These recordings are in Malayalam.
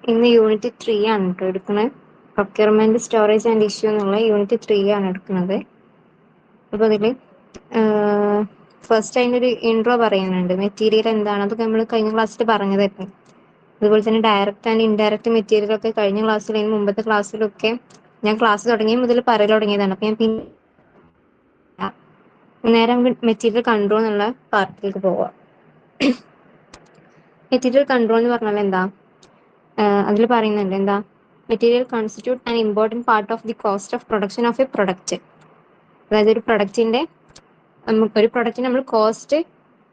ഇന്ന് യൂണിറ്റ് 3 ആണ് കേട്ടോ എടുക്കുന്നത്. പ്രൊക്യൂർമെന്റ് സ്റ്റോറേജ് ആൻഡ് ഇഷ്യൂ എന്നുള്ള യൂണിറ്റ് 3 ആണ് എടുക്കുന്നത്. അപ്പോൾ അതിൽ ഫസ്റ്റ് അതിൻ്റെ ഒരു ഇൻട്രോ പറയുന്നുണ്ട്. മെറ്റീരിയൽ എന്താണ്, അതൊക്കെ നമ്മൾ കഴിഞ്ഞ ക്ലാസ്സിൽ പറഞ്ഞതായിരുന്നു. അതുപോലെ തന്നെ ഡയറക്റ്റ് ആൻഡ് ഇൻഡയറക്റ്റ് മെറ്റീരിയൽ ഒക്കെ കഴിഞ്ഞ ക്ലാസ്സിൽ, അതിന് മുമ്പത്തെ ക്ലാസ്സിലൊക്കെ ഞാൻ ക്ലാസ് തുടങ്ങിയ മുതൽ പറയൽ തുടങ്ങിയതാണ്. അപ്പം ഞാൻ പിന്നെ നേരെ നമുക്ക് മെറ്റീരിയൽ കൺട്രോൾ എന്നുള്ള പാർട്ടിലേക്ക് പോവാം. മെറ്റീരിയൽ കൺട്രോൾ എന്ന് പറഞ്ഞാൽ എന്താ? അതിൽ പറയുന്നുണ്ട് എന്താ, material constitute an important part of the cost of production of A product. അതായത് ഒരു പ്രൊഡക്റ്റിന്റെ നമ്മൾ കോസ്റ്റ്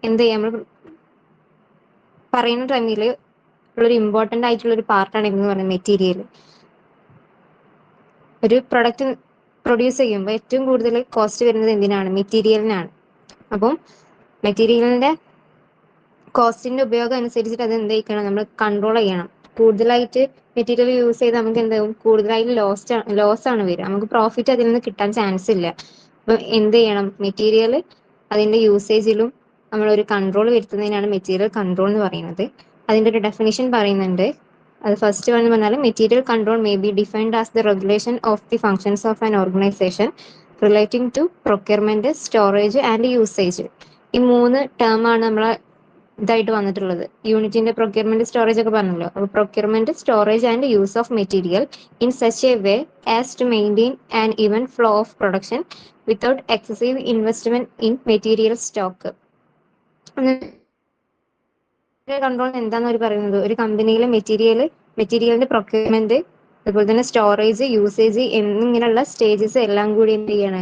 എന്ത് ചെയ്യാം, നമ്മൾ പറയുന്ന ടൈമിൽ ഉള്ളൊരു ഇമ്പോർട്ടൻ്റ് ആയിട്ടുള്ള ഒരു പാർട്ടാണ് എന്ന് പറയുന്നത് മെറ്റീരിയൽ. ഒരു പ്രൊഡക്റ്റ് പ്രൊഡ്യൂസ് ചെയ്യുമ്പോൾ ഏറ്റവും കൂടുതൽ കോസ്റ്റ് വരുന്നത് എന്തിനാണ്? മെറ്റീരിയലിനാണ്. അപ്പം മെറ്റീരിയലിന്റെ കോസ്റ്റിന്റെ ഉപയോഗം അനുസരിച്ചിട്ട് അത് എന്ത് ചെയ്യണം, നമ്മൾ കൺട്രോൾ ചെയ്യണം. കൂടുതലായിട്ട് മെറ്റീരിയൽ യൂസ് ചെയ്ത് നമുക്ക് എന്താവും, കൂടുതലായിട്ട് ലോസ് ആണ് വരിക. നമുക്ക് പ്രോഫിറ്റ് അതിൽ നിന്ന് കിട്ടാൻ ചാൻസ് ഇല്ല. അപ്പം എന്ത് ചെയ്യണം, മെറ്റീരിയൽ അതിന്റെ യൂസേജിലും നമ്മളൊരു കൺട്രോൾ വരുത്തുന്നതിനാണ് മെറ്റീരിയൽ കൺട്രോൾ എന്ന് പറയുന്നത്. അതിന്റെ ഒരു ഡെഫിനിഷൻ പറയുന്നുണ്ട്. അത് ഫസ്റ്റ് വൺ എന്ന് പറഞ്ഞാൽ material control may be defined as the regulation of the functions of an organization relating to procurement, storage and usage. ഈ 3 ടേമാണ് നമ്മളെ ഇതായിട്ട് വന്നിട്ടുള്ളത്. യൂണിറ്റിന്റെ പ്രൊക്യൂർമെന്റ് സ്റ്റോറേജ് ഒക്കെ പറഞ്ഞല്ലോ. അപ്പോൾ procurement, storage and use of material in such a way as to maintain an even flow of production without excessive investment in material stock. Control എന്താന്ന് അവർ പറയുന്നത്, ഒരു കമ്പനിയിലെ മെറ്റീരിയലിന്റെ പ്രൊക്യൂർമെന്റ്, അതുപോലെ തന്നെ സ്റ്റോറേജ്, യൂസേജ് എന്നിങ്ങനെയുള്ള സ്റ്റേജസ് എല്ലാം കൂടി എന്ത് ചെയ്യാണ്,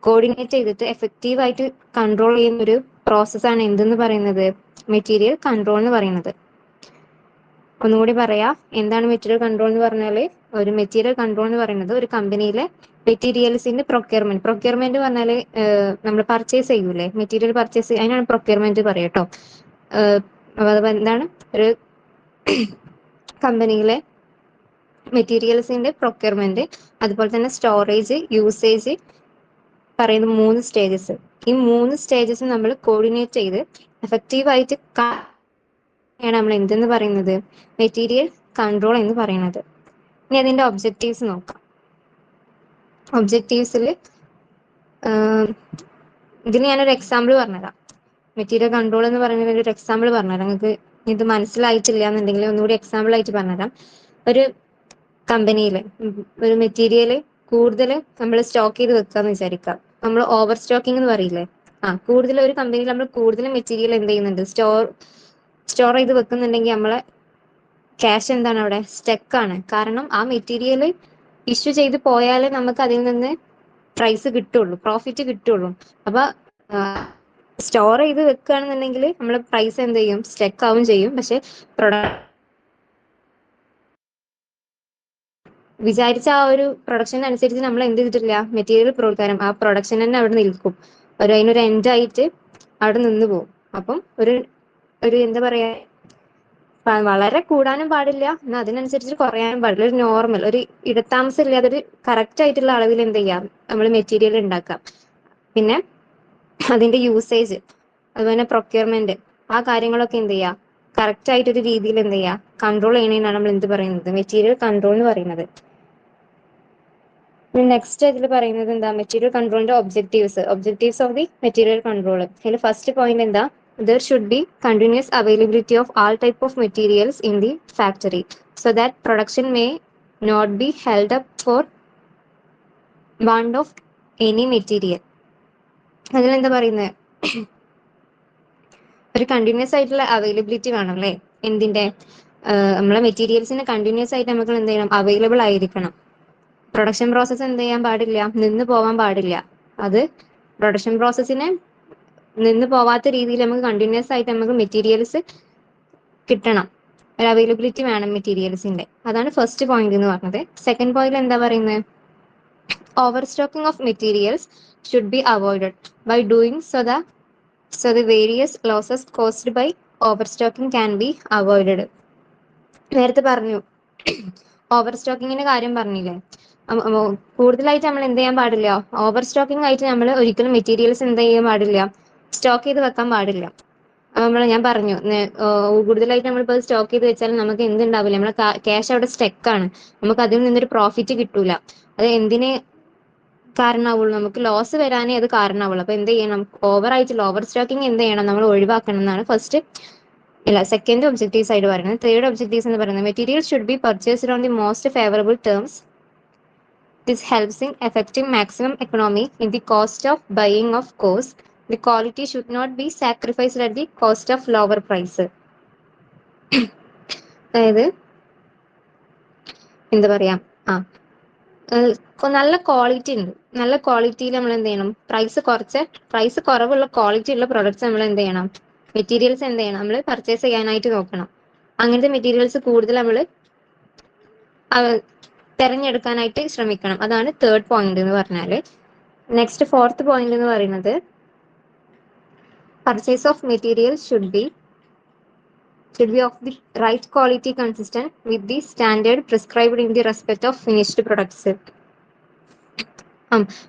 കോർഡിനേറ്റ് ചെയ്തിട്ട് എഫക്റ്റീവ് ആയിട്ട് കൺട്രോൾ ചെയ്യുന്ന ഒരു പ്രോസസ്സാണ് എന്തെന്ന് പറയുന്നത്, മെറ്റീരിയൽ കൺട്രോൾ എന്ന് പറയുന്നത്. ഒന്നുകൂടി പറയാ, എന്താണ് മെറ്റീരിയൽ കൺട്രോൾ എന്ന് പറഞ്ഞാൽ, ഒരു മെറ്റീരിയൽ കൺട്രോൾ എന്ന് പറയുന്നത് ഒരു കമ്പനിയിലെ മെറ്റീരിയൽസിന്റെ പ്രൊക്യൂർമെന്റ് പറഞ്ഞാൽ നമ്മൾ പർച്ചേസ് ചെയ്യൂലേ, മെറ്റീരിയൽ പർച്ചേസ്, അതിനാണ് പ്രൊക്യൂർമെന്റ് പറയുക കേട്ടോ. അഥവാ എന്താണ്, ഒരു കമ്പനിയിലെ മെറ്റീരിയൽസിന്റെ പ്രൊക്യൂർമെന്റ്, അതുപോലെ തന്നെ സ്റ്റോറേജ്, യൂസേജ് പറയുന്ന 3 സ്റ്റേജസ്. ഈ 3 സ്റ്റേജസ് നമ്മൾ കോർഡിനേറ്റ് ചെയ്ത് എഫക്റ്റീവ് ആയിട്ട് ആണ് നമ്മൾ എന്തെന്ന് പറയുന്നത്, മെറ്റീരിയൽ കൺട്രോൾ എന്ന് പറയുന്നത്. ഇനി അതിന്റെ ഒബ്ജക്റ്റീവ്സ് നോക്കാം. ഒബ്ജക്റ്റീവ്സിൽ ഇതിന് ഞാനൊരു എക്സാമ്പിൾ പറഞ്ഞുതരാം. മെറ്റീരിയൽ കൺട്രോൾ എന്ന് പറയുന്നതിന് ഒരു എക്സാമ്പിൾ പറഞ്ഞുതരാം. നിങ്ങൾക്ക് ഇത് മനസ്സിലായിട്ടില്ല എന്നുണ്ടെങ്കിൽ ഒന്നുകൂടി എക്സാമ്പിൾ ആയിട്ട് പറഞ്ഞുതരാം. ഒരു കമ്പനിയിൽ ഒരു മെറ്റീരിയൽ കൂടുതൽ നമ്മൾ സ്റ്റോക്ക് ചെയ്ത് വെക്കാന്ന് വിചാരിക്കാം. നമ്മൾ ഓവർ സ്റ്റോക്കിംഗ് എന്ന് പറയില്ലേ, കൂടുതൽ ഒരു കമ്പനിയിൽ നമ്മൾ കൂടുതൽ മെറ്റീരിയൽ എന്ത് ചെയ്യുന്നുണ്ട്, സ്റ്റോർ ചെയ്ത് വെക്കുന്നുണ്ടെങ്കിൽ നമ്മളെ ക്യാഷ് എന്താണ്, അവിടെ സ്റ്റക്കാണ്. കാരണം ആ മെറ്റീരിയൽ ഇഷ്യൂ ചെയ്ത് പോയാലേ നമുക്ക് അതിൽ നിന്ന് പ്രൈസ് കിട്ടുള്ളൂ, പ്രോഫിറ്റ് കിട്ടുള്ളൂ. അപ്പൊ സ്റ്റോർ ചെയ്ത് വെക്കുകയാണെന്നുണ്ടെങ്കിൽ നമ്മളെ പ്രൈസ് എന്ത് ചെയ്യും, സ്റ്റക്ക് ആവും ചെയ്യും. പക്ഷെ വിചാരിച്ച ആ ഒരു പ്രൊഡക്ഷൻ അനുസരിച്ച് നമ്മൾ എന്ത് ചെയ്തിട്ടില്ല, മെറ്റീരിയൽ പ്രകാരം ആ പ്രൊഡക്ഷൻ തന്നെ അവിടെ നിൽക്കും, അതിനൊരു എൻഡ് ആയിട്ട് അവിടെ നിന്ന് പോകും. അപ്പം ഒരു എന്താ പറയാ, വളരെ കൂടാനും പാടില്ല, എന്നാൽ അതിനനുസരിച്ച് കുറയാനും പാടില്ല. ഒരു നോർമൽ, ഒരു ഇടത്താമസം ഇല്ലാതെ ഒരു കറക്റ്റ് ആയിട്ടുള്ള അളവിൽ എന്ത് ചെയ്യാം, നമ്മൾ മെറ്റീരിയൽ ഉണ്ടാക്കാം. പിന്നെ അതിന്റെ യൂസേജ്, അതുപോലെ പ്രൊക്യൂർമെന്റ്, ആ കാര്യങ്ങളൊക്കെ എന്ത് ചെയ്യാം, കറക്റ്റ് ആയിട്ടൊരു രീതിയിൽ എന്ത് ചെയ്യാം, കൺട്രോൾ ചെയ്യണതിനാണ് നമ്മൾ എന്ത് പറയുന്നത്, മെറ്റീരിയൽ കൺട്രോൾ എന്ന് പറയുന്നത്. നെക്സ്റ്റ് ഇതിൽ പറയുന്നത് എന്താ, മെറ്റീരിയൽ കൺട്രോളിന്റെ objectives of the material control. അതിൽ ഫസ്റ്റ് പോയിന്റ് എന്താ, there should be continuous availability of all type of materials in the factory so that production may not be held up for want of any material. അതിലെന്താ പറയുന്നത്, ഒരു കണ്ടിന്യൂസ് ആയിട്ടുള്ള അവൈലബിലിറ്റി വേണം അല്ലേ, എന്തിന്റെ, നമ്മളെ മെറ്റീരിയൽസിന് കണ്ടിന്യൂസ് ആയിട്ട് നമുക്ക് എന്ത് ചെയ്യണം, അവൈലബിൾ ആയിരിക്കണം. പ്രൊഡക്ഷൻ പ്രോസസ്സ് എന്ത് ചെയ്യാൻ പാടില്ല, നിന്ന് പോവാൻ പാടില്ല. അത് പ്രൊഡക്ഷൻ പ്രോസസ്സിനെ നിന്ന് പോവാത്ത രീതിയിൽ നമുക്ക് കണ്ടിന്യൂസ് ആയിട്ട് നമുക്ക് മെറ്റീരിയൽസ് കിട്ടണം, ഒരു അവൈലബിലിറ്റി വേണം മെറ്റീരിയൽസിന്റെ. അതാണ് ഫസ്റ്റ് പോയിന്റ് എന്ന് പറഞ്ഞത്. സെക്കൻഡ് പോയിന്റ് എന്താ പറയുന്നത്, over stocking of materials should be avoided by doing so the various losses caused by overstocking can be avoided. നേരത്തെ പറഞ്ഞു, ഓവർ സ്റ്റോക്കിങ്ങിന്റെ കാര്യം പറഞ്ഞില്ലേ, കൂടുതലായിട്ട് നമ്മൾ എന്ത് ചെയ്യാൻ പാടില്ല, ഓവർ സ്റ്റോക്കിംഗ് ആയിട്ട് നമ്മൾ ഒരിക്കലും മെറ്റീരിയൽസ് എന്ത് ചെയ്യാൻ പാടില്ല, സ്റ്റോക്ക് ചെയ്ത് വെക്കാൻ പാടില്ല. ഞാൻ പറഞ്ഞു കൂടുതലായിട്ട് നമ്മളിപ്പോൾ സ്റ്റോക്ക് ചെയ്ത് വെച്ചാൽ നമുക്ക് എന്തുണ്ടാവില്ല, നമ്മളെ ക്യാഷ് അവിടെ സ്റ്റെക്കാണ്, നമുക്ക് അതിൽ നിന്നൊരു പ്രോഫിറ്റ് കിട്ടൂല. അത് എന്തിന് കാരണമാവുള്ളൂ, നമുക്ക് ലോസ് വരാനേ അത് കാരണമാവുള്ളൂ. അപ്പൊ എന്ത് ചെയ്യണം, ഓവർ സ്റ്റോക്കിംഗ് എന്ത് ചെയ്യണം, നമ്മൾ ഒഴിവാക്കണം എന്നാണ് ഫസ്റ്റ് സെക്കൻഡ് ഒബ്ജക്റ്റീവ്സ് ആയിട്ട് പറയുന്നത്. തേർഡ് ഒബ്ജക്റ്റീവ്സ് എന്ന് പറയുന്നത് materials should be purchased on the most favourable terms. This helps in effecting maximum economy in the cost of buying of course. The quality should not be sacrificed at the cost of lower price. അതായത് എന്താ പറയാ, നല്ല ക്വാളിറ്റി ഉണ്ട്, നല്ല ക്വാളിറ്റിയിൽ നമ്മൾ എന്ത് ചെയ്യണം, പ്രൈസ് കുറവുള്ള ക്വാളിറ്റി ഉള്ള പ്രൊഡക്ട്സ് നമ്മൾ എന്ത് ചെയ്യണം, മെറ്റീരിയൽസ് എന്ത് ചെയ്യണം, നമ്മൾ പർച്ചേസ് ചെയ്യാനായിട്ട് നോക്കണം. അങ്ങനത്തെ മെറ്റീരിയൽസ് കൂടുതൽ നമ്മൾ തെരഞ്ഞെടുക്കാനായിട്ട് ശ്രമിക്കണം. അതാണ് തേർഡ് പോയിന്റ് എന്ന് പറഞ്ഞാല്. നെക്സ്റ്റ് ഫോർത്ത് പോയിന്റ് എന്ന് പറയുന്നത് purchase of materials should B of the right quality consistent with the standard prescribed in the respect of finished products.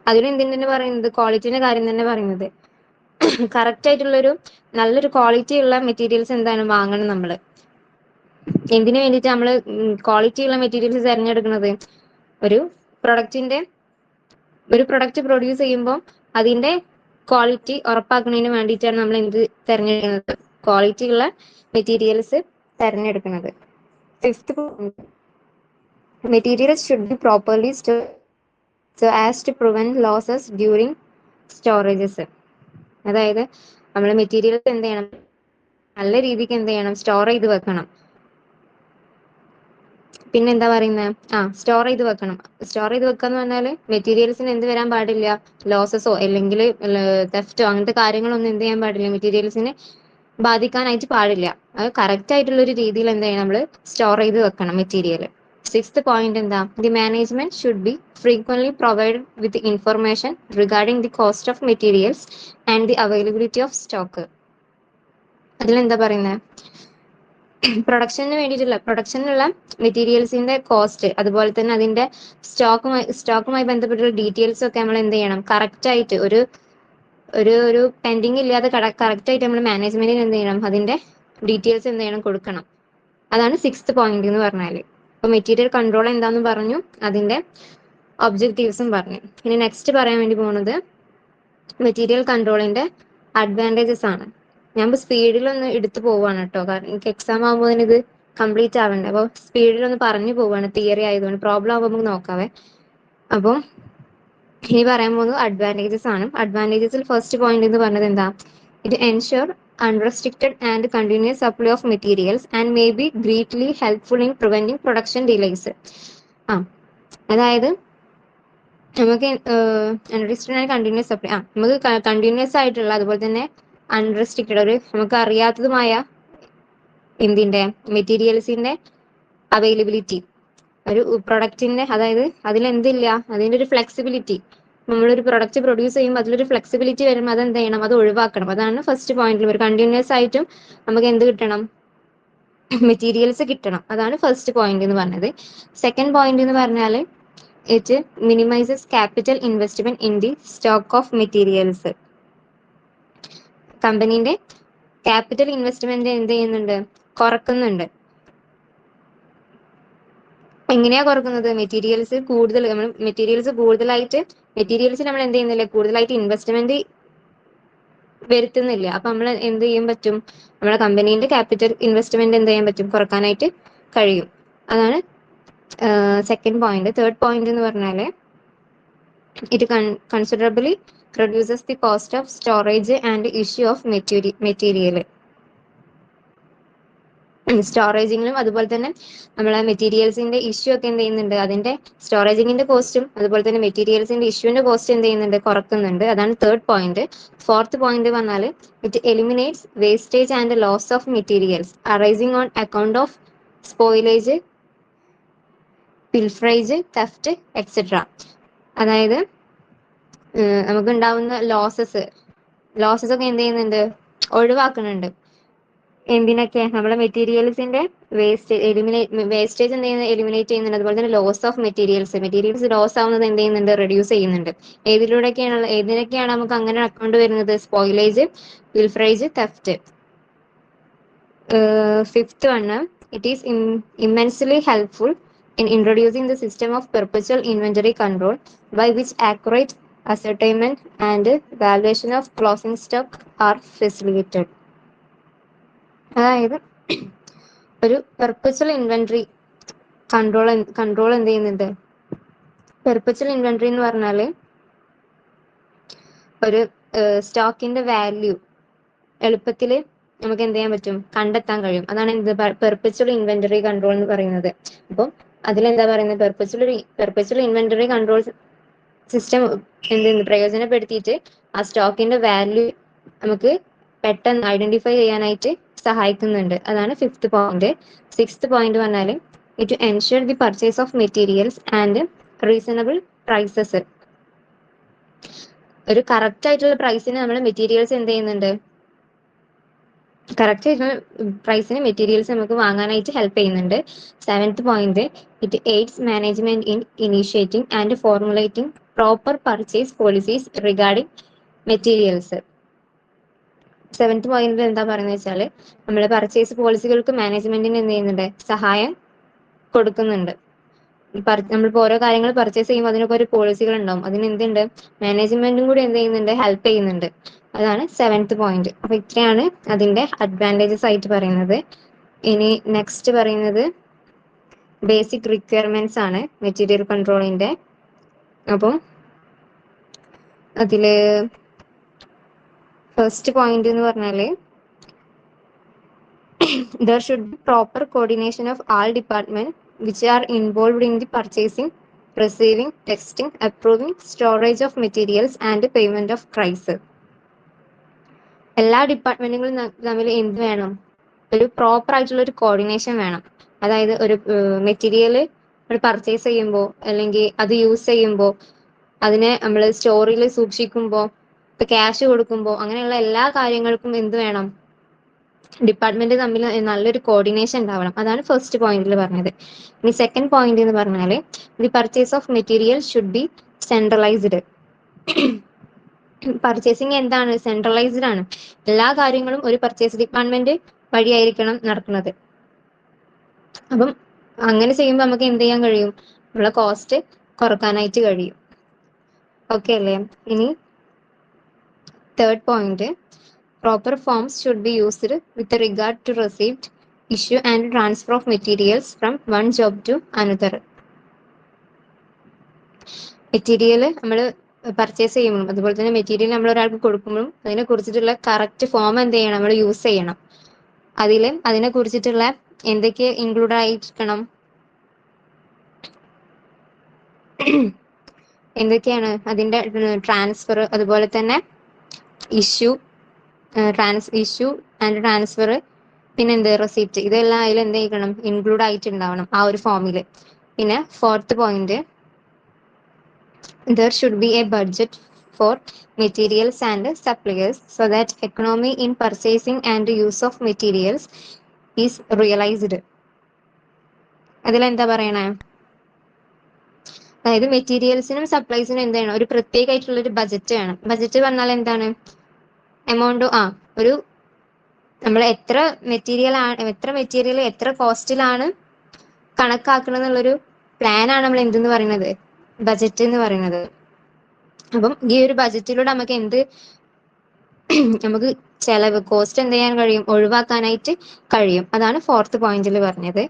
അതിൽ എന്തിനെ പറയുന്നത്, ക്വാളിറ്റിന്റെ കാര്യം തന്നെ പറയുന്നത്. കറക്റ്റ് ആയിട്ടുള്ളൊരു നല്ലൊരു ക്വാളിറ്റി ഉള്ള മെറ്റീരിയൽസ് എന്താണ് വാങ്ങണം നമ്മൾ. എന്തിനു വേണ്ടിയിട്ട് നമ്മൾ ക്വാളിറ്റി ഉള്ള മെറ്റീരിയൽസ് തിരഞ്ഞെടുക്കുന്നത്, ഒരു പ്രൊഡക്റ്റ് പ്രൊഡ്യൂസ് ചെയ്യുമ്പോൾ അതിന്റെ ക്വാളിറ്റി ഉറപ്പാക്കുന്നതിന് വേണ്ടിയിട്ടാണ് നമ്മൾ എന്ത് തിരഞ്ഞെടുക്കുന്നത്, ക്വാളിറ്റി ഉള്ള മെറ്റീരിയൽസ് തിരഞ്ഞെടുക്കുന്നത്. Fifth, materials should be properly stored so as to prevent losses during storages. അതായത് നമ്മൾ മെറ്റീരിയൽസ് എന്ത് ചെയ്യണം, നല്ല രീതിക്ക് എന്ത് ചെയ്യണം, സ്റ്റോർ ചെയ്ത് വെക്കണം. പിന്നെ എന്താ പറയുന്നത്, സ്റ്റോർ ചെയ്ത് വെക്കണം. സ്റ്റോർ ചെയ്ത് വെക്കുക എന്ന് പറഞ്ഞാൽ മെറ്റീരിയൽസിന് എന്ത് വരാൻ പാടില്ല, ലോസസോ അല്ലെങ്കിൽ തെഫ്റ്റോ അങ്ങനത്തെ കാര്യങ്ങളൊന്നും എന്ത് ചെയ്യാൻ പാടില്ല, മെറ്റീരിയൽസിനെ ബാധിക്കാനായിട്ട് പാടില്ല. അത് കറക്റ്റ് ആയിട്ടുള്ള ഒരു രീതിയിൽ എന്ത് ചെയ്യണം, നമ്മൾ സ്റ്റോർ ചെയ്ത് വെക്കണം മെറ്റീരിയൽ. സിക്സ്ത് പോയിന്റ് എന്താ, the management should be frequently provide with information regarding the cost of materials and the availability of stock. അതിലെന്താ പറയുന്നത്, പ്രൊഡക്ഷനുള്ള മെറ്റീരിയൽസിന്റെ കോസ്റ്റ്, അതുപോലെ തന്നെ അതിന്റെ സ്റ്റോക്കുമായി ബന്ധപ്പെട്ടുള്ള ഡീറ്റെയിൽസ് ഒക്കെ നമ്മൾ എന്ത് ചെയ്യണം, കറക്റ്റ് ആയിട്ട് ഒരു പെൻഡിങ് ഇല്ലാതെ കറക്റ്റ് ആയിട്ട് നമ്മൾ മാനേജ്മെന്റിന് എന്ത് ചെയ്യണം, അതിന്റെ ഡീറ്റെയിൽസ് എന്ത് ചെയ്യണം, കൊടുക്കണം. അതാണ് സിക്സ്ത് പോയിന്റ് എന്ന് പറഞ്ഞാല്. അപ്പൊ മെറ്റീരിയൽ കൺട്രോൾ എന്താന്ന് പറഞ്ഞു, അതിന്റെ ഒബ്ജക്റ്റീവ്സും പറഞ്ഞു. ഇനി നെക്സ്റ്റ് പറയാൻ വേണ്ടി പോകുന്നത് മെറ്റീരിയൽ കൺട്രോളിന്റെ അഡ്വാൻറ്റേജസ് ആണ്. ഞാൻ സ്പീഡിലൊന്ന് എടുത്തു പോവാണ് കേട്ടോ, കാരണം എനിക്ക് എക്സാം ആകുമ്പോൾ ഇത് കംപ്ലീറ്റ് ആവണ്ടേ. അപ്പോൾ സ്പീഡിലൊന്ന് പറഞ്ഞു പോവാണ്, തിയറി ആയതുകൊണ്ട്. പ്രോബ്ലം ആകുമ്പോൾ നമുക്ക് നോക്കാവേ. അപ്പോൾ ഇനി പറയാൻ പോകുന്നത് അഡ്വാൻറ്റേജസ് ആണ്. അഡ്വാൻറ്റേജസിൽ ഫസ്റ്റ് പോയിന്റ് എന്ന് പറഞ്ഞത് എന്താ, it ensure unrestricted and continuous supply of materials and may be greatly helpful in preventing production delays. അതായത് നമുക്ക് അൺറെസ്ട്രിക്റ്റഡ് ആൻഡ് കണ്ടിന്യൂസ് സപ്ലൈ, നമുക്ക് കണ്ടിന്യൂസ് ആയിട്ടുള്ള, അതുപോലെ തന്നെ അൺറെസ്ട്രിക്റ്റഡ്, നമുക്ക് അറിയാത്തതുമായ എന്തിന്റെ മെറ്റീരിയൽസിന്റെ അവൈലബിലിറ്റി, ഒരു പ്രൊഡക്റ്റിന്റെ, അതായത് അതിലെന്തില്ല, അതിന്റെ ഒരു ഫ്ലെക്സിബിലിറ്റി. നമ്മളൊരു പ്രൊഡക്റ്റ് പ്രൊഡ്യൂസ് ചെയ്യുമ്പോൾ അതിലൊരു ഫ്ലെക്സിബിലിറ്റി വരുമ്പോൾ അത് എന്ത് ചെയ്യണം, അത് ഒഴിവാക്കണം. അതാണ് ഫസ്റ്റ് പോയിന്റിൽ ഒരു കണ്ടിന്യൂസ് ആയിട്ടും നമുക്ക് എന്ത് കിട്ടണം, മെറ്റീരിയൽസ് കിട്ടണം. അതാണ് ഫസ്റ്റ് പോയിന്റ് എന്ന് പറഞ്ഞത്. സെക്കൻഡ് പോയിന്റ് എന്ന് പറഞ്ഞാൽ it minimises capital investment in the stock of materials. കമ്പനീന്റെ ക്യാപിറ്റൽ ഇൻവെസ്റ്റ്മെന്റ് എന്ത് ചെയ്യുന്നുണ്ട്, കുറക്കുന്നുണ്ട്. എങ്ങനെയാ കുറക്കുന്നത്, മെറ്റീരിയൽസിൽ നമ്മൾ എന്ത് ചെയ്യുന്നില്ല, കൂടുതലായിട്ട് ഇൻവെസ്റ്റ്മെന്റ് വരുത്തുന്നില്ല. അപ്പൊ നമ്മൾ എന്ത് ചെയ്യാൻ പറ്റും, നമ്മളെ കമ്പനീന്റെ ക്യാപിറ്റൽ ഇൻവെസ്റ്റ്മെന്റ് എന്ത് ചെയ്യാൻ പറ്റും, കുറക്കാനായിട്ട് കഴിയും. അതാണ് സെക്കൻഡ് പോയിന്റ്. തേർഡ് പോയിന്റ് എന്ന് പറഞ്ഞാല് it considerably reduces the cost of storage and issue of material. സ്റ്റോറേജിങ്ങിലും അതുപോലെ തന്നെ നമ്മളെ മെറ്റീരിയൽസിന്റെ ഇഷ്യൂ ഒക്കെ എന്ത് ചെയ്യുന്നുണ്ട്, അതിന്റെ സ്റ്റോറേജിങ്ങിന്റെ കോസ്റ്റും അതുപോലെ തന്നെ മെറ്റീരിയൽസിന്റെ ഇഷ്യൂവിന്റെ കോസ്റ്റ് എന്ത് ചെയ്യുന്നുണ്ട്, കുറക്കുന്നുണ്ട്. അതാണ് തേർഡ് പോയിന്റ്. ഫോർത്ത് പോയിന്റ് പറഞ്ഞാൽ it eliminates wastage and loss of materials arising on account of spoilage, pilferage, theft etcetera. അതായത് നമുക്ക് ഉണ്ടാവുന്ന ലോസസ് ഒക്കെ എന്ത് ചെയ്യുന്നുണ്ട്, ഒഴിവാക്കുന്നുണ്ട്. എന്തിനൊക്കെ, നമ്മുടെ മെറ്റീരിയൽസിന്റെ വേസ്റ്റേജ് എന്ത് ചെയ്യുന്നത്, എലിമിനേറ്റ് ചെയ്യുന്നുണ്ട്. അതുപോലെ തന്നെ ലോസ് ഓഫ് മെറ്റീരിയൽസ് ലോസ് ആവുന്നത് എന്ത് ചെയ്യുന്നുണ്ട്, റെഡ്യൂസ് ചെയ്യുന്നുണ്ട്. ഏതിനൊക്കെയാണ് നമുക്ക് അങ്ങനെ അക്കൗണ്ട് വരുന്നത്, spoilage, pilferage, theft. Fifth one, it is immensely helpful in introducing the system of perpetual inventory control by which accurate ascertainment and valuation of closing stock are facilitated. അതായത് ഒരു പെർപ്പച്വൽ ഇൻവെന്ററി കൺട്രോൾ എന്ത് ചെയ്യുന്നുണ്ട്? പെർപ്പച്വൽ ഇൻവെന്ററി എന്ന് പറഞ്ഞാൽ ഒരു സ്റ്റോക്കിന്റെ വാല്യൂ എളുപ്പത്തിൽ നമുക്ക് എന്ത് ചെയ്യാൻ പറ്റും? കണ്ടെത്താൻ കഴിയും. അതാണ് എന്ത് പെർപ്പച്വൽ ഇൻവെന്ററി കൺട്രോൾ എന്ന് പറയുന്നത്. അപ്പം അതിലെന്താ പറയുന്നത്? പെർപ്പച്വൽ ഇൻവെന്ററി കൺട്രോൾ സിസ്റ്റം എന്ത് പ്രയോജനപ്പെടുത്തിയിട്ട് ആ സ്റ്റോക്കിന്റെ വാല്യൂ നമുക്ക് പെട്ടെന്ന് ഐഡന്റിഫൈ ചെയ്യാനായിട്ട് സഹായിക്കുന്നുണ്ട്. അതാണ് ഫിഫ്ത്ത് പോയിന്റ്. സിക്സ്ത് പോയിന്റ് പറഞ്ഞാൽ it ensure the purchase of materials and reasonable prices. ഒരു കറക്റ്റ് ആയിട്ടുള്ള പ്രൈസിന് നമ്മൾ മെറ്റീരിയൽസ് എന്ത് ചെയ്യുന്നുണ്ട്? കറക്റ്റ് ആയിട്ടുള്ള പ്രൈസിന് മെറ്റീരിയൽസ് നമുക്ക് വാങ്ങാനായിട്ട് ഹെൽപ്പ് ചെയ്യുന്നുണ്ട്. Seventh point, it AIDS management in initiating and formulating proper purchase policies regarding materials. Seventh പോയിന്റിൽ എന്താ പറയുന്നത് വെച്ചാൽ നമ്മൾ പർച്ചേസ് പോളിസികൾക്ക് മാനേജ്മെന്റിന് എന്ത് ചെയ്യുന്നുണ്ട്? സഹായം കൊടുക്കുന്നുണ്ട്. നമ്മളിപ്പോൾ ഓരോ കാര്യങ്ങൾ പർച്ചേസ് ചെയ്യുമ്പോൾ അതിനൊക്കെ ഒരു പോളിസികൾ ഉണ്ടാവും. അതിന് എന്തുണ്ട്? മാനേജ്മെന്റും കൂടി എന്ത് ചെയ്യുന്നുണ്ട്? ഹെൽപ്പ് ചെയ്യുന്നുണ്ട്. അതാണ് സെവൻത്ത് പോയിന്റ്. അപ്പൊ ഇത്രയാണ് അതിന്റെ അഡ്വാൻറ്റേജസ് ആയിട്ട് പറയുന്നത്. ഇനി നെക്സ്റ്റ് പറയുന്നത് ബേസിക് റിക്വയർമെന്റ്സ് ആണ് മെറ്റീരിയൽ കൺട്രോളിന്റെ. അപ്പം അതില് ഫസ്റ്റ് പോയിന്റ് എന്ന് പറഞ്ഞാല് there should be proper coordination of all departments which are involved in the purchasing, receiving, testing, approving, storage of materials and payment of price. എല്ലാ ഡിപ്പാർട്ട്മെന്റുകളും തമ്മിൽ എന്ത് വേണം? ഒരു പ്രോപ്പർ ആയിട്ടുള്ള ഒരു കോർഡിനേഷൻ വേണം. അതായത് ഒരു മെറ്റീരിയൽ പർച്ചേസ് ചെയ്യുമ്പോൾ അല്ലെങ്കിൽ അത് യൂസ് ചെയ്യുമ്പോൾ അതിനെ നമ്മൾ സ്റ്റോറിൽ സൂക്ഷിക്കുമ്പോൾ ക്യാഷ് കൊടുക്കുമ്പോൾ അങ്ങനെയുള്ള എല്ലാ കാര്യങ്ങൾക്കും എന്ത് വേണം? ഡിപ്പാർട്ട്മെന്റ് തമ്മിൽ നല്ലൊരു കോർഡിനേഷൻ ഉണ്ടാവണം. അതാണ് ഫസ്റ്റ് പോയിന്റിൽ പറഞ്ഞത്. ഇനി സെക്കൻഡ് പോയിന്റ് എന്ന് പറഞ്ഞാൽ the purchase of material should B centralised. Purchasing എന്താണ്? സെൻട്രലൈസ്ഡ് ആണ്. എല്ലാ കാര്യങ്ങളും ഒരു പർച്ചേസ് ഡിപ്പാർട്ട്മെന്റ് വഴിയായിരിക്കണം നടക്കുന്നത്. അപ്പം അങ്ങനെ ചെയ്യുമ്പോൾ നമുക്ക് എന്ത് ചെയ്യാൻ കഴിയും? ഉള്ള കോസ്റ്റ് കുറക്കാനായിട്ട് കഴിയും. ഓക്കെ അല്ലേ? ഇനി third point, proper forms should be used with regard to receipt, issue and transfer of materials from one job to another. Material നമ്മൾ പർച്ചേസ് ചെയ്യുമ്പോഴും അതുപോലെ തന്നെ മെറ്റീരിയൽ നമ്മൾ ഒരാൾക്ക് കൊടുക്കുമ്പോഴും അതിനെ കുറിച്ചിട്ടുള്ള കറക്റ്റ് ഫോം എന്ത് ചെയ്യണം? നമ്മൾ യൂസ് ചെയ്യണം. അതിനെ കുറിച്ചിട്ടുള്ള എന്തൊക്കെ ഇൻക്ലൂഡ് ആയിരിക്കണം? എന്തൊക്കെയാണ് അതിന്റെ ട്രാൻസ്ഫർ, അതുപോലെ തന്നെ ഇഷ്യൂ ആൻഡ് ട്രാൻസ്ഫർ, പിന്നെ എന്ത് റെസിപ്റ്റ്, ഇതെല്ലാം അതിൽ എന്ത് ചെയ്യണം? ഇൻക്ലൂഡ് ആയിട്ടുണ്ടാവണം ആ ഒരു ഫോമിൽ. പിന്നെ fourth point, there should be a budget for materials and suppliers so that economy in purchasing and use of materials is realized. അതിലെന്താ പറയണേ? അതായത് മെറ്റീരിയൽസിനും സപ്ലൈസിനും എന്ത് ചെയ്യണം? ഒരു പ്രത്യേകമായിട്ടുള്ള ഒരു ബജറ്റ് വേണം. ബജറ്റ് പറഞ്ഞാൽ എന്താണ്? എമൗണ്ട്, ഒരു നമ്മൾ എത്ര മെറ്റീരിയൽ എത്ര കോസ്റ്റിലാണ് കണക്കാക്കണം എന്നുള്ളൊരു പ്ലാനാണ് നമ്മൾ എന്തെന്ന് പറയുന്നത്? ബജറ്റ് എന്ന് പറയുന്നത്. അപ്പം ഈ ഒരു ബജറ്റിലൂടെ നമുക്ക് ചെലവ്, കോസ്റ്റ് എന്ത് ചെയ്യാൻ കഴിയും? ഒഴിവാക്കാനായിട്ട് കഴിയും. അതാണ് ഫോർത്ത് പോയിന്റിൽ പറഞ്ഞത്.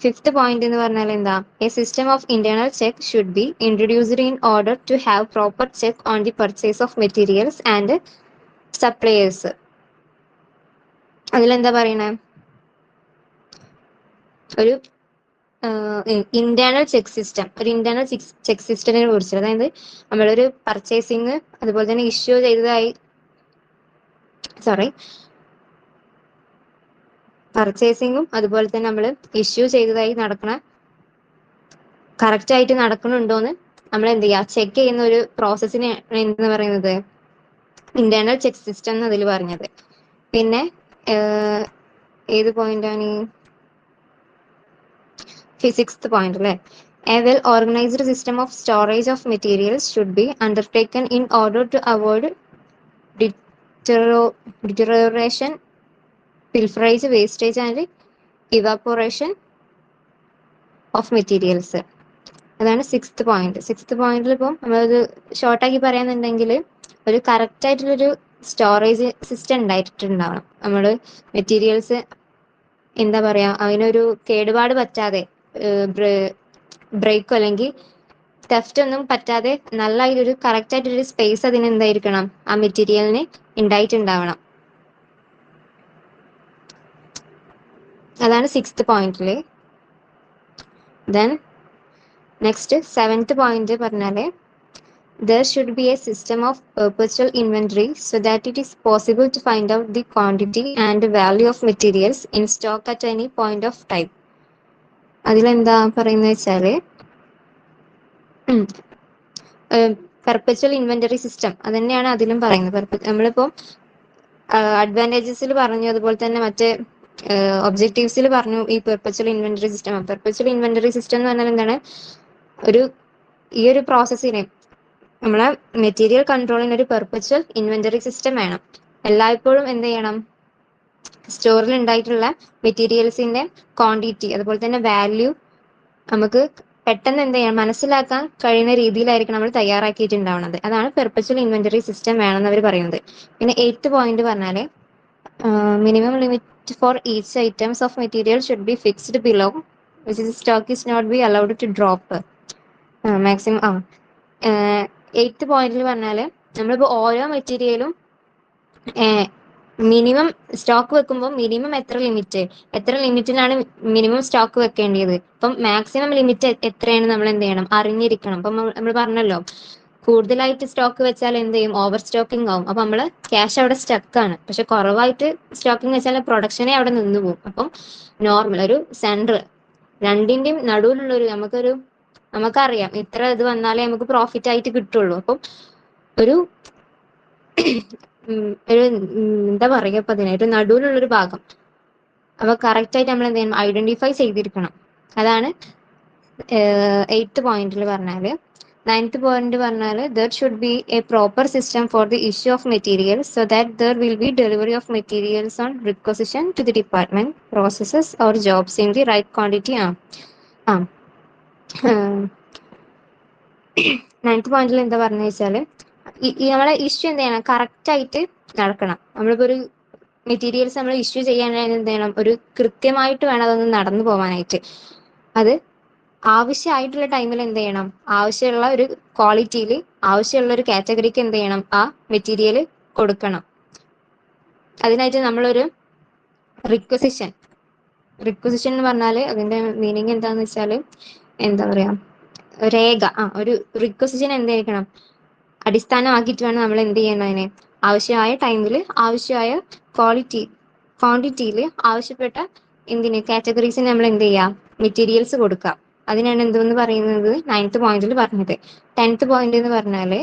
ഫിഫ്ത്ത് പോയിന്റ് എന്ന് പറഞ്ഞാൽ എന്താ? A system of internal check should be introduced in order to have proper check on the purchase of materials and suppliers. അതിലെന്താ പറയണേ? ഒരു ഇന്റേണൽ ചെക്ക് സിസ്റ്റം, സിസ്റ്റത്തിനെ കുറിച്ച്. അതായത് നമ്മളൊരു പർച്ചേസിങ് അതുപോലെ തന്നെ പർച്ചേസിങ്ങും അതുപോലെ തന്നെ നമ്മൾ ഇഷ്യൂ ചെയ്തതായി കറക്റ്റ് ആയിട്ട് നടക്കണുണ്ടോന്ന് നമ്മൾ എന്ത് ചെയ്യുക? ചെക്ക് ചെയ്യുന്ന ഒരു പ്രോസസ്സിനെ എന്ന് പറയുന്നത് ഇന്റേണൽ ചെക്ക് സിസ്റ്റം എന്ന് അതിൽ പറഞ്ഞത്. പിന്നെ ഏത് പോയിന്റാണ്? സിക്സ്ത് പോയിന്റ് അല്ലേ? A well-organized system of storage of materials should be undertaken in order to avoid deterioration pilferage, wastage and evaporation of materials. അതാണ് 6th പോയിന്റ്. 6th പോയിന്റിൽ ഇപ്പം നമ്മളത് ഷോർട്ടാക്കി പറയാന്നുണ്ടെങ്കിൽ ഒരു കറക്റ്റ് ആയിട്ടുള്ളൊരു സ്റ്റോറേജ് സിസ്റ്റം ഉണ്ടായിട്ടുണ്ടാവണം. നമ്മൾ മെറ്റീരിയൽസ് എന്താ പറയാ, അതിനൊരു കേടുപാട് പറ്റാതെ, ബ്രേക്കോ അല്ലെങ്കിൽ തെഫ്റ്റ് ഒന്നും പറ്റാതെ നല്ല ഒരു കറക്റ്റ് ആയിട്ടൊരു സ്പേസ് അതിന് എന്തായിരിക്കണം, ആ മെറ്റീരിയലിന് ഉണ്ടായിട്ടുണ്ടാവണം. അതാണ് 6th പോയിന്റില്. ദെൻ നെക്സ്റ്റ് 7th പോയിന്റ് പറഞ്ഞാല് there should be a system of perpetual inventory so that it is possible to find out the quantity and value of materials in stock at any point of time. അതിലെന്താ പറയുന്നത് വെച്ചാല് പെർപ്പച്വൽ ഇൻവെന്ററി സിസ്റ്റം അത് തന്നെയാണ് അതിലും പറയുന്നത്. നമ്മളിപ്പോ അഡ്വാൻറ്റേജസിൽ പറഞ്ഞു, അതുപോലെ തന്നെ മറ്റേ ഒബ്ജക്റ്റീവ്സിൽ പറഞ്ഞു ഈ perpetual inventory system. Perpetual inventory system എന്ന് പറഞ്ഞാൽ എന്താണ്, ഈ ഒരു പ്രോസസ്സിനെ നമ്മളെ മെറ്റീരിയൽ കൺട്രോളിന് ഒരു പെർപ്പച്വൽ ഇൻവെന്ററി സിസ്റ്റം വേണം. എല്ലായ്പ്പോഴും എന്ത് ചെയ്യണം, സ്റ്റോറിൽ ഉണ്ടായിട്ടുള്ള മെറ്റീരിയൽസിന്റെ ക്വാണ്ടിറ്റി അതുപോലെ തന്നെ വാല്യൂ നമുക്ക് പെട്ടെന്ന് എന്ത് ചെയ്യണം, മനസ്സിലാക്കാൻ കഴിയുന്ന രീതിയിലായിരിക്കും നമ്മൾ തയ്യാറാക്കിയിട്ടുണ്ടാവുന്നത്. അതാണ് പെർപ്പച്വൽ ഇൻവെന്ററി സിസ്റ്റം വേണമെന്ന് അവർ പറയുന്നത്. പിന്നെ 8th പോയിന്റ് പറഞ്ഞാല് minimum limit for each items of material should be fixed below which is stock is not be allowed to drop. Maximum 8th പോയിന്റിൽ പറഞ്ഞാല് നമ്മളിപ്പോ ഓരോ മെറ്റീരിയലും മിനിമം സ്റ്റോക്ക് വെക്കുമ്പോൾ മിനിമം എത്ര ലിമിറ്റിലാണ് മിനിമം സ്റ്റോക്ക് വെക്കേണ്ടത്. ഇപ്പം മാക്സിമം ലിമിറ്റ് എത്രയാണ് നമ്മൾ എന്ത് ചെയ്യണം, അറിഞ്ഞിരിക്കണം. അപ്പം നമ്മൾ പറഞ്ഞല്ലോ, കൂടുതലായിട്ട് സ്റ്റോക്ക് വെച്ചാൽ എന്ത് ചെയ്യും, ഓവർ സ്റ്റോക്കിംഗ് ആവും. അപ്പൊ നമ്മള് ക്യാഷ് അവിടെ സ്റ്റക്കാണ്. പക്ഷെ കുറവായിട്ട് സ്റ്റോക്കിംഗ് വെച്ചാൽ പ്രൊഡക്ഷനെ അവിടെ നിന്ന് പോകും. അപ്പം നോർമൽ ഒരു സെന്റർ, രണ്ടിന്റെയും നടുവിലുള്ളൊരു നമുക്കറിയാം ഇത്ര ഇത് വന്നാലേ നമുക്ക് പ്രോഫിറ്റ് ആയിട്ട് കിട്ടുള്ളൂ. അപ്പം ഒരു എന്താ പറയുക, ഇപ്പൊ അതിനായിട്ട് നടുവിലുള്ളൊരു ഭാഗം അപ്പൊ കറക്റ്റ് ആയിട്ട് നമ്മൾ എന്ത് ചെയ്യണം, ഐഡന്റിഫൈ ചെയ്തിരിക്കണം. അതാണ് 8th പോയിന്റിൽ പറഞ്ഞാല്. 9th പോയിന്റ് പറഞ്ഞാല് there should be a proper system for the issue of materials so that there will be delivery of materials on requisition to the department, processes or jobs in the right quantity. 9th പോയിന്റിൽ എന്താ പറഞ്ഞു വെച്ചാല് നമ്മളെ ഇഷ്യൂ എന്ത് ചെയ്യണം, കറക്റ്റ് ആയിട്ട് നടക്കണം. നമ്മളിപ്പോ ഒരു മെറ്റീരിയൽസ് നമ്മൾ ഇഷ്യൂ ചെയ്യാനായിട്ട് എന്ത് ചെയ്യണം, ഒരു കൃത്യമായിട്ട് വേണം അതൊന്ന് നടന്നു പോകാനായിട്ട്. അത് ആവശ്യമായിട്ടുള്ള ടൈമിൽ എന്ത് ചെയ്യണം, ആവശ്യമുള്ള ഒരു ക്വാളിറ്റിയിൽ ആവശ്യമുള്ള ഒരു കാറ്റഗറിക്ക് എന്ത് ചെയ്യണം, ആ മെറ്റീരിയൽ കൊടുക്കണം. അതിനായിട്ട് നമ്മളൊരു റിക്വസിഷൻ എന്ന് പറഞ്ഞാല് അതിന്റെ മീനിങ് എന്താന്ന് വെച്ചാല് എന്താ പറയാ, രേഖ. ഒരു റിക്വസിഷൻ എന്തായിരിക്കണം, അടിസ്ഥാനമാക്കിയിട്ട് വേണം നമ്മൾ എന്ത് ചെയ്യണം, അതിന് ആവശ്യമായ ടൈമിൽ ആവശ്യമായ ക്വാണ്ടിറ്റിയിൽ ആവശ്യപ്പെട്ട എന്തിന് കാറ്റഗറീസിന് നമ്മൾ എന്ത് ചെയ്യാം, മെറ്റീരിയൽസ് കൊടുക്കാം. അതിനാണ് എന്തെന്ന് പറയുന്നത് 9th പോയിന്റിൽ പറഞ്ഞത്. 10th പോയിന്റ് എന്ന് പറഞ്ഞാല്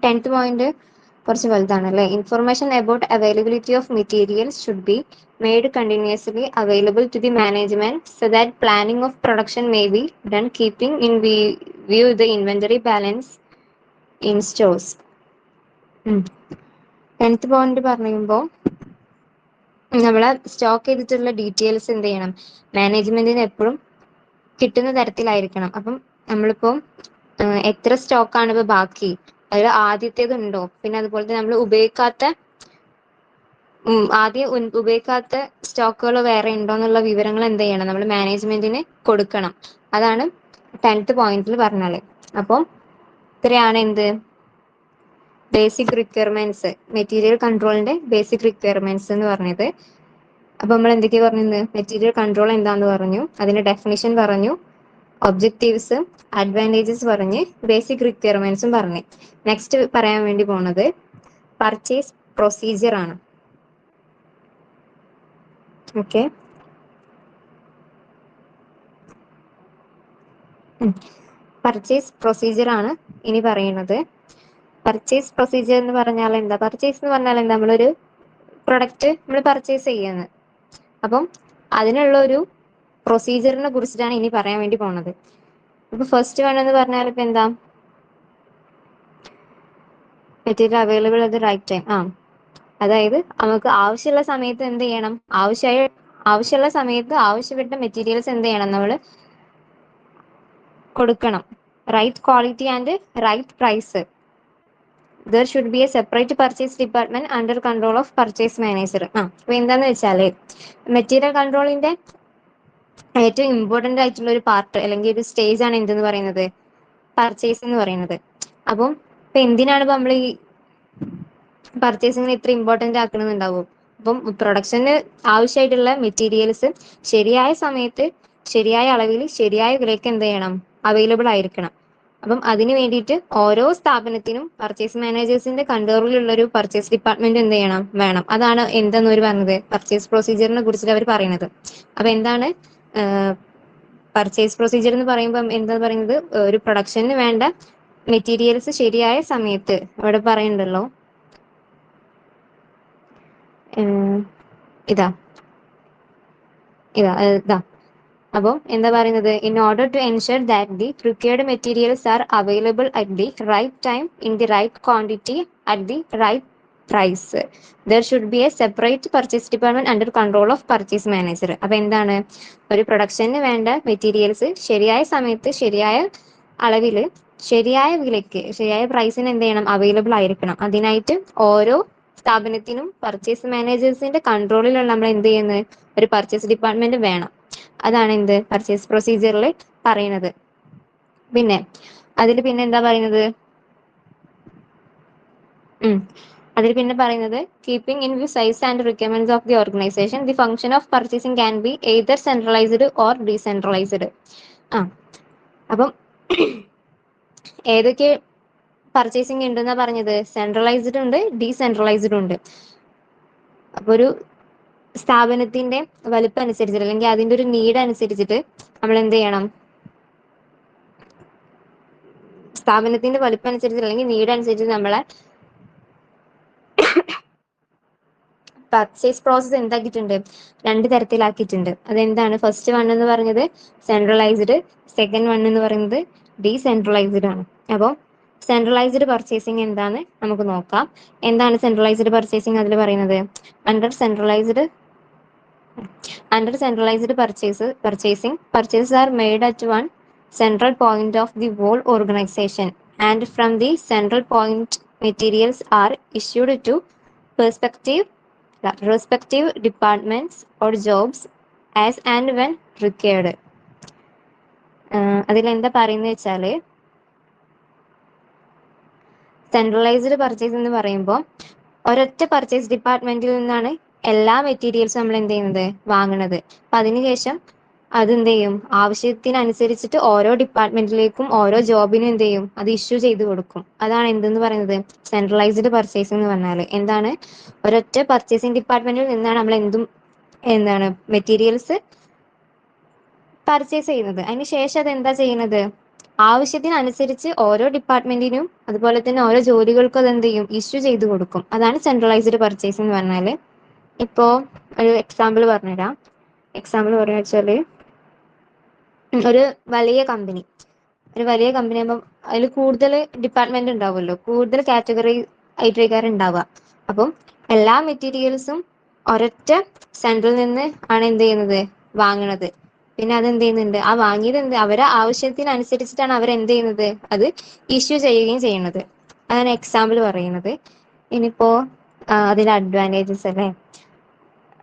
10th പോയിന്റ് കുറച്ച് വലുതാണ് അല്ലേ. Information about availability of materials should B made continuously available to the management so that planning of production may be done keeping in view the inventory balance in stores. 10th point പറയുമ്പോൾ നമ്മളെ സ്റ്റോക്ക് ചെയ്തിട്ടുള്ള ഡീറ്റെയിൽസ് എന്ത് ചെയ്യണം, മാനേജ്മെന്റിന് എപ്പോഴും കിട്ടുന്ന തരത്തിലായിരിക്കണം. അപ്പം നമ്മളിപ്പോ എത്ര സ്റ്റോക്കാണ് ഇപ്പൊ ബാക്കി, അതിൽ ആദ്യത്തേതുണ്ടോ, പിന്നെ അതുപോലെ തന്നെ നമ്മൾ ഉപയോഗിക്കാത്ത സ്റ്റോക്കുകൾ വേറെ ഉണ്ടോ എന്നുള്ള വിവരങ്ങൾ എന്ത് ചെയ്യണം, നമ്മൾ മാനേജ്മെന്റിന് കൊടുക്കണം. അതാണ് 10th പോയിന്റിൽ പറഞ്ഞാല്. അപ്പം ഇത്രയാണ് എന്ത് ബേസിക് റിക്വയർമെന്റ്സ്, മെറ്റീരിയൽ കൺട്രോളിന്റെ ബേസിക് റിക്വയർമെന്റ്സ് എന്ന് പറഞ്ഞത്. അപ്പൊ നമ്മൾ എന്തൊക്കെയാ പറഞ്ഞത്, മെറ്റീരിയൽ കൺട്രോൾ എന്താന്ന് പറഞ്ഞു, അതിന്റെ ഡെഫിനിഷൻ പറഞ്ഞു, ഒബ്ജക്റ്റീവ്സ് അഡ്വാൻറ്റേജസ് പറഞ്ഞ്, ബേസിക് റിക്വയർമെന്റ്സും പറഞ്ഞ്. നെക്സ്റ്റ് പറയാൻ വേണ്ടി പോണത് പർച്ചേസ് പ്രൊസീജിയർ ആണ്. ഓക്കെ, പർച്ചേസ് പ്രൊസീജിയർ ആണ് ഇനി പറയുന്നത്. പർച്ചേസ് പ്രൊസീജിയർ എന്ന് പറഞ്ഞാൽ എന്താ, പർച്ചേസ് എന്ന് പറഞ്ഞാൽ എന്താ, നമ്മളൊരു പ്രൊഡക്റ്റ് നമ്മൾ പർച്ചേസ് ചെയ്യുന്നത്. അപ്പം അതിനുള്ള ഒരു പ്രൊസീജിയറിനെ കുറിച്ചിട്ടാണ് ഇനി പറയാൻ വേണ്ടി പോണത്. ഇപ്പൊ ഫസ്റ്റ് വേണമെന്ന് പറഞ്ഞാൽ ഇപ്പൊ എന്താ, material available at the right time. അതായത് നമുക്ക് ആവശ്യമുള്ള സമയത്ത് എന്ത് ചെയ്യണം, ആവശ്യമുള്ള സമയത്ത് ആവശ്യപ്പെട്ട മെറ്റീരിയൽസ് എന്ത് ചെയ്യണം, നമ്മൾ കൊടുക്കണം. Right quality and right price. There should be a separate purchase department under control of purchase manager. അപ്പൊ എന്താന്ന് വെച്ചാല് മെറ്റീരിയൽ കൺട്രോളിന്റെ ഏറ്റവും ഇമ്പോർട്ടന്റ് ആയിട്ടുള്ള ഒരു പാർട്ട് അല്ലെങ്കിൽ ഒരു സ്റ്റേജ് ആണ് എന്തെന്ന് പറയുന്നത്, പർച്ചേസ് എന്ന് പറയുന്നത്. അപ്പം ഇപ്പൊ എന്തിനാണ് ഇപ്പൊ നമ്മൾ ഈ പർച്ചേസിങ്ങിന് ഇത്ര ഇമ്പോർട്ടന്റ് ആക്കണമെന്നുണ്ടാവും. അപ്പം പ്രൊഡക്ഷന് ആവശ്യമായിട്ടുള്ള മെറ്റീരിയൽസ് ശരിയായ സമയത്ത് ശരിയായ അളവിൽ ശരിയായ വിലയ്ക്ക് എന്ത് ചെയ്യണം, അവൈലബിൾ ആയിരിക്കണം. അപ്പം അതിന് വേണ്ടിയിട്ട് ഓരോ സ്ഥാപനത്തിനും പർച്ചേസ് മാനേജേഴ്സിന്റെ കൺട്രോളിലുള്ള ഒരു പർച്ചേസ് ഡിപ്പാർട്ട്മെന്റ് എന്ത് ചെയ്യണം, വേണം. അതാണ് എന്തെന്ന് അവർ പറഞ്ഞത്, പർച്ചേസ് പ്രൊസീജിയറിനെ കുറിച്ചിട്ട് അവർ പറയുന്നത്. അപ്പൊ എന്താണ് പർച്ചേസ് പ്രൊസീജിയർ എന്ന് പറയുമ്പോൾ എന്താ പറയുന്നത്, ഒരു പ്രൊഡക്ഷന് വേണ്ട മെറ്റീരിയൽസ് ശരിയായ സമയത്ത് അവിടെ പറയുന്നുണ്ടല്ലോ, ഇതാ ഇതാ ഇതാ അപ്പം എന്താ പറയുന്നത്, in order to ensure that the required materials are available at the right time in the right quantity at the right price, there should be a separate purchase department under control of purchase manager. അപ്പൊ എന്താണ്, ഒരു പ്രൊഡക്ഷന് വേണ്ട മെറ്റീരിയൽസ് ശരിയായ സമയത്ത് ശരിയായ അളവില് ശരിയായ വിലയ്ക്ക് ശരിയായ പ്രൈസിന് എന്ത് ചെയ്യണം, അവൈലബിൾ ആയിരിക്കണം. അതിനായിട്ട് ഓരോ സ്ഥാപനത്തിനും പർച്ചേസ് മാനേജേഴ്സിന്റെ കൺട്രോളിലുള്ള നമ്മൾ എന്ത് ചെയ്യുന്നത്, ഒരു പർച്ചേസ് ഡിപ്പാർട്ട്മെന്റ് വേണം. അതാണ് എന്ത് പർച്ചേസ് പ്രൊസീജിയറിൽ പറയുന്നത്. പിന്നെ അതിൽ പിന്നെ എന്താ പറയുന്നത്, അതിൽ പിന്നെ പറയുന്നത്, keeping in view size and requirements of the organisation, the function of purchasing can be either centralised or decentralised. അപ്പം ഏതൊക്കെ പർച്ചേസിംഗ് ഉണ്ടെന്നാ പറഞ്ഞത്, സെൻട്രലൈസ്ഡ് ഉണ്ട്, ഡീസെൻട്രലൈസ്ഡ് ഉണ്ട്. അപ്പൊ ഒരു സ്ഥാപനത്തിന്റെ വലുപ്പം അനുസരിച്ചിട്ട് അല്ലെങ്കിൽ അതിന്റെ ഒരു നീഡ് അനുസരിച്ചിട്ട് നമ്മൾ എന്ത് ചെയ്യണം, സ്ഥാപനത്തിന്റെ വലുപ്പം അനുസരിച്ച് അല്ലെങ്കിൽ നീഡ് അനുസരിച്ച് നമ്മളെ പർച്ചേസ് പ്രോസസ് എന്താക്കിയിട്ടുണ്ട്, 2 തരത്തിലാക്കിയിട്ടുണ്ട്. അതെന്താണ്, ഫസ്റ്റ് വൺ എന്ന് പറഞ്ഞത് സെൻട്രലൈസ്ഡ്, സെക്കൻഡ് വൺ എന്ന് പറയുന്നത് ഡീസെൻട്രലൈസ്ഡ് ആണ്. അപ്പോൾ സെൻട്രലൈസ്ഡ് പർച്ചേസിംഗ് എന്താന്ന് നമുക്ക് നോക്കാം. എന്താണ് സെൻട്രലൈസ്ഡ് പർച്ചേസിംഗ്? അതിൽ പറയുന്നത്, under centralised purchasing, purchases are made at one central point of the whole organization, and from the central point materials are issued to respective departments or jobs as and when required. അതിലെന്താ പറയുന്നത് വെച്ചാല്, സെൻട്രലൈസ്ഡ് പർച്ചേസ് എന്ന് പറയുമ്പോൾ ഒരൊറ്റ പർച്ചേസ് ഡിപ്പാർട്ട്മെന്റിൽ നിന്നാണ് എല്ലാ മെറ്റീരിയൽസും നമ്മൾ എന്ത് ചെയ്യുന്നത്, വാങ്ങുന്നത്. അപ്പൊ അതിനുശേഷം അതെന്ത് ചെയ്യും, ആവശ്യത്തിനനുസരിച്ചിട്ട് ഓരോ ഡിപ്പാർട്ട്മെന്റിലേക്കും ഓരോ ജോബിനും എന്ത് ചെയ്യും, അത് ഇഷ്യൂ ചെയ്ത് കൊടുക്കും. അതാണ് എന്തെന്ന് പറയുന്നത്, സെൻട്രലൈസ്ഡ് പർച്ചേസിംഗ് എന്ന് പറഞ്ഞാൽ. എന്താണ്, ഒരൊറ്റ പർച്ചേസിംഗ് ഡിപ്പാർട്ട്മെന്റിൽ നിന്നാണ് നമ്മൾ എന്താണ് മെറ്റീരിയൽസ് പർച്ചേസ് ചെയ്യുന്നത്. അതിനുശേഷം അത് എന്താ ചെയ്യുന്നത്, ആവശ്യത്തിനനുസരിച്ച് ഓരോ ഡിപ്പാർട്ട്മെന്റിനും അതുപോലെ തന്നെ ഓരോ ജോലികൾക്കും അത് എന്ത് ചെയ്യും, ഇഷ്യൂ ചെയ്ത് കൊടുക്കും. അതാണ് സെൻട്രലൈസ്ഡ് പർച്ചേസ് എന്ന് പറഞ്ഞാല്. ഇപ്പോ ഒരു എക്സാമ്പിൾ പറഞ്ഞുതരാം. എക്സാമ്പിൾ പറഞ്ഞു വെച്ചാല്, ഒരു വലിയ കമ്പനി ആകുമ്പോൾ അതിൽ കൂടുതൽ ഡിപ്പാർട്ട്മെന്റ് ഉണ്ടാവുമല്ലോ, കൂടുതൽ കാറ്റഗറി ആയിട്ടാണ് ഉണ്ടാവുക. അപ്പം എല്ലാ മെറ്റീരിയൽസും ഒരൊറ്റ സെന്ററിൽ നിന്ന് ആണ് എന്ത് ചെയ്യുന്നത്, വാങ്ങുന്നത്. പിന്നെ അത് എന്ത് ചെയ്യുന്നുണ്ട്, ആ വാങ്ങിയത് അവരെ ആവശ്യത്തിനനുസരിച്ചിട്ടാണ് അവരെന്ത് ചെയ്യുന്നത്, അത് ഇഷ്യൂ ചെയ്യുകയും ചെയ്യുന്നത്. അതാണ് എക്സാമ്പിൾ പറയുന്നത്. ഇനിയിപ്പോ അതിന്റെ അഡ്വാൻറ്റേജസ് അല്ലേ,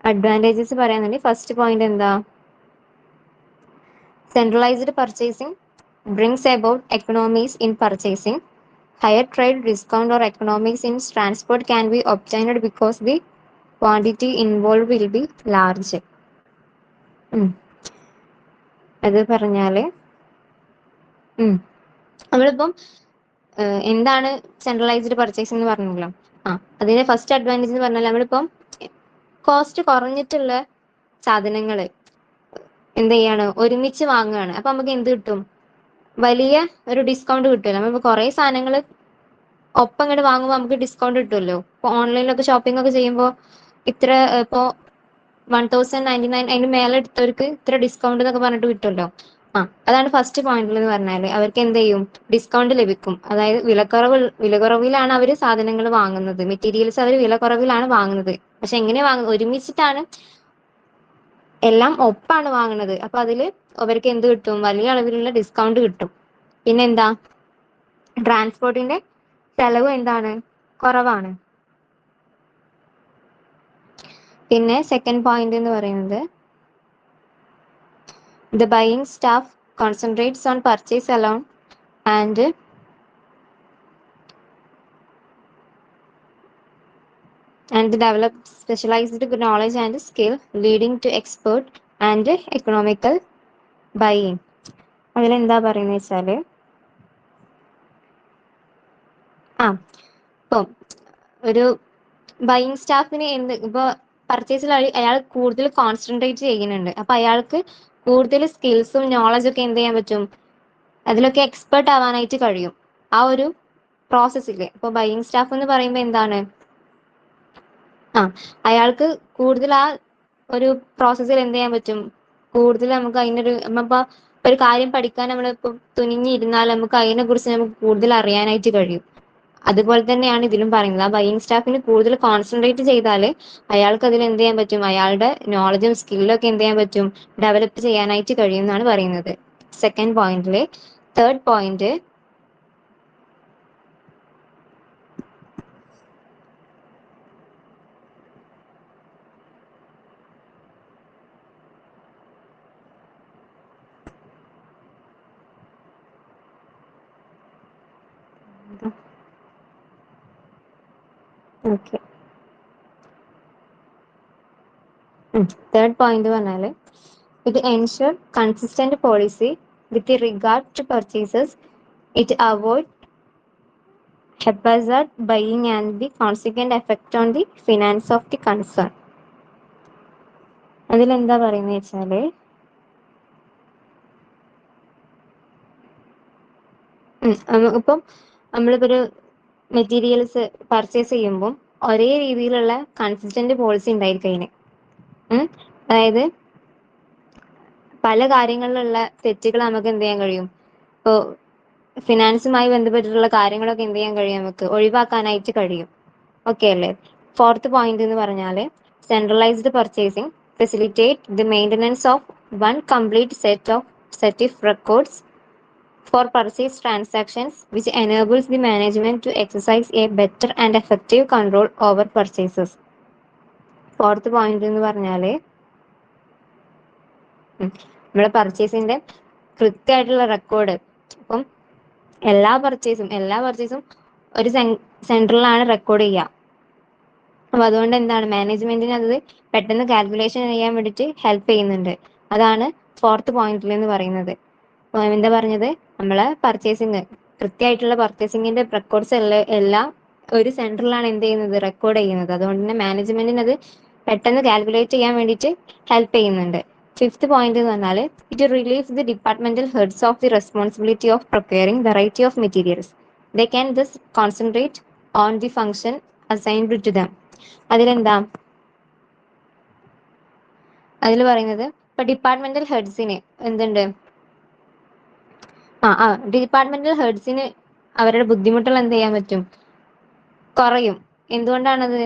അഡ്വാൻറ്റേജസ് പറയാന്നുണ്ടെങ്കിൽ ഫസ്റ്റ് പോയിന്റ് എന്താ, centralised purchasing brings about economies in purchasing. Higher trade discount or economies in transport can be obtained because the quantity involved will be large. അത് പറഞ്ഞാല് നമ്മളിപ്പം എന്താണ് സെൻട്രലൈസ്ഡ് പർച്ചേസിംഗ് എന്ന് പറഞ്ഞല്ലോ. അതിന്റെ ഫസ്റ്റ് അഡ്വാൻറ്റേജ് എന്ന് പറഞ്ഞാൽ നമ്മളിപ്പം കോസ്റ്റ് കുറഞ്ഞിട്ടുള്ള സാധനങ്ങൾ എന്ത് ചെയ്യാണ്, ഒരുമിച്ച് വാങ്ങുകയാണ്. അപ്പൊ നമുക്ക് എന്ത് കിട്ടും, വലിയ ഒരു ഡിസ്കൗണ്ട് കിട്ടുമല്ലോ. നമ്മളിപ്പോൾ കുറേ സാധനങ്ങൾ ഒപ്പം ഇങ്ങോട്ട് വാങ്ങുമ്പോൾ നമുക്ക് ഡിസ്കൗണ്ട് കിട്ടുമല്ലോ. ഇപ്പോൾ ഓൺലൈനിലൊക്കെ ഷോപ്പിംഗ് ഒക്കെ ചെയ്യുമ്പോൾ ഇത്ര ഇപ്പോൾ 1099 അതിന് മേലെ എടുത്തവർക്ക് ഇത്ര ഡിസ്കൗണ്ട് എന്നൊക്കെ പറഞ്ഞിട്ട് കിട്ടുമല്ലോ. അതാണ് ഫസ്റ്റ് പോയിന്റിൽ എന്ന് പറഞ്ഞാല് അവർക്ക് എന്ത് ചെയ്യും, ഡിസ്കൗണ്ട് ലഭിക്കും. അതായത് വിലക്കുറവിലാണ് അവർ സാധനങ്ങൾ വാങ്ങുന്നത്, മെറ്റീരിയൽസ് അവർ വിലക്കുറവിലാണ് വാങ്ങുന്നത്. പക്ഷെ എങ്ങനെ വാങ്ങുന്നത്, ഒരുമിച്ചിട്ടാണ് എല്ലാം ഒപ്പാണ് വാങ്ങുന്നത്. അപ്പൊ അതില് അവർക്ക് എന്ത് കിട്ടും, വലിയ അളവിലുള്ള ഡിസ്കൗണ്ട് കിട്ടും. പിന്നെന്താ, ട്രാൻസ്പോർട്ടിന്റെ ചെലവ് എന്താണ്, കുറവാണ്. പിന്നെ സെക്കൻഡ് പോയിന്റ് എന്ന് പറയുന്നത്, the buying staff concentrates on purchase alone and develop specialized knowledge and skill leading to expert and economical buying. അതിലെന്താ പറയുന്നത് വെച്ചാല്, ഇപ്പം ഒരു ബൈയിങ് സ്റ്റാഫിന് ഇപ്പൊ പർച്ചേസിൽ അയാൾ കൂടുതൽ കോൺസെൻട്രേറ്റ് ചെയ്യുന്നുണ്ട്. അപ്പൊ അയാൾക്ക് കൂടുതൽ സ്കിൽസും നോളജും ഒക്കെ എന്ത് ചെയ്യാൻ പറ്റും, അതിലൊക്കെ എക്സ്പെർട്ട് ആവാനായിട്ട് കഴിയും ആ ഒരു പ്രോസസ്സിൽ. ഇപ്പൊ ബൈയിങ് സ്റ്റാഫ് എന്ന് പറയുമ്പോൾ എന്താണ്, അയാൾക്ക് കൂടുതൽ ആ ഒരു പ്രോസസ്സിൽ എന്ത് ചെയ്യാൻ പറ്റും, കൂടുതൽ നമുക്ക് അതിനൊരു നമ്മളിപ്പോ ഒരു കാര്യം പഠിക്കാൻ നമ്മളിപ്പോ തുനിഞ്ഞിരുന്നാൽ നമുക്ക് അതിനെ കുറിച്ച് നമുക്ക് കൂടുതൽ അറിയാനായിട്ട് കഴിയും. അതുപോലെ തന്നെയാണ് ഇതിലും പറയുന്നത്. ആ ബൈയിങ് സ്റ്റാഫിന് കൂടുതൽ കോൺസെൻട്രേറ്റ് ചെയ്താൽ അയാൾക്ക് അതിൽ എന്ത് ചെയ്യാൻ പറ്റും, അയാളുടെ നോളജും സ്കില്ലും ഒക്കെ എന്ത് ചെയ്യാൻ പറ്റും, ഡെവലപ്പ് ചെയ്യാനായിട്ട് കഴിയും എന്നാണ് പറയുന്നത് സെക്കൻഡ് പോയിന്റില്. Third point, okay, third point പറഞ്ഞാല്, it ensure consistent policy with regard to purchases, it avoid haphazard buying and the consequent effect on the finance of the concern. അതിലെന്താ പറയുന്നത് വെച്ചാല്, ഇപ്പം നമ്മളിപ്പോ ഒരു മെറ്റീരിയൽസ് പർച്ചേസ് ചെയ്യുമ്പോൾ ഒരേ രീതിയിലുള്ള കൺസിസ്റ്റന്റ് പോളിസി ഉണ്ടായിരിക്കും അതിന്. അതായത് പല കാര്യങ്ങളിലുള്ള തെറ്റുകൾ നമുക്ക് എന്ത് ചെയ്യാൻ കഴിയും, ഇപ്പോൾ ഫിനാൻസുമായി ബന്ധപ്പെട്ടിട്ടുള്ള കാര്യങ്ങളൊക്കെ എന്ത് ചെയ്യാൻ കഴിയും, നമുക്ക് ഒഴിവാക്കാനായിട്ട് കഴിയും. ഓക്കെ അല്ലേ. ഫോർത്ത് പോയിന്റ് എന്ന് പറഞ്ഞാല്, centralised purchasing facilitate the maintenance of one complete set of records for purchase transactions, which enables the management to exercise a better and effective control over purchases. Fourth point എന്ന് പറഞ്ഞാല്, നമ്മുടെ പർച്ചേസിന്റെ കൃത്യമായിട്ടുള്ള റെക്കോർഡ്. അപ്പം എല്ലാ പർച്ചേസും ഒരു സെൻട്രലാണ് റെക്കോർഡ് ചെയ്യുക. അപ്പൊ അതുകൊണ്ട് എന്താണ്, മാനേജ്മെന്റിന് അത് പെട്ടെന്ന് കാൽക്കുലേഷൻ ചെയ്യാൻ വേണ്ടിയിട്ട് ഹെൽപ്പ് ചെയ്യുന്നുണ്ട്. അതാണ് ഫോർത്ത് പോയിന്റിൽ എന്ന് പറയുന്നത്. എന്താ പറഞ്ഞത്, നമ്മളെ കൃത്യമായിട്ടുള്ള പർച്ചേസിങ്ങിന്റെ റെക്കോർഡ്സ് എല്ലാം ഒരു സെന്ററിലാണ് എന്ത് ചെയ്യുന്നത്, റെക്കോർഡ് ചെയ്യുന്നത്. അതുകൊണ്ട് തന്നെ മാനേജ്മെന്റിന് അത് പെട്ടെന്ന് കാൽക്കുലേറ്റ് ചെയ്യാൻ വേണ്ടിയിട്ട് ഹെൽപ്പ് ചെയ്യുന്നുണ്ട്. ഫിഫ്ത്ത് പോയിന്റ് എന്ന് പറഞ്ഞാൽ, it relieves the departmental heads of the responsibility of procuring variety of materials. They can this concentrate on the function assigned to them. അതിലെന്താ അതിൽ പറയുന്നത്, ഇപ്പൊ ഡിപ്പാർട്ട്മെന്റൽ ഹെഡ്സിന് എന്തുണ്ട്, ഡിപ്പാർട്ട്മെന്റൽ ഹെഡ്സിന് അവരുടെ ബുദ്ധിമുട്ടുകൾ എന്ത് ചെയ്യാൻ പറ്റും, കുറയും. എന്തുകൊണ്ടാണത്,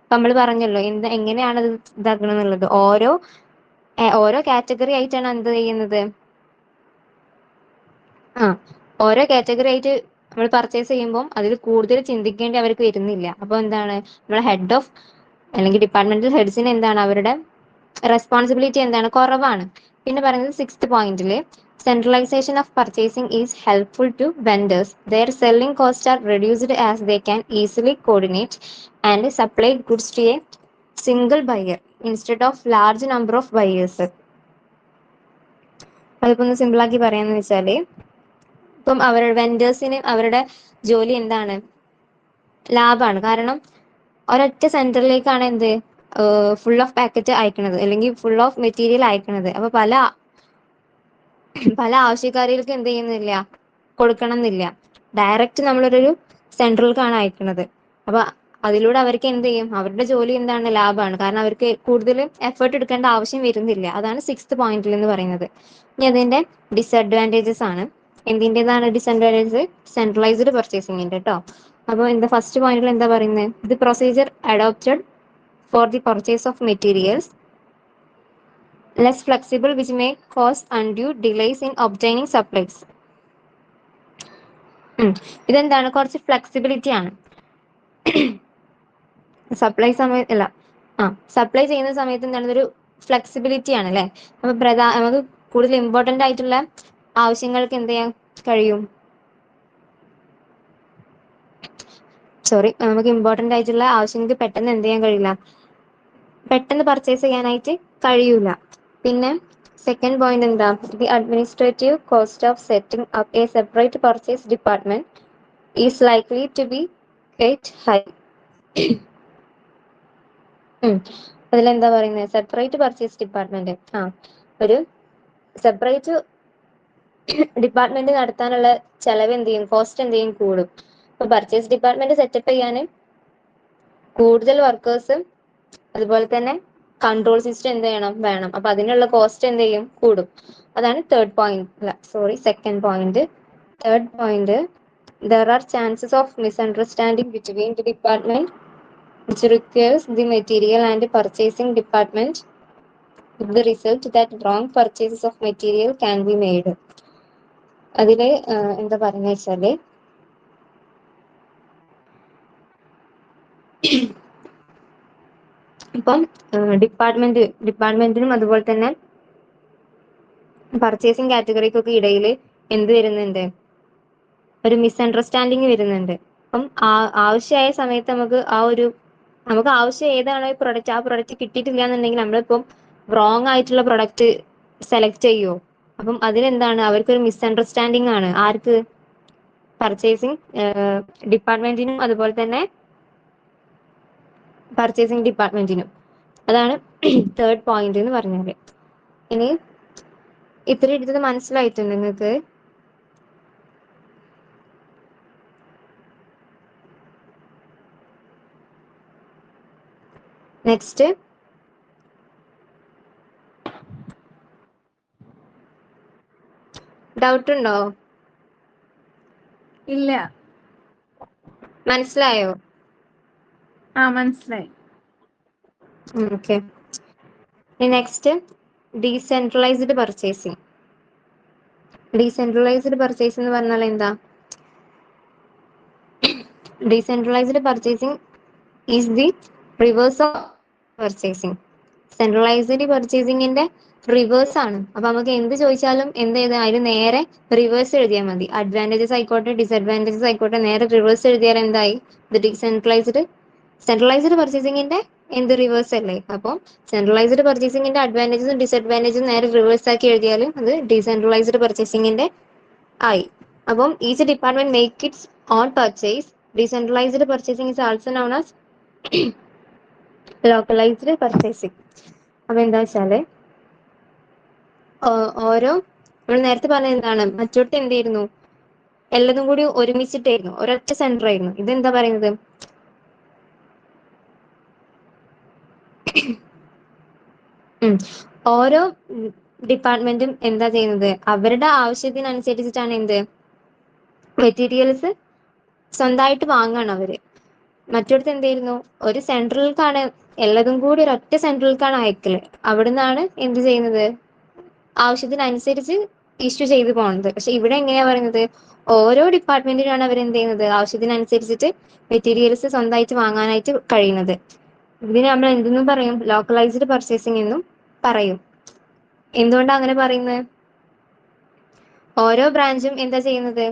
ഇപ്പൊ നമ്മൾ പറഞ്ഞല്ലോ എങ്ങനെയാണത് ഇതാക്കണം എന്നുള്ളത്. ഓരോ കാറ്റഗറി ആയിട്ടാണ് എന്ത് ചെയ്യുന്നത്, ഓരോ കാറ്റഗറി ആയിട്ട് നമ്മൾ പർച്ചേസ് ചെയ്യുമ്പോൾ അതിൽ കൂടുതൽ ചിന്തിക്കേണ്ടി അവർക്ക് വരുന്നില്ല. അപ്പൊ എന്താണ്, നമ്മളെ ഹെഡ് ഓഫ് അല്ലെങ്കിൽ ഡിപ്പാർട്ട്മെന്റൽ ഹെഡ്സിന് എന്താണ്, അവരുടെ റെസ്പോൺസിബിലിറ്റി എന്താണ്, കുറവാണ്. പിന്നെ പറയുന്നത് sixth പോയിന്റില്, centralization of purchasing is helpful to vendors. Their selling costs are reduced as they can easily coordinate and supply goods to a single buyer instead of large number of buyers. അതിപ്പോ ഒന്ന് സിമ്പിൾ ആക്കി പറയാന്ന് വെച്ചാല്, ഇപ്പം അവരുടെ വെൻഡേഴ്സിന് അവരുടെ ജോലി എന്താണ്, ലാഭമാണ്. കാരണം ഒരൊറ്റ സെന്ററിലേക്കാണ് എന്ത് ഫുൾ ഓഫ് പാക്കറ്റ് അയക്കണത് അല്ലെങ്കിൽ ഫുൾ ഓഫ് മെറ്റീരിയൽ അയക്കണത്. അപ്പൊ പല ആവശ്യക്കാരികൾക്ക് എന്ത് ചെയ്യുന്നില്ല, കൊടുക്കണം എന്നില്ല. ഡയറക്റ്റ് നമ്മളൊരു സെൻട്രലിലേക്കാണ് അയക്കുന്നത്. അപ്പൊ അതിലൂടെ അവർക്ക് എന്ത് ചെയ്യും, അവരുടെ ജോലി എന്താണ്, ലാഭമാണ്. കാരണം അവർക്ക് കൂടുതൽ എഫേർട്ട് എടുക്കേണ്ട ആവശ്യം വരുന്നില്ല. അതാണ് 6th പോയിന്റിൽ എന്ന് പറയുന്നത്. ഇനി അതിന്റെ ഡിസഡ്വാൻറ്റേജസ് ആണ്. എന്തിൻ്റെതാണ് ഡിസഡ്വാൻറ്റേജസ്? സെൻട്രലൈസ്ഡ് പർച്ചേസിംഗിന്റെ കേട്ടോ. അപ്പോൾ എന്താ ഫസ്റ്റ് പോയിന്റിൽ എന്താ പറയുന്നത്? The procedure adopted for the purchase of materials less flexible which may cause undue delays in obtaining supplies. ഇതെന്താണ്, കുറച്ച് ഫ്ലെക്സിബിലിറ്റി ആണ്. സപ്ലൈ ചെയ്യുന്ന സമയത്ത് എന്താണ്, ഒരു ഫ്ലെക്സിബിലിറ്റി ആണ് അല്ലെ. അപ്പൊ നമുക്ക് കൂടുതൽ ഇമ്പോർട്ടന്റ് ആയിട്ടുള്ള ആവശ്യങ്ങൾക്ക് എന്ത് ചെയ്യാൻ കഴിയും, നമുക്ക് ഇമ്പോർട്ടന്റ് ആയിട്ടുള്ള ആവശ്യങ്ങൾക്ക് പെട്ടെന്ന് എന്ത് ചെയ്യാൻ കഴിയില്ല, പെട്ടെന്ന് പർച്ചേസ് ചെയ്യാനായിട്ട് കഴിയൂല. പിന്നെ സെക്കൻഡ് പോയിന്റ് എന്താ, the administrative cost of setting up a separate purchase department is likely to be quite high. അതിലെന്താ പറയുന്നത്, സെപ്പറേറ്റ് പർച്ചേസ് ഡിപ്പാർട്ട്മെന്റ്, ഒരു സെപ്പറേറ്റ് ഡിപ്പാർട്ട്മെന്റ് നടത്താനുള്ള ചെലവ് എന്ത് ചെയ്യും, കോസ്റ്റ് എന്ത് ചെയ്യും, കൂടും. അപ്പൊ പർച്ചേസ് ഡിപ്പാർട്ട്മെന്റ് സെറ്റപ്പ് ചെയ്യാൻ കൂടുതൽ വർക്കേഴ്സും അതുപോലെ തന്നെ കൺട്രോൾ സിസ്റ്റം എന്ത് ചെയ്യണം, വേണം. അപ്പൊ അതിനുള്ള കോസ്റ്റ് എന്ത് ചെയ്യും, കൂടും. അതാണ് second point. Third point, there are chances of misunderstanding between the department which requires the material and the purchasing department, with the result that wrong purchases of material can be made. അതില് എന്താ പറയുക വെച്ചാല്, ഇപ്പം ഡിപ്പാർട്ട്മെന്റിനും അതുപോലെ തന്നെ പർച്ചേസിങ് കാറ്റഗറിക്കൊക്കെ ഇടയിൽ എന്ത് വരുന്നുണ്ട്, ഒരു മിസ്അണ്ടർസ്റ്റാൻഡിങ് വരുന്നുണ്ട്. അപ്പം ആവശ്യമായ സമയത്ത് നമുക്ക് ആവശ്യം ഏതാണോ ഈ പ്രൊഡക്റ്റ്, ആ പ്രൊഡക്റ്റ് കിട്ടിയിട്ടില്ല എന്നുണ്ടെങ്കിൽ നമ്മളിപ്പം റോങ് ആയിട്ടുള്ള പ്രൊഡക്റ്റ് സെലക്ട് ചെയ്യുമോ? അപ്പം അതിലെന്താണ്, അവർക്കൊരു മിസ്അണ്ടർസ്റ്റാൻഡിങ് ആണ്. ആർക്ക്? പർച്ചേസിങ് ഡിപ്പാർട്ട്മെന്റിനും അതുപോലെ തന്നെ പർച്ചേസിങ് ഡിപ്പാർട്ട്മെന്റിനും. അതാണ് തേർഡ് പോയിന്റ് എന്ന് പറഞ്ഞാല്. ഇനി ഇത്ര എടുത്തത് മനസ്സിലായിട്ടുണ്ട് നിങ്ങൾക്ക്? നെക്സ്റ്റ്, ഡൗട്ട് ഉണ്ടോ? ഇല്ല. മനസ്സിലായോ? മനസ്സിലായി. Okay. Next, decentralised purchasing. Decentralised purchase എന്ന് പറഞ്ഞാൽ എന്താ? Decentralised purchasing is the reverse of purchasing. Centralised പർച്ചേസിങ്ങിന്റെ റിവേഴ്സ് ആണ്. അപ്പൊ നമുക്ക് എന്ത് ചോദിച്ചാലും എന്ത് ചെയ്ത് അതിന് നേരെ റിവേഴ്സ് എഴുതിയാൽ മതി. അഡ്വാൻറ്റേജസ് ആയിക്കോട്ടെ ഡിസഡ്വാൻറ്റേജസ് ആയിക്കോട്ടെ, നേരെ റിവേഴ്സ് എഴുതിയാൽ എന്തായി, ഇത് ഡീസെൻട്രലൈസ്ഡ്. സെൻട്രലൈസ്ഡ് പർച്ചേസിങ്ങിന്റെ എന്ത് റിവേഴ്സ് അല്ലേ. അപ്പം സെൻട്രലൈസ്ഡ് പർച്ചേസിങ്ങിന്റെ അഡ്വാൻറ്റേജസും ഡിസഡ്വാൻറ്റേജസും നേരെ റിവേഴ്സ് ആക്കി എഴുതിയാലും അത് ഡീസെൻട്രലൈസ്ഡ് പർച്ചേസിങ്ങിന്റെ ആയി. അപ്പം each department make it's on purchase. Decentralised purchasing is also known as localised purchasing. അപ്പൊ എന്താ വെച്ചാല്, നമ്മൾ നേരത്തെ പറഞ്ഞ എന്താണ്, മറ്റോടത്ത് എന്തായിരുന്നു, എല്ലാതും കൂടി ഒരുമിച്ചിട്ടായിരുന്നു, ഒരൊറ്റ സെന്റർ ആയിരുന്നു. ഇതെന്താ പറയുന്നത്, ഓരോ ഡിപ്പാർട്ട്മെന്റും എന്താ ചെയ്യുന്നത്, അവരുടെ ആവശ്യത്തിനനുസരിച്ചിട്ടാണ് എന്ത് മെറ്റീരിയൽസ് സ്വന്തമായിട്ട് വാങ്ങണം അവര്. മറ്റൊടത്ത് എന്തായിരുന്നു, ഒരു സെൻട്രലിലേക്കാണ് എല്ലാതും കൂടി ഒരൊറ്റ സെൻട്രലിലേക്കാണ് അയക്കല്. അവിടുന്നാണ് എന്ത് ചെയ്യുന്നത്, ആവശ്യത്തിനനുസരിച്ച് ഇഷ്യൂ ചെയ്തു പോകുന്നത്. പക്ഷെ ഇവിടെ എങ്ങനെയാ പറയുന്നത്, ഓരോ ഡിപ്പാർട്ട്മെന്റിനാണ് അവർ എന്ത് ചെയ്യുന്നത്, ആവശ്യത്തിനനുസരിച്ചിട്ട് മെറ്റീരിയൽസ് സ്വന്തമായിട്ട് വാങ്ങാനായിട്ട് കഴിയുന്നത്. ഇതിന് നമ്മൾ എന്തെന്നും പറയും, ലോക്കലൈസ്ഡ് പർച്ചേസിംഗ് എന്നും പറയും. എന്തുകൊണ്ടാണ് അങ്ങനെ പറയുന്നത്, ഓരോ ബ്രാഞ്ചും എന്താ ചെയ്യുന്നത്,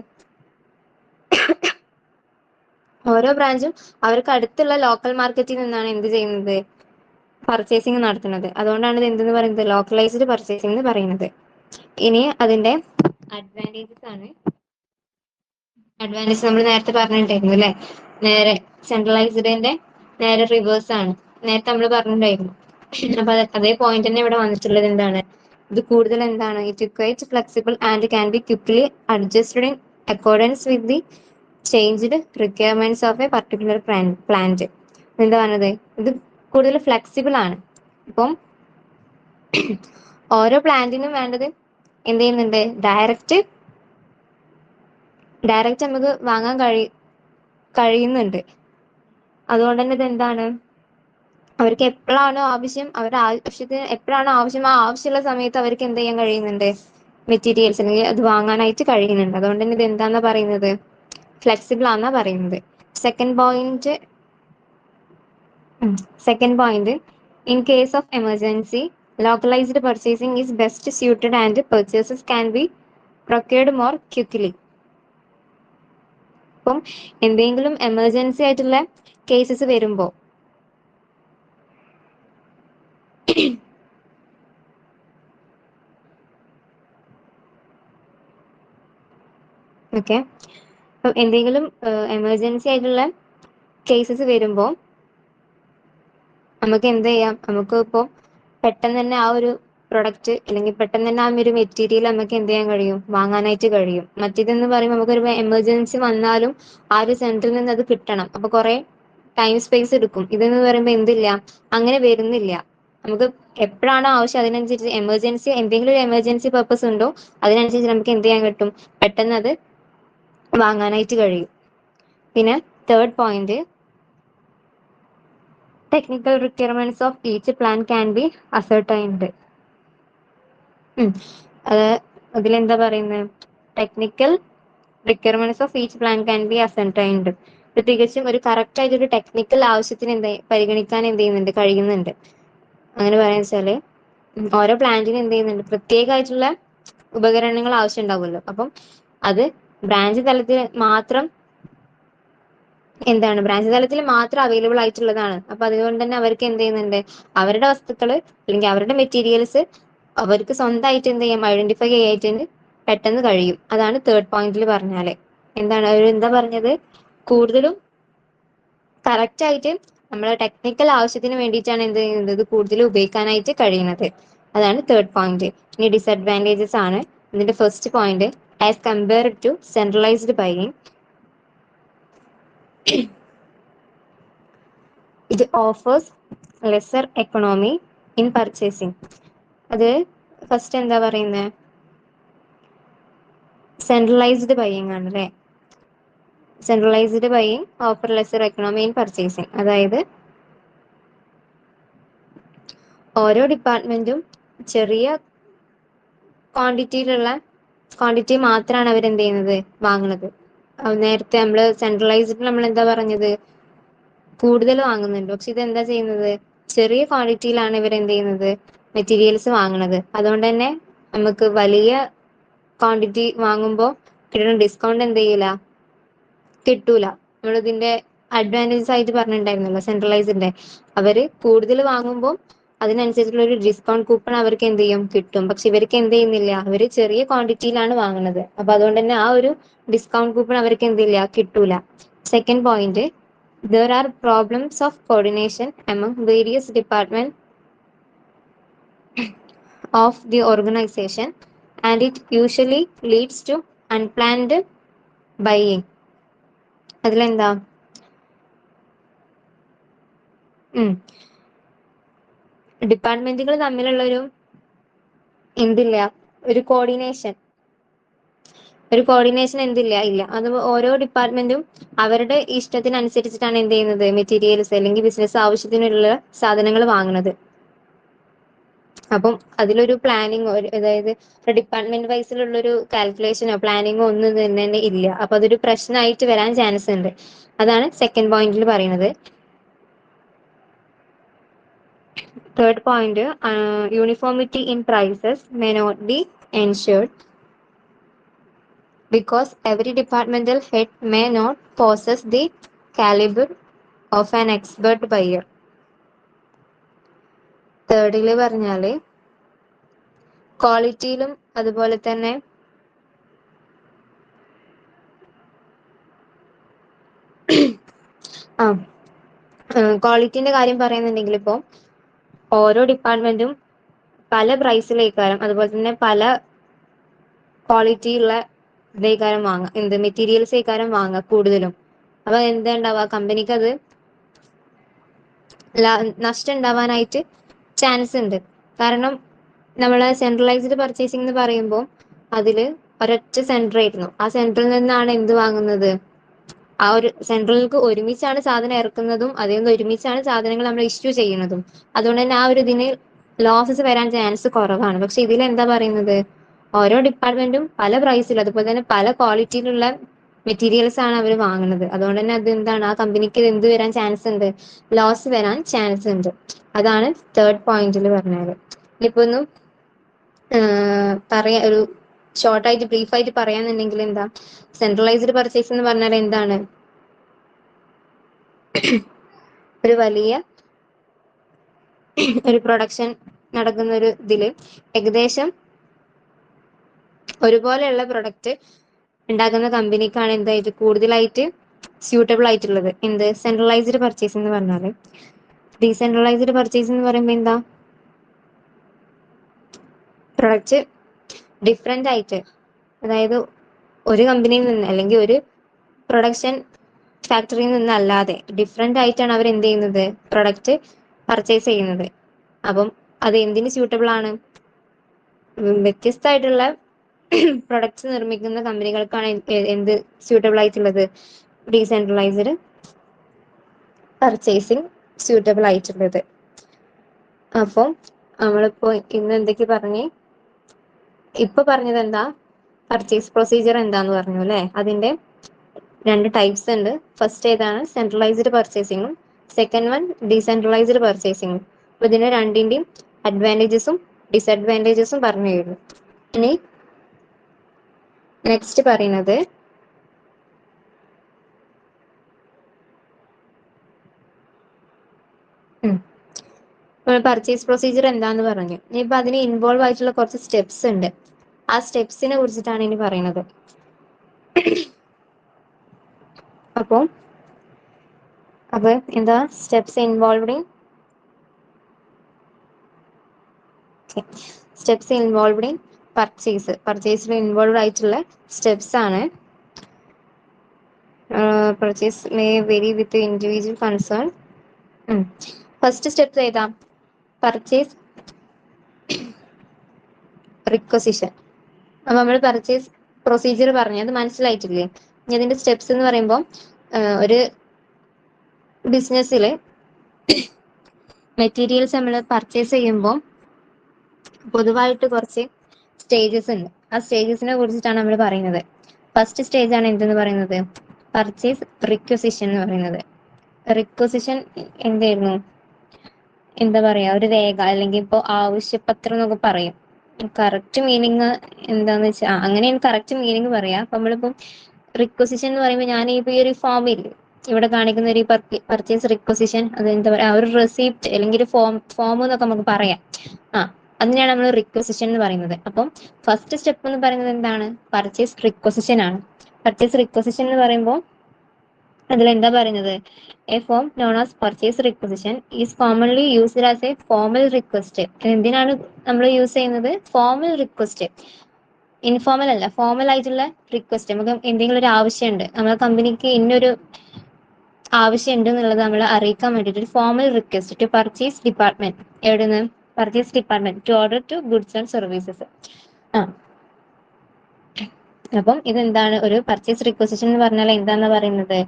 ഓരോ ബ്രാഞ്ചും അവർക്ക് അടുത്തുള്ള ലോക്കൽ മാർക്കറ്റിൽ നിന്നാണ് എന്ത് ചെയ്യുന്നത്, പർച്ചേസിംഗ് നടത്തുന്നത്. അതുകൊണ്ടാണ് ഇത് എന്തെന്ന് പറയുന്നത്, ലോക്കലൈസ്ഡ് പർച്ചേസിംഗ് എന്ന് പറയുന്നത്. ഇനി അതിന്റെ അഡ്വാൻറ്റേജസ് ആണ്. അഡ്വാൻറ്റേജ് നമ്മൾ നേരത്തെ പറഞ്ഞിട്ടുണ്ടായിരുന്നു അല്ലെ, നേരെ സെൻട്രലൈസ്ഡിന്റെ നേരെ റിവേഴ്സ് ആണ്, നേരത്തെ നമ്മൾ പറഞ്ഞിട്ടുണ്ടായിരുന്നു. അപ്പൊ അതേ പോയിന്റ് തന്നെ ഇവിടെ വന്നിട്ടുള്ളത് എന്താണ്, ഇത് കൂടുതൽ എന്താണ്, it quite flexible and can be quickly adjusted in accordance with the changed requirements of A particular plant. എന്താ പറഞ്ഞത്, ഇത് കൂടുതൽ ഫ്ലെക്സിബിൾ ആണ്. അപ്പം ഓരോ പ്ലാന്റിനും വേണ്ടത് എന്ത് ചെയ്യുന്നുണ്ട്, ഡയറക്റ്റ് നമുക്ക് വാങ്ങാൻ കഴിയുന്നുണ്ട്. അതുകൊണ്ട് തന്നെ ഇത് എന്താണ്, അവർക്ക് എപ്പോഴാണോ ആവശ്യം, അവരുടെ ആവശ്യത്തിന് എപ്പോഴാണോ ആവശ്യം, ആ ആവശ്യമുള്ള സമയത്ത് അവർക്ക് എന്ത് ചെയ്യാൻ കഴിയുന്നുണ്ട്, മെറ്റീരിയൽസ് അല്ലെങ്കിൽ അത് വാങ്ങാനായിട്ട് കഴിയുന്നുണ്ട്. അതുകൊണ്ട് തന്നെ ഇത് എന്താന്നാ പറയുന്നത്, ഫ്ലെക്സിബിൾ ആണെന്നാ പറയുന്നത്. Second point in case of emergency, localized purchasing is best suited and purchases can be procured more quickly. അപ്പം എന്തെങ്കിലും എമർജൻസി ആയിട്ടുള്ള കേസസ് വരുമ്പോ ഓക്കെ, അപ്പം എന്തെങ്കിലും എമർജൻസി ആയിട്ടുള്ള കേസസ് വരുമ്പോ നമുക്ക് എന്ത് ചെയ്യാം, നമുക്ക് ഇപ്പോൾ പെട്ടെന്ന് തന്നെ ആ ഒരു പ്രൊഡക്റ്റ് അല്ലെങ്കിൽ പെട്ടെന്ന് തന്നെ ആ ഒരു മെറ്റീരിയൽ നമുക്ക് എന്ത് ചെയ്യാൻ കഴിയും, വാങ്ങാനായിട്ട് കഴിയും. മറ്റേതെന്ന് പറയുമ്പോൾ നമുക്കൊരു എമർജൻസി വന്നാലും ആ ഒരു സെന്ററിൽ നിന്ന് അത് കിട്ടണം, അപ്പൊ കുറെ ടൈം സ്പേസ് എടുക്കും. ഇതെന്ന് പറയുമ്പോൾ എന്തില്ല, അങ്ങനെ വരുന്നില്ല. നമുക്ക് എപ്പോഴാണോ ആവശ്യം അതിനനുസരിച്ച് എമർജൻസി, എന്തെങ്കിലും ഒരു എമർജൻസി പർപ്പസ് ഉണ്ടോ അതിനനുസരിച്ച് നമുക്ക് എന്ത് ചെയ്യാൻ കിട്ടും, പെട്ടെന്ന് അത് വാങ്ങാനായിട്ട് കഴിയും. പിന്നെ third point, technical requirements of each plan can be ascertained. അത് അതിലെന്താ പറയുന്നത്, technical requirements of each plan can be ascertained. ഇത് തികച്ചും ഒരു കറക്റ്റ് ആയിട്ട് ഒരു ടെക്നിക്കൽ ആവശ്യത്തിന് പരിഗണിക്കാൻ എന്ത് ചെയ്യുന്നുണ്ട്, കഴിയുന്നുണ്ട്. അങ്ങനെ പറയാന്ന് വെച്ചാല് ഓരോ പ്ലാന്റിനും എന്ത് ചെയ്യുന്നുണ്ട്, പ്രത്യേകമായിട്ടുള്ള ഉപകരണങ്ങൾ ആവശ്യം ഉണ്ടാവുമല്ലോ. അപ്പം അത് ബ്രാഞ്ച് തലത്തിൽ മാത്രം ബ്രാഞ്ച് തലത്തിൽ മാത്രം അവൈലബിൾ ആയിട്ടുള്ളതാണ്. അപ്പൊ അതുകൊണ്ട് തന്നെ അവർക്ക് എന്ത് ചെയ്യുന്നുണ്ട്, അവരുടെ വസ്തുക്കള് അല്ലെങ്കിൽ അവരുടെ മെറ്റീരിയൽസ് അവർക്ക് സ്വന്തമായിട്ട് എന്ത് ചെയ്യാം, ഐഡന്റിഫൈ ചെയ്യാനായിട്ട് പെട്ടെന്ന് കഴിയും. അതാണ് തേർഡ് പോയിന്റിൽ പറഞ്ഞാല് എന്താണ് അവർ എന്താ പറഞ്ഞത്, കൂടുതലും കറക്റ്റ് ആയിട്ട് നമ്മളെ ടെക്നിക്കൽ ആവശ്യത്തിന് വേണ്ടിയിട്ടാണ് എന്ത് ചെയ്യുന്നത്, ഇത് കൂടുതൽ ഉപയോഗിക്കാനായിട്ട് കഴിയുന്നത്. അതാണ് തേർഡ് പോയിന്റ്. ഇനി ഡിസഡ്വാൻറ്റേജസ് ആണ്. ഇതിന്റെ first point, as compared to centralised buying, it offers lesser economy in purchasing. അത് ഫസ്റ്റ് എന്താ പറയുന്നത്, സെൻട്രലൈസ്ഡ് ബൈയിങ് ആണ് അല്ലെ. Centralised buying offer lesser economy in purchasing. അതായത് ഓരോ ഡിപ്പാർട്ട്മെന്റും ചെറിയ ക്വാണ്ടിറ്റി മാത്രമാണ് അവരെന്ത് ചെയ്യുന്നത്, വാങ്ങുന്നത്. നേരത്തെ നമ്മള് സെൻട്രലൈസ്ഡ് നമ്മൾ എന്താ പറഞ്ഞത്, കൂടുതൽ വാങ്ങുന്നുണ്ട്. പക്ഷെ ഇത് എന്താ ചെയ്യുന്നത്, ചെറിയ ക്വാണ്ടിറ്റിയിലാണ് ഇവർ എന്ത് ചെയ്യുന്നത്, മെറ്റീരിയൽസ് വാങ്ങുന്നത്. അതുകൊണ്ട് തന്നെ നമുക്ക് വലിയ ക്വാണ്ടിറ്റി വാങ്ങുമ്പോൾ കിട്ടുന്ന ഡിസ്കൗണ്ട് എന്ത് ചെയ്യില്ല, കിട്ടൂല. നമ്മൾ ഇതിന്റെ അഡ്വാൻറ്റേജസ് ആയിട്ട് പറഞ്ഞിട്ടുണ്ടായിരുന്നല്ലോ സെൻട്രലൈസിന്റെ, അവര് കൂടുതൽ വാങ്ങുമ്പോൾ അതിനനുസരിച്ചുള്ള ഒരു ഡിസ്കൗണ്ട് കൂപ്പൺ അവർക്ക് എന്ത് ചെയ്യും, കിട്ടും. പക്ഷെ ഇവർക്ക് എന്ത് ചെയ്യുന്നില്ല, അവര് ചെറിയ ക്വാണ്ടിറ്റിയിലാണ് വാങ്ങുന്നത്. അപ്പൊ അതുകൊണ്ട് തന്നെ ആ ഒരു ഡിസ്കൗണ്ട് കൂപ്പൺ അവർക്ക് എന്തില്ല, കിട്ടൂല. Second point, there are problems of coordination among various departments of the organization and it usually leads to unplanned buying. അതിലെന്താ ഡിപ്പാർട്ട്മെന്റുകൾ തമ്മിലുള്ള എന്തില്ല, ഒരു കോർഡിനേഷൻ എന്തില്ല, ഇല്ല. അത് ഓരോ ഡിപ്പാർട്ട്മെന്റും അവരുടെ ഇഷ്ടത്തിനനുസരിച്ചിട്ടാണ് എന്ത് ചെയ്യുന്നത്, മെറ്റീരിയൽസ് അല്ലെങ്കിൽ ബിസിനസ് ആവശ്യത്തിനുള്ള സാധനങ്ങൾ വാങ്ങുന്നത്. അപ്പം അതിലൊരു പ്ലാനിങ്, അതായത് ഡിപ്പാർട്ട്മെന്റ് വൈസിലുള്ള ഒരു കാൽക്കുലേഷനോ പ്ലാനിങ്ങോ ഒന്നും തന്നെ ഇല്ല. അപ്പൊ അതൊരു പ്രശ്നമായിട്ട് വരാൻ ചാൻസ് ഉണ്ട്. അതാണ് സെക്കൻഡ് പോയിന്റിൽ പറയുന്നത്. Third point, uniformity in prices may not be ensured because every departmental head may not possess the caliber of an expert buyer. തേർഡില് പറഞ്ഞാല് ക്വാളിറ്റിയിലും അതുപോലെ തന്നെ ക്വാളിറ്റിന്റെ കാര്യം പറയുന്നുണ്ടെങ്കിൽ ഇപ്പോൾ ഓരോ ഡിപ്പാർട്ട്മെന്റും പല പ്രൈസിലേക്കാരം അതുപോലെ തന്നെ പല ക്വാളിറ്റി ഉള്ള ഇതേക്കാരം മെറ്റീരിയൽസ് ഏക്കാരം വാങ്ങുക കൂടുതലും. അപ്പൊ എന്താ ഉണ്ടാവുക, കമ്പനിക്ക് അത് നഷ്ടം ഉണ്ടാവാനായിട്ട് ചാൻസ് ഉണ്ട്. കാരണം നമ്മളെ സെൻട്രലൈസ്ഡ് പർച്ചേസിംഗ് എന്ന് പറയുമ്പോൾ അതില് ഒരൊറ്റ സെന്റർ ആയിരുന്നു. ആ സെന്ററിൽ നിന്നാണ് എന്ത് വാങ്ങുന്നത്, ആ ഒരു സെൻട്രലിലേക്ക് ഒരുമിച്ചാണ് സാധനം ഇറക്കുന്നതും അതിൽ നിന്ന് ഒരുമിച്ചാണ് സാധനങ്ങൾ നമ്മൾ ഇഷ്യൂ ചെയ്യുന്നതും. അതുകൊണ്ട് തന്നെ ആ ഒരു ഇതിന് ലോസസ് വരാൻ ചാൻസ് കുറവാണ്. പക്ഷെ ഇതിൽ എന്താ പറയുന്നത്, ഓരോ ഡിപ്പാർട്ട്മെന്റും പല പ്രൈസിൽ അതുപോലെ തന്നെ പല ക്വാളിറ്റിയിലുള്ള മെറ്റീരിയൽസ് ആണ് അവർ വാങ്ങുന്നത്. അതുകൊണ്ട് തന്നെ അത് എന്താണ്, ആ കമ്പനിക്ക് എന്ത് വരാൻ ചാൻസ് ഉണ്ട്, ലോസ് വരാൻ ചാൻസ് ഉണ്ട്. അതാണ് തേർഡ് പോയിന്റിൽ പറഞ്ഞത്. ഇപ്പൊ ഒന്ന് പറയാ, ഒരു ഷോർട്ടായിട്ട് ബ്രീഫായിട്ട് പറയാന്നുണ്ടെങ്കിൽ എന്താ, സെൻട്രലൈസ്ഡ് പർച്ചേസ് എന്ന് പറഞ്ഞാൽ എന്താണ്, ഒരു വലിയ ഒരു പ്രൊഡക്ഷൻ നടക്കുന്ന ഒരു ഇതില് ഏകദേശം ഒരുപോലെയുള്ള പ്രൊഡക്റ്റ് ഉണ്ടാക്കുന്ന കമ്പനിക്കാണ് എന്തായിട്ട് കൂടുതലായിട്ട് സ്യൂട്ടബിൾ ആയിട്ടുള്ളത് എന്ത്, സെൻട്രലൈസ്ഡ് പർച്ചേസ് എന്ന് പറഞ്ഞാല്. ഡീസെൻട്രലൈസ്ഡ് പർച്ചേസ് എന്ന് പറയുമ്പോൾ എന്താ, പ്രൊഡക്റ്റ് ഡിഫറെന്റ് ആയിട്ട്, അതായത് ഒരു കമ്പനിയിൽ നിന്ന് അല്ലെങ്കിൽ ഒരു പ്രൊഡക്ഷൻ ഫാക്ടറിയിൽ നിന്നല്ലാതെ ഡിഫറെന്റ് ആയിട്ടാണ് അവർ എന്ത് ചെയ്യുന്നത്, പ്രൊഡക്റ്റ് പർച്ചേസ് ചെയ്യുന്നത്. അപ്പം അത് എന്തിന് സ്യൂട്ടബിൾ ആണ്, വ്യത്യസ്തമായിട്ടുള്ള പ്രൊഡക്ട്സ് നിർമ്മിക്കുന്ന കമ്പനികൾക്കാണ് എന്ത് സ്യൂട്ടബിൾ ആയിട്ടുള്ളത്, ഡീസെൻട്രലൈസ്ഡ് പർച്ചേസിങ് സ്യൂട്ടബിൾ ആയിട്ടുള്ളത്. അപ്പം നമ്മളിപ്പോ ഇന്ന് എന്തൊക്കെ പറഞ്ഞേ, ഇപ്പൊ പറഞ്ഞത് എന്താ, പർച്ചേസ് പ്രൊസീജിയർ എന്താന്ന് പറഞ്ഞു അല്ലെ. അതിന്റെ രണ്ട് ടൈപ്സ് ഉണ്ട്. ഫസ്റ്റ് ഏതാണ്, സെൻട്രലൈസ്ഡ് പർച്ചേസിങ്ങും സെക്കൻഡ് വൺ ഡീസെൻട്രലൈസ്ഡ് പർച്ചേസിങ്ങും. അപ്പൊ ഇതിന്റെ രണ്ടിന്റെയും അഡ്വാൻറ്റേജസും ഡിസഡ്വാൻറ്റേജസും പറഞ്ഞു കഴിഞ്ഞു. ഇനി നെക്സ്റ്റ് പറയുന്നത് പർച്ചേസ് പ്രൊസീജിയർ എന്താന്ന് പറഞ്ഞു. ഇനിയിപ്പൊ അതിന് ഇൻവോൾവ് ആയിട്ടുള്ള കുറച്ച് സ്റ്റെപ്സ് ഉണ്ട്. ആ സ്റ്റെപ്സിനെ കുറിച്ചിട്ടാണ് ഇനി പറയുന്നത്. അപ്പൊ എന്താ സ്റ്റെപ്സ് ഇൻവോൾവ്ഡ് ഇൻ പർച്ചേസിൽ ഇൻവോൾവ് ആയിട്ടുള്ള സ്റ്റെപ്സ് ആണ്. പർച്ചേസ് മേ വെരി വിത്ത് ഇൻഡിവിജ്വൽ കൺസേൺ. ഫസ്റ്റ് സ്റ്റെപ്പ് ഏതാ, പർച്ചേസ് റിക്വസിഷൻ. അപ്പൊ നമ്മൾ പർച്ചേസ് പ്രൊസീജിയർ പറഞ്ഞു, അത് മനസ്സിലായിട്ടില്ലേ. ഇനി അതിന്റെ സ്റ്റെപ്സ് എന്ന് പറയുമ്പോൾ ഒരു ബിസിനസ്സിൽ മെറ്റീരിയൽസ് നമ്മൾ പർച്ചേസ് ചെയ്യുമ്പോൾ പൊതുവായിട്ട് കുറച്ച് സ്റ്റേജസ് ഉണ്ട്. ആ സ്റ്റേജസിനെ കുറിച്ചിട്ടാണ് നമ്മൾ പറയുന്നത്. ഫസ്റ്റ് സ്റ്റേജ് ആണ് എന്തെന്ന് പറയുന്നത്, പർച്ചേസ് റിക്വസിഷൻ എന്ന് പറയുന്നത്. റിക്വസിഷൻ എന്തായിരുന്നു, എന്താ പറയാ, ഒരു രേഖ അല്ലെങ്കിൽ ഇപ്പൊ ആവശ്യപത്രം എന്നൊക്കെ പറയും. കറക്റ്റ് മീനിങ് എന്താന്ന് വെച്ചാൽ അങ്ങനെയാണ് കറക്റ്റ് മീനിങ് പറയാ. അപ്പൊ നമ്മളിപ്പം റിക്വസിഷൻ എന്ന് പറയുമ്പോൾ ഞാൻ ഇപ്പൊ ഈ ഒരു ഫോമിൽ ഇവിടെ കാണിക്കുന്ന ഒരു പർച്ചേസ് റിക്വസിഷൻ, അത് എന്താ പറയാ, ഒരു റെസിപ്റ്റ് അല്ലെങ്കിൽ ഒരു ഫോം എന്നൊക്കെ നമുക്ക് പറയാം. അതിനെയാണ് നമ്മൾ റിക്വസിഷൻ എന്ന് പറയുന്നത്. അപ്പം ഫസ്റ്റ് സ്റ്റെപ്പ് എന്ന് പറയുന്നത് എന്താണ്, പർച്ചേസ് റിക്വസിഷൻ ആണ്. പർച്ചേസ് റിക്വസിഷൻ എന്ന് പറയുമ്പോൾ അതിലെന്താ പറയുന്നത്, A form known as purchase requisition is commonly used as A formal request. എന്തിനാണ് നമ്മൾ യൂസ് ചെയ്യുന്നത്, ഫോമൽ റിക്വസ്റ്റ്. ഇൻഫോമൽ അല്ല, ഫോമൽ ആയിട്ടുള്ള റിക്വസ്റ്റ്. നമുക്ക് എന്തെങ്കിലും ഒരു ആവശ്യമുണ്ട്, നമ്മളെ കമ്പനിക്ക് ഇന്നൊരു ആവശ്യം ഉണ്ട് എന്നുള്ളത് നമ്മളെ അറിയിക്കാൻ വേണ്ടിയിട്ട് ഒരു formal request to purchase department. എവിടുന്ന്, purchase department to order to goods and services. അപ്പം ഇതെന്താണ്, ഒരു പർച്ചേസ് റിക്വസിഷൻ എന്ന് പറഞ്ഞാൽ എന്താന്ന് പറയുന്നത്,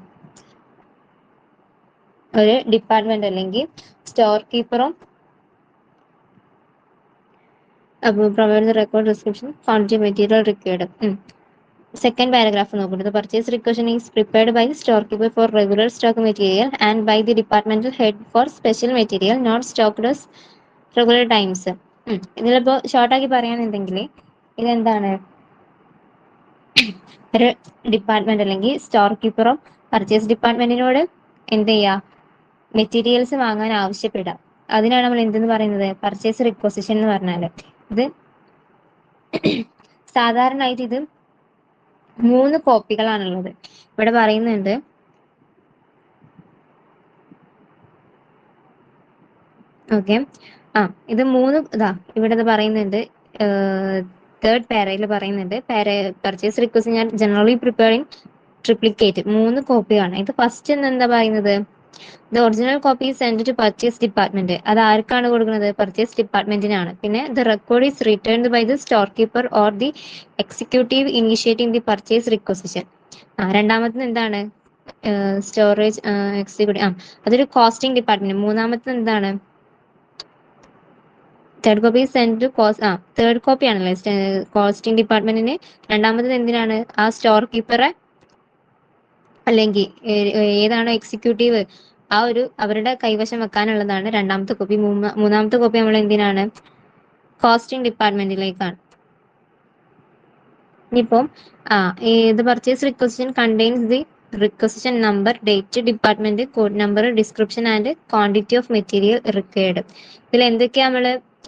ഒരു ഡിപ്പാർട്ട്മെന്റ് അല്ലെങ്കിൽ സ്റ്റോർ കീപ്പറും provide the record description quantity material required. Second paragraph നോക്കുന്നത്, purchase requisition is prepared by store keeper for regular stock material and by the departmental head for special material not stocked regular times. ഇതിലിപ്പോ ഷോർട്ടാക്കി പറയാന്നുണ്ടെങ്കിൽ ഇതെന്താണ്, ഒരു ഡിപ്പാർട്ട്മെന്റ് അല്ലെങ്കിൽ സ്റ്റോർ കീപ്പറും പർച്ചേസ് ഡിപ്പാർട്ട്മെന്റിനോട് എന്ത് ചെയ്യാ, മെറ്റീരിയൽസ് വാങ്ങാൻ ആവശ്യപ്പെടാം. അതിനാണ് നമ്മൾ എന്തെന്ന് പറയുന്നത്, പർച്ചേസ് റിക്വസിഷൻ എന്ന് പറഞ്ഞാല്. ഇത് സാധാരണയായിട്ട് ഇത് 3 കോപ്പികളാണുള്ളത്. ഇവിടെ പറയുന്നുണ്ട്, ഓക്കെ. ഇത് 3 ഇവിടെ പറയുന്നുണ്ട്. തേർഡ് പാരയിൽ പറയുന്നുണ്ട്, പർച്ചേസ് റിക്വസ്റ്റ് ഞാൻ ജനറലി പ്രിപ്പയറിംഗ് ട്രിപ്ലിക്കേറ്റ് 3 കോപ്പിയാണ്. ഇത് ഫസ്റ്റ് എന്താ പറയുന്നത്, the original copy send to purchase department. അത് ആർക്കാണ് കൊടുക്കുന്നത്? പർച്ചേസ് ഡിപ്പാർട്ട്മെന്റിനാണ്. പിന്നെ the record is returned by the store keeper or the executive initiating the purchase requisition. രണ്ടാമത്തെ എന്താണ്? സ്റ്റോറേജ് എക്സിക്യൂട്ടീവ്, അതൊരു കോസ്റ്റിംഗ് ഡിപ്പാർട്ട്മെന്റ്. മൂന്നാമത്തെ എന്താണ്? Third copy send to third copy ആണല്ലേ കോസ്റ്റിംഗ് ഡിപ്പാർട്ട്മെന്റിന്. രണ്ടാമത്തത് എന്തിനാണ്? ആ സ്റ്റോർ കീപ്പറെ അല്ലെങ്കിൽ ഏതാണോ എക്സിക്യൂട്ടീവ് അവരുടെ കൈവശം വെക്കാനുള്ളതാണ് രണ്ടാമത്തെ കോപ്പി. മൂന്നാമത്തെ കോപ്പി നമ്മൾ എന്തിനാണ്? കോസ്റ്റിംഗ് ഡിപ്പാർട്ട്മെന്റിലേക്കാണ്. ഇനിയിപ്പം ഇത് purchase requisition contains the requisition number, date, department, code number, description and quantity of material required. ഇതിൽ എന്തൊക്കെയാ നമ്മൾ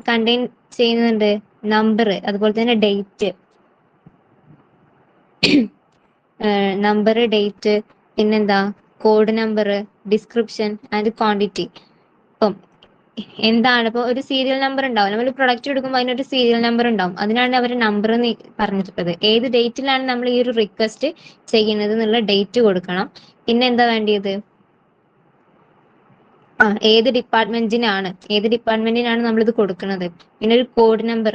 കണ്ടെയ്ൻ ചെയ്യുന്നുണ്ട്? നമ്പർ, അതുപോലെ തന്നെ ഡേറ്റ്, ഡേറ്റ്, പിന്നെന്താ? Code number, description and quantity. ഇപ്പം എന്താണ്? ഇപ്പോൾ ഒരു സീരിയൽ നമ്പർ ഉണ്ടാവും. നമ്മൾ പ്രൊഡക്റ്റ് എടുക്കുമ്പോൾ അതിനൊരു സീരിയൽ നമ്പർ ഉണ്ടാവും. അതിനാണ് അവർ നമ്പർ എന്ന് പറഞ്ഞിട്ടുള്ളത്. ഏത് ഡേറ്റിലാണ് നമ്മൾ ഈ ഒരു റിക്വസ്റ്റ് ചെയ്യുന്നത് എന്നുള്ള ഡേറ്റ് കൊടുക്കണം. പിന്നെ എന്താ വേണ്ടിയത്? ഏത് ഡിപ്പാർട്ട്മെന്റിനാണ് നമ്മൾ ഇത് കൊടുക്കുന്നത്. പിന്നെ ഒരു കോഡ് നമ്പർ,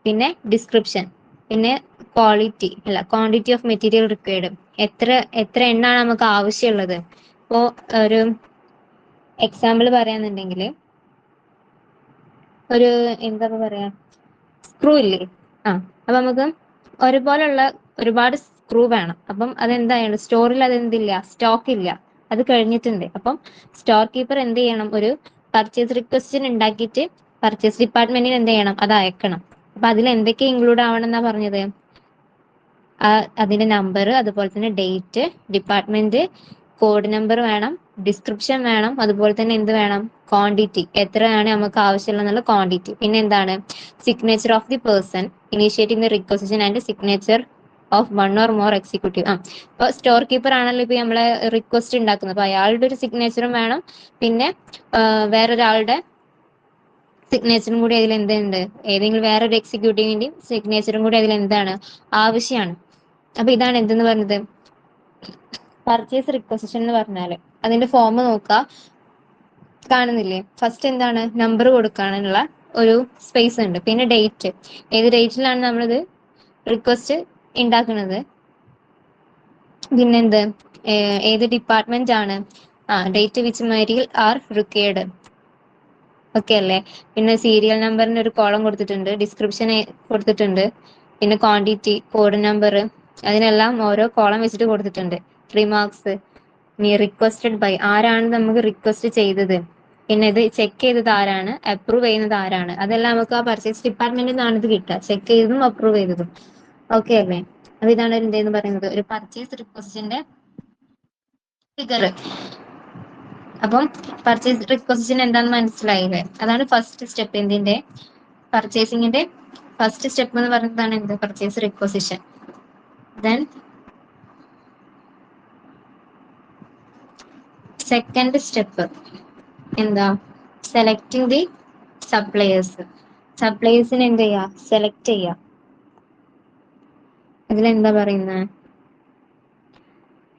പിന്നെ ഡിസ്ക്രിപ്ഷൻ, പിന്നെ ക്വാണ്ടിറ്റി ഓഫ് മെറ്റീരിയൽ റിക്വയർഡ്. എത്ര എണ്ണാണ് നമുക്ക് ആവശ്യമുള്ളത്. ഇപ്പോ ഒരു എക്സാമ്പിൾ പറയാന്നുണ്ടെങ്കിൽ, ഒരു എന്താ പറയാ, സ്ക്രൂ ഇല്ലേ? അപ്പൊ നമുക്ക് ഒരുപാട് സ്ക്രൂ വേണം. അപ്പം അതെന്തായാലും സ്റ്റോറിൽ അതെന്തില്ല, സ്റ്റോക്ക് ഇല്ല, അത് കഴിഞ്ഞിട്ടുണ്ട്. അപ്പം സ്റ്റോർ കീപ്പർ എന്ത് ചെയ്യണം? ഒരു പർച്ചേസ് റിക്വസ്റ്റ് ഉണ്ടാക്കിയിട്ട് പർച്ചേസ് ഡിപ്പാർട്ട്മെന്റിന് എന്ത് ചെയ്യണം? അത് അയക്കണം. അപ്പൊ അതിൽ എന്തൊക്കെ ഇൻക്ലൂഡ് ആവണം എന്നാ പറഞ്ഞത്? അതിന്റെ നമ്പർ, അതുപോലെ തന്നെ ഡേറ്റ്, ഡിപ്പാർട്ട്മെന്റ്, കോഡ് നമ്പർ വേണം, ഡിസ്ക്രിപ്ഷൻ വേണം, അതുപോലെ തന്നെ എന്ത് വേണം? ക്വാണ്ടിറ്റി, എത്രയാണ് നമുക്ക് ആവശ്യമുള്ള ക്വാണ്ടിറ്റി. പിന്നെ എന്താണ്? Signature of the person initiating the requisition and signature of one or more executive. ഇപ്പൊ സ്റ്റോർ കീപ്പർ ആണല്ലോ ഇപ്പൊ നമ്മളെ റിക്വസ്റ്റ് ഉണ്ടാക്കുന്നത്. അപ്പൊ അയാളുടെ ഒരു സിഗ്നേച്ചറും വേണം. പിന്നെ വേറൊരാളുടെ സിഗ്നേച്ചറും കൂടി അതിൽ എന്തുണ്ട്? ഏതെങ്കിലും വേറൊരു എക്സിക്യൂട്ടീവിന്റെയും സിഗ്നേച്ചറും കൂടി അതിൽ എന്താണ്? ആവശ്യമാണ്. അപ്പൊ ഇതാണ് എന്തെന്ന് പറഞ്ഞത്? പർച്ചേസ് റിക്വസിഷൻ എന്ന് പറഞ്ഞാല് അതിന്റെ ഫോം നോക്കുക, കാണുന്നില്ലേ? ഫസ്റ്റ് എന്താണ്? നമ്പർ കൊടുക്കാനുള്ള ഒരു സ്പേസ് ഉണ്ട്. പിന്നെ ഡേറ്റ്, ഏത് ഡേറ്റിലാണ് നമ്മളിത് റിക്വസ്റ്റ് ഉണ്ടാക്കുന്നത്. പിന്നെന്ത്? ഏത് ഡിപ്പാർട്ട്മെന്റ് ആണ്? Date which material are required. Okay അല്ലേ? പിന്നെ സീരിയൽ നമ്പറിന് ഒരു കോളം കൊടുത്തിട്ടുണ്ട്, ഡിസ്ക്രിപ്ഷൻ കൊടുത്തിട്ടുണ്ട്, പിന്നെ ക്വാണ്ടിറ്റി, കോഡ് നമ്പർ, അതിനെല്ലാം ഓരോ കോളം വെച്ചിട്ട് കൊടുത്തിട്ടുണ്ട്. റിമാർക്സ്, റിക്വസ്റ്റഡ് ബൈ, ആരാണ് നമുക്ക് റിക്വസ്റ്റ് ചെയ്തത്, പിന്നെ ഇത് ചെക്ക് ചെയ്തത് ആരാണ്, അപ്രൂവ് ചെയ്യുന്നത് ആരാണ്. അതെല്ലാം നമുക്ക് ആ പർച്ചേസ് ഡിപ്പാർട്ട്മെന്റിൽ നിന്നാണ് ഇത് കിട്ടുക, ചെക്ക് ചെയ്തതും അപ്രൂവ് ചെയ്തതും. ഓക്കെ അല്ലേ? അപ്പൊ ഇതാണ് എന്തെന്ന് പറയുന്നത്? ഒരു പർച്ചേസ് റിക്വസ്റ്റിന്റെ ഫിഗർ. അപ്പം പർച്ചേസ് റിക്വസിഷൻ എന്താന്ന് മനസ്സിലായില്ലേ? അതാണ് ഫസ്റ്റ് സ്റ്റെപ്പ്. എന്തിന്റെ? പർച്ചേസിംഗിന്റെ ഫസ്റ്റ് സ്റ്റെപ്പ് എന്ന് പറയുന്നതാണ് എന്ത്? Purchase requisition. Then second step എന്താ? Selecting the suppliers. സപ്ലയേഴ്സിനെ എന്ത് ചെയ്യാ? സെലക്ട് ചെയ്യാം. അതിലെന്താ പറയുന്നത്?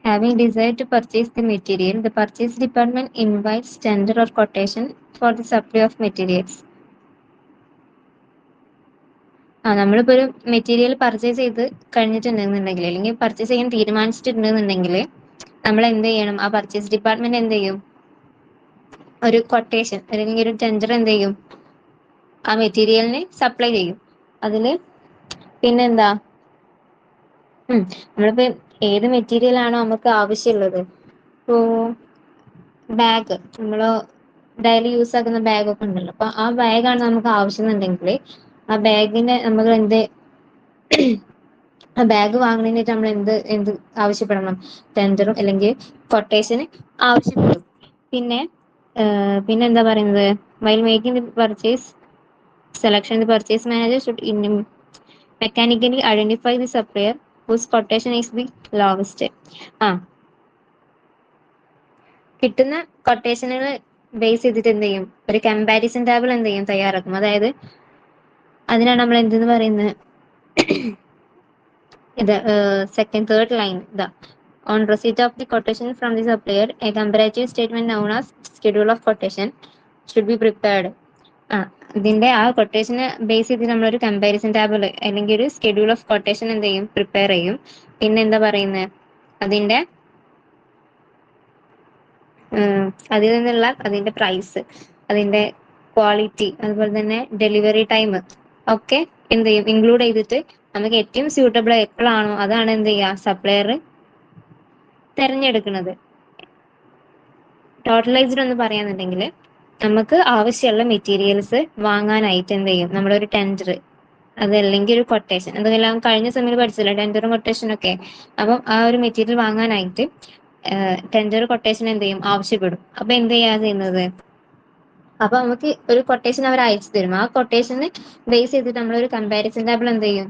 Having desired to purchase the material, the purchase department invites tender or quotation for the supply of materials. നമ്മളിപ്പോ ഒരു മെറ്റീരിയൽ പർച്ചേസ് ചെയ്ത് കഴിഞ്ഞിട്ടുണ്ടെന്നുണ്ടെങ്കിൽ, അല്ലെങ്കിൽ പർച്ചേസ് ചെയ്യാൻ തീരുമാനിച്ചിട്ടുണ്ടെന്നുണ്ടെങ്കിൽ, നമ്മൾ എന്ത് ചെയ്യണം? ആ പർച്ചേസ് ഡിപ്പാർട്ട്മെന്റ് എന്ത് ചെയ്യും? ഒരു കൊട്ടേഷൻ അല്ലെങ്കിൽ ഒരു ടെൻഡർ എന്ത് ചെയ്യും? ആ മെറ്റീരിയലിന് സപ്ലൈ ചെയ്യും. അതില് പിന്നെന്താ? നമ്മളിപ്പോ ഏത് മെറ്റീരിയൽ ആണോ നമുക്ക് ആവശ്യമുള്ളത്, ഇപ്പോ ബാഗ്, നമ്മള് ഡെയിലി യൂസ് ആക്കുന്ന ബാഗ് ഒക്കെ ഉണ്ടല്ലോ, അപ്പൊ ആ ബാഗാണ് നമുക്ക് ആവശ്യമെന്നുണ്ടെങ്കിൽ ആ ബാഗിന് നമ്മൾ ആ ബാഗ് വാങ്ങുന്നതിനായിട്ട് നമ്മൾ എന്ത് ആവശ്യപ്പെടണം? ടെൻഡറും അല്ലെങ്കിൽ കൊട്ടേഷന് ആവശ്യപ്പെടും. പിന്നെ എന്താ പറയുന്നത്? While making the purchase selection, the purchase manager should mechanically identify the supplier whose quotation is the lowest. കിട്ടുന്ന കൊട്ടേഷനുകൾ ബേസ് ചെയ്തിട്ട് എന്ത് ചെയ്യും? ഒരു കമ്പാരിസൺ ടേബിൾ എന്ത് ചെയ്യും? തയ്യാറാക്കും. അതായത് അതിനാണ് നമ്മൾ എന്തെന്ന് പറയുന്നത്? ഇത് സെക്കൻഡ് തേർഡ് ലൈൻ ഇതാ On receipt of the quotation from the supplier, a comparative statement known as schedule of quotation should be prepared. ഇതിന്റെ ആ കൊട്ടേഷനെ ബേസ് ചെയ്ത് നമ്മളൊരു കമ്പാരിസൺ ടേബിൾ അല്ലെങ്കിൽ ഒരു സ്കെഡ്യൂൾ ഓഫ് കൊട്ടേഷൻ എന്ത് ചെയ്യും, പ്രിപ്പയർ ചെയ്യും. പിന്നെ എന്താ പറയുന്നത്, അതിന്റെ അതിൽ നിന്നുള്ള അതിന്റെ പ്രൈസ്, അതിന്റെ ക്വാളിറ്റി, അതുപോലെ തന്നെ ഡെലിവറി ടൈം ഒക്കെ എന്ത് ചെയ്യും, ഇൻക്ലൂഡ് ചെയ്തിട്ട് നമുക്ക് ഏറ്റവും സ്യൂട്ടബിൾ എപ്പോഴാണോ അതാണ് എന്ത് ചെയ്യുക, സപ്ലയർ തിരഞ്ഞെടുക്കുന്നത്. ടോട്ടലൈസ്ഡ് എന്ന് പറയാന്നുണ്ടെങ്കിൽ നമുക്ക് ആവശ്യമുള്ള മെറ്റീരിയൽസ് വാങ്ങാനായിട്ട് എന്ത് ചെയ്യും, നമ്മളൊരു ടെൻഡർ അതല്ലെങ്കിൽ ഒരു കൊട്ടേഷൻ, എന്തെല്ലാം കഴിഞ്ഞ സമയത്ത് പഠിച്ചില്ല ടെൻഡറും കൊട്ടേഷനും ഒക്കെ. അപ്പം ആ ഒരു മെറ്റീരിയൽ വാങ്ങാനായിട്ട് ടെൻഡർ കൊട്ടേഷൻ എന്ത് ചെയ്യും, ആവശ്യപ്പെടും. അപ്പൊ എന്ത് ചെയ്യാ ചെയ്യുന്നത്, അപ്പൊ നമുക്ക് ഒരു കൊട്ടേഷൻ അവർ അയച്ചു തരും. ആ കൊട്ടേഷന് ബേസ് ചെയ്തിട്ട് നമ്മളൊരു കമ്പാരിസൺ ടേബിൾ എന്ത് ചെയ്യും,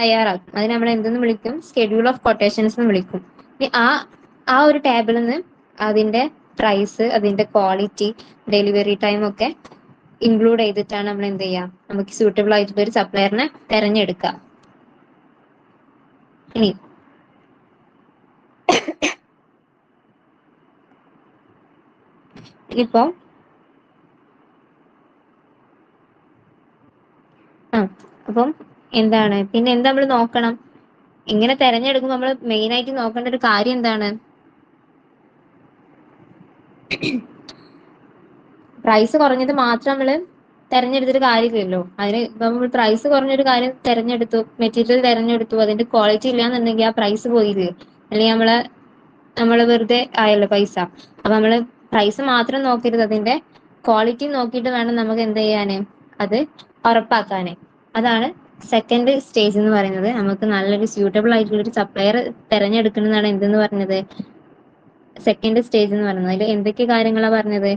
തയ്യാറാക്കും. അതിന് നമ്മൾ എന്തെന്ന് വിളിക്കും, സ്കെഡ്യൂൾ ഓഫ് കൊട്ടേഷൻസ് എന്ന് വിളിക്കും. ആ ഒരു ടേബിളിൽ നിന്ന് അതിന്റെ പ്രൈസ്, അതിന്റെ ക്വാളിറ്റി, ഡെലിവറി ടൈം ഒക്കെ ഇൻക്ലൂഡ് ചെയ്തിട്ടാണ് നമ്മൾ എന്ത് ചെയ്യുക, നമുക്ക് സ്യൂട്ടബിൾ ആയിട്ടുള്ള ഒരു സപ്ലയറിനെ തെരഞ്ഞെടുക്കുക. ഇനിയിപ്പോ അപ്പം എന്താണ്, പിന്നെ എന്താ നമ്മൾ നോക്കണം, ഇങ്ങനെ തെരഞ്ഞെടുക്കുമ്പോൾ നമ്മൾ മെയിൻ ആയിട്ട് നോക്കേണ്ട ഒരു കാര്യം എന്താണ്, പ്രൈസ് കുറഞ്ഞത് മാത്രം നമ്മൾ തെരഞ്ഞെടുത്തിട്ട് കാര്യമില്ലല്ലോ. അതിന് ഇപ്പൊ നമ്മൾ പ്രൈസ് കുറഞ്ഞൊരു കാര്യം തെരഞ്ഞെടുത്തു, മെറ്റീരിയൽ തെരഞ്ഞെടുത്തു, അതിന്റെ ക്വാളിറ്റി ഇല്ലാന്നുണ്ടെങ്കിൽ ആ പ്രൈസ് പോയില്ലേ, അല്ലെങ്കിൽ നമ്മള് വെറുതെ ആയല്ലോ പൈസ. അപ്പൊ നമ്മള് പ്രൈസ് മാത്രം നോക്കരുത്, അതിന്റെ ക്വാളിറ്റി നോക്കിയിട്ട് വേണം നമുക്ക് എന്ത് ചെയ്യാന്, അത് ഉറപ്പാക്കാന്. അതാണ് സെക്കൻഡ് സ്റ്റേജ് എന്ന് പറയുന്നത്. നമുക്ക് നല്ലൊരു സ്യൂട്ടബിൾ ആയിട്ടുള്ള ഒരു സപ്ലയർ തെരഞ്ഞെടുക്കുന്നതാണ് എന്തെന്ന് പറഞ്ഞത്, സെക്കൻഡ് സ്റ്റേജ് എന്ന് പറയുന്നത്. അതിൽ എന്തൊക്കെ കാര്യങ്ങളാണ് പറഞ്ഞത്,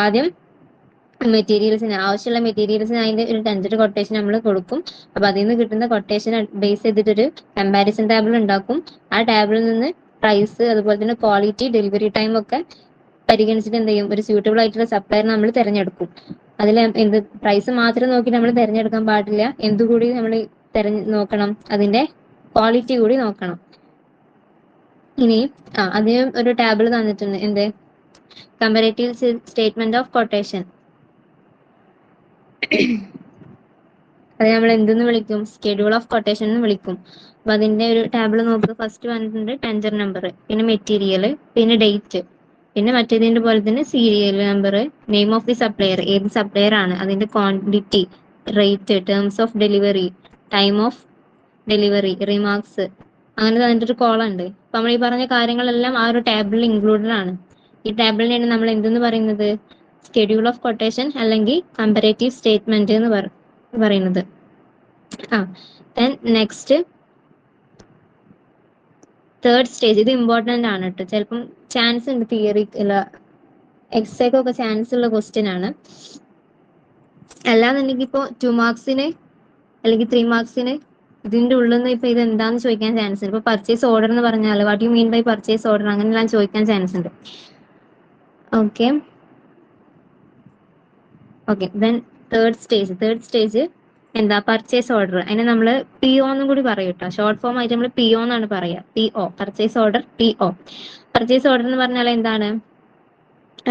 ആദ്യം മെറ്റീരിയൽസിന് ആവശ്യമുള്ള മെറ്റീരിയൽസിന് അതിന്റെ ഒരു ടെൻഡർ കൊട്ടേഷൻ നമ്മൾ കൊടുക്കും. അപ്പൊ അതിൽ നിന്ന് കിട്ടുന്ന കൊട്ടേഷൻ ബേസ് ചെയ്തിട്ടൊരു കമ്പാരിസൺ ടേബിൾ ഉണ്ടാക്കും. ആ ടേബിളിൽ നിന്ന് പ്രൈസ്, അതുപോലെ തന്നെ ക്വാളിറ്റി, ഡെലിവറി ടൈം ഒക്കെ പരിഗണിച്ചിട്ട് എന്ത് ചെയ്യും, ഒരു സ്യൂട്ടബിൾ ആയിട്ടുള്ള സപ്ലയർ നമ്മൾ തിരഞ്ഞെടുക്കും. അതിൽ എന്ത് പ്രൈസ് മാത്രം നോക്കി നമ്മൾ തിരഞ്ഞെടുക്കാൻ പാടില്ല, എന്തുകൂടി നമ്മൾ നോക്കണം, അതിന്റെ ക്വാളിറ്റി കൂടി നോക്കണം. ഇനി അതിന് ഒരു ടേബിൾ തന്നിട്ടുണ്ട്, എന്ത്, കമ്പാരേറ്റീവ് സ്റ്റേറ്റ്മെന്റ് ഓഫ് കൊട്ടേഷൻ. അത് നമ്മൾ എന്തെന്ന് വിളിക്കും, സ്കെഡ്യൂൾ ഓഫ് കൊട്ടേഷൻ എന്ന് വിളിക്കും. അപ്പൊ അതിന്റെ ഒരു ടേബിൾ നോക്കുക. ഫസ്റ്റ് വന്നിട്ടുണ്ട് ടെൻഡർ നമ്പർ, പിന്നെ മെറ്റീരിയൽ, പിന്നെ ഡേറ്റ്, പിന്നെ മറ്റേതിന്റെ പോലെ തന്നെ serial number, name of the supplier, ഏത് സപ്ലയർ ആണ്, അതിന്റെ quantity, rate, terms of delivery, time of delivery, remarks, അങ്ങനെ അതിന്റെ ഒരു കോളം ഉണ്ട്. അപ്പൊ നമ്മൾ ഈ പറഞ്ഞ കാര്യങ്ങളെല്ലാം ആ ഒരു ടേബിളിൽ ഇൻക്ലൂഡഡ് ആണ്. ഈ ടേബിളിനെയാണ് നമ്മൾ എന്തെന്ന് പറയുന്നത്, സ്കെഡ്യൂൾ ഓഫ് കൊട്ടേഷൻ അല്ലെങ്കിൽ കമ്പാരേറ്റീവ് സ്റ്റേറ്റ്മെന്റ് എന്ന് പറയുന്നത്. ദെൻ നെക്സ്റ്റ് തേർഡ് സ്റ്റേജ്, ഇത് ഇമ്പോർട്ടന്റ് ആണ് കേട്ടോ, ചിലപ്പം ചാൻസ് ഉണ്ട്, തിയറി അല്ല എക്സൈക്കൊക്കെ ചാൻസ് ഉള്ള ക്വസ്റ്റ്യൻ ആണ്. അല്ലാന്നുണ്ടെങ്കിൽ ഇപ്പൊ 2 മാർക്സിന് അല്ലെങ്കിൽ 3 മാർക്സിന് ഇതിന്റെ ഉള്ളിൽ നിന്ന് ഇപ്പൊ ഇത് എന്താന്ന് ചോദിക്കാൻ ചാൻസ് ഉണ്ട്. ഇപ്പൊ പർച്ചേസ് ഓർഡർ എന്ന് പറഞ്ഞാൽ what you mean by purchase order, അങ്ങനെയെല്ലാം ചോദിക്കാൻ ചാൻസ് ഉണ്ട്. ഓക്കെ ദെൻ തേർഡ് സ്റ്റേജ് എന്താ, പർച്ചേസ് ഓർഡർ. അതിനെ നമ്മൾ PO എന്നും കൂടി പറയും കേട്ടോ, ഷോർട്ട് ഫോം ആയിട്ട് നമ്മൾ PO എന്നാണ് പറയുക. PO, purchase order, PO. Purchase order എന്ന് പറഞ്ഞാൽ എന്താണ്,